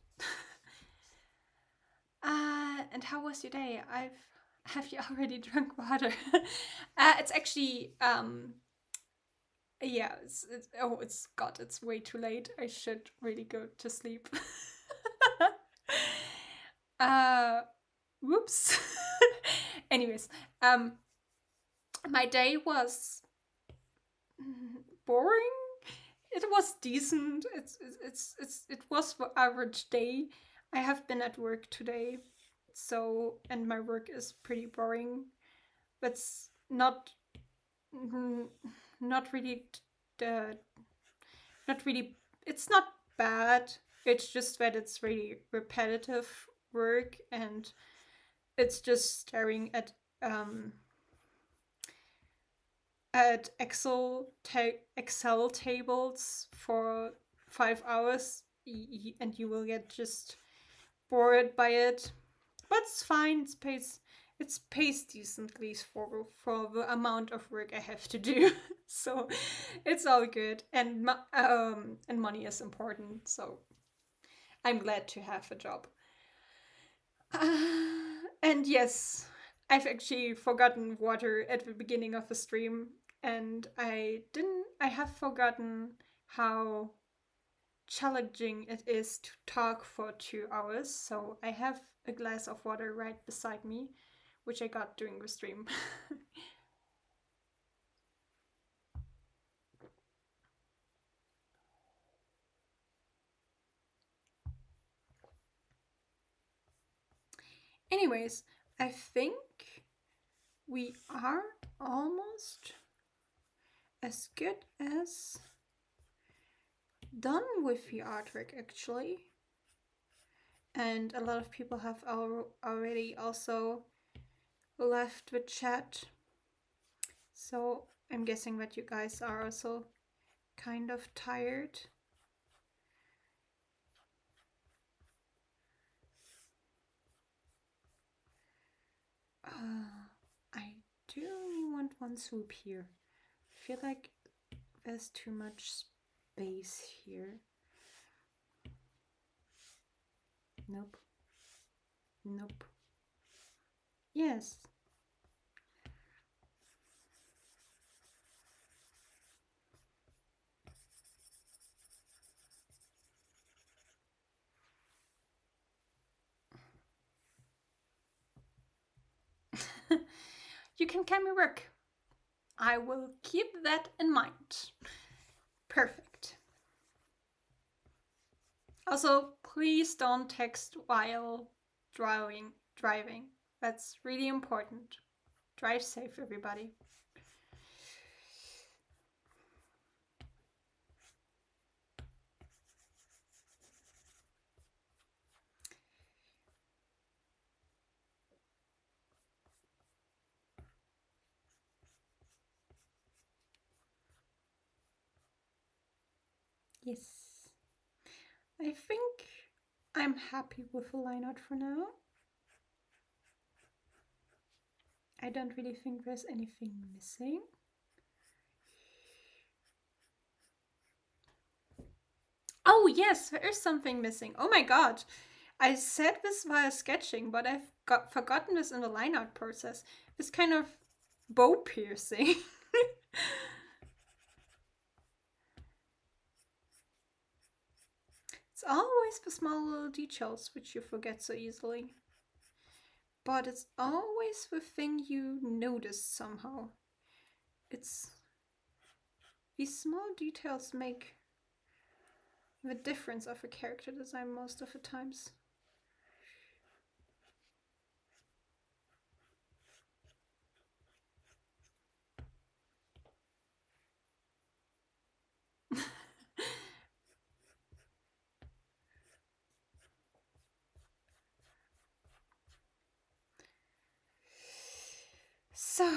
Speaker 1: And how was your day? Have you already drunk water? It's actually yeah, it's way too late. I should really go to sleep. Whoops. Anyways, my day was boring. It was decent. It was the average day. I have been at work today, so and my work is pretty boring. But it's not really the not really. It's not bad. It's just that it's really repetitive work and it's just staring at Excel tables for 5 hours, and you will get just bored by it. But it's fine. It's pays decently for the amount of work I have to do. So it's all good, and money is important. So I'm glad to have a job. And yes, I've actually forgotten water at the beginning of the stream, and I have forgotten how challenging it is to talk for 2 hours. So I have a glass of water right beside me, which I got during the stream. Anyways, I think we are almost as good as done with the artwork actually. And a lot of people have already also left the chat. So I'm guessing that you guys are also kind of tired. I do only want one swoop here. I feel like there's too much space here. Nope. Nope. Yes. you can get me work. I will keep that in mind. Perfect. Also, please don't text while driving. That's really important. Drive safe, everybody. Yes. I think I'm happy with the line art for now. I don't really think there's anything missing. Oh yes, there is something missing. Oh my god. I said this while sketching, but I've forgotten this in the line art process. This kind of bow piercing. It's always the small little details which you forget so easily. But it's always the thing you notice somehow. It's these small details make the difference of a character design most of the times. So,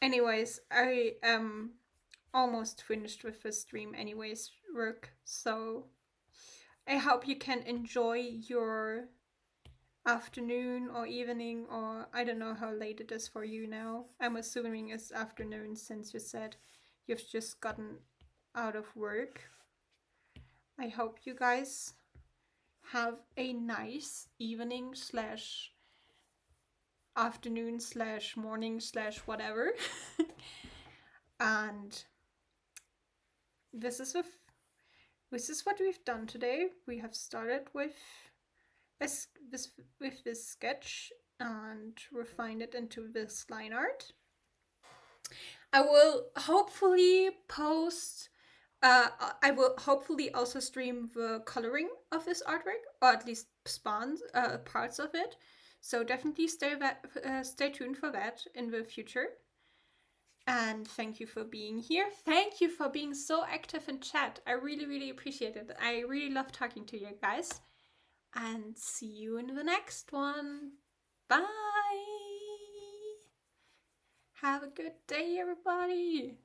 Speaker 1: anyways, I am almost finished with the stream anyways work, so I hope you can enjoy your afternoon or evening, or I don't know how late it is for you now. I'm assuming it's afternoon since you said you've just gotten out of work. I hope you guys have a nice evening slash afternoon slash morning slash whatever. And this is what we've done today. We have started with this sketch and refined it into this line art. I will hopefully post. I will hopefully also stream the coloring of this artwork, or at least spawns parts of it. So definitely stay tuned for that in the future. And thank you for being here. Thank you for being so active in chat. I really, really appreciate it. I really love talking to you guys. And see you in the next one. Bye. Have a good day, everybody.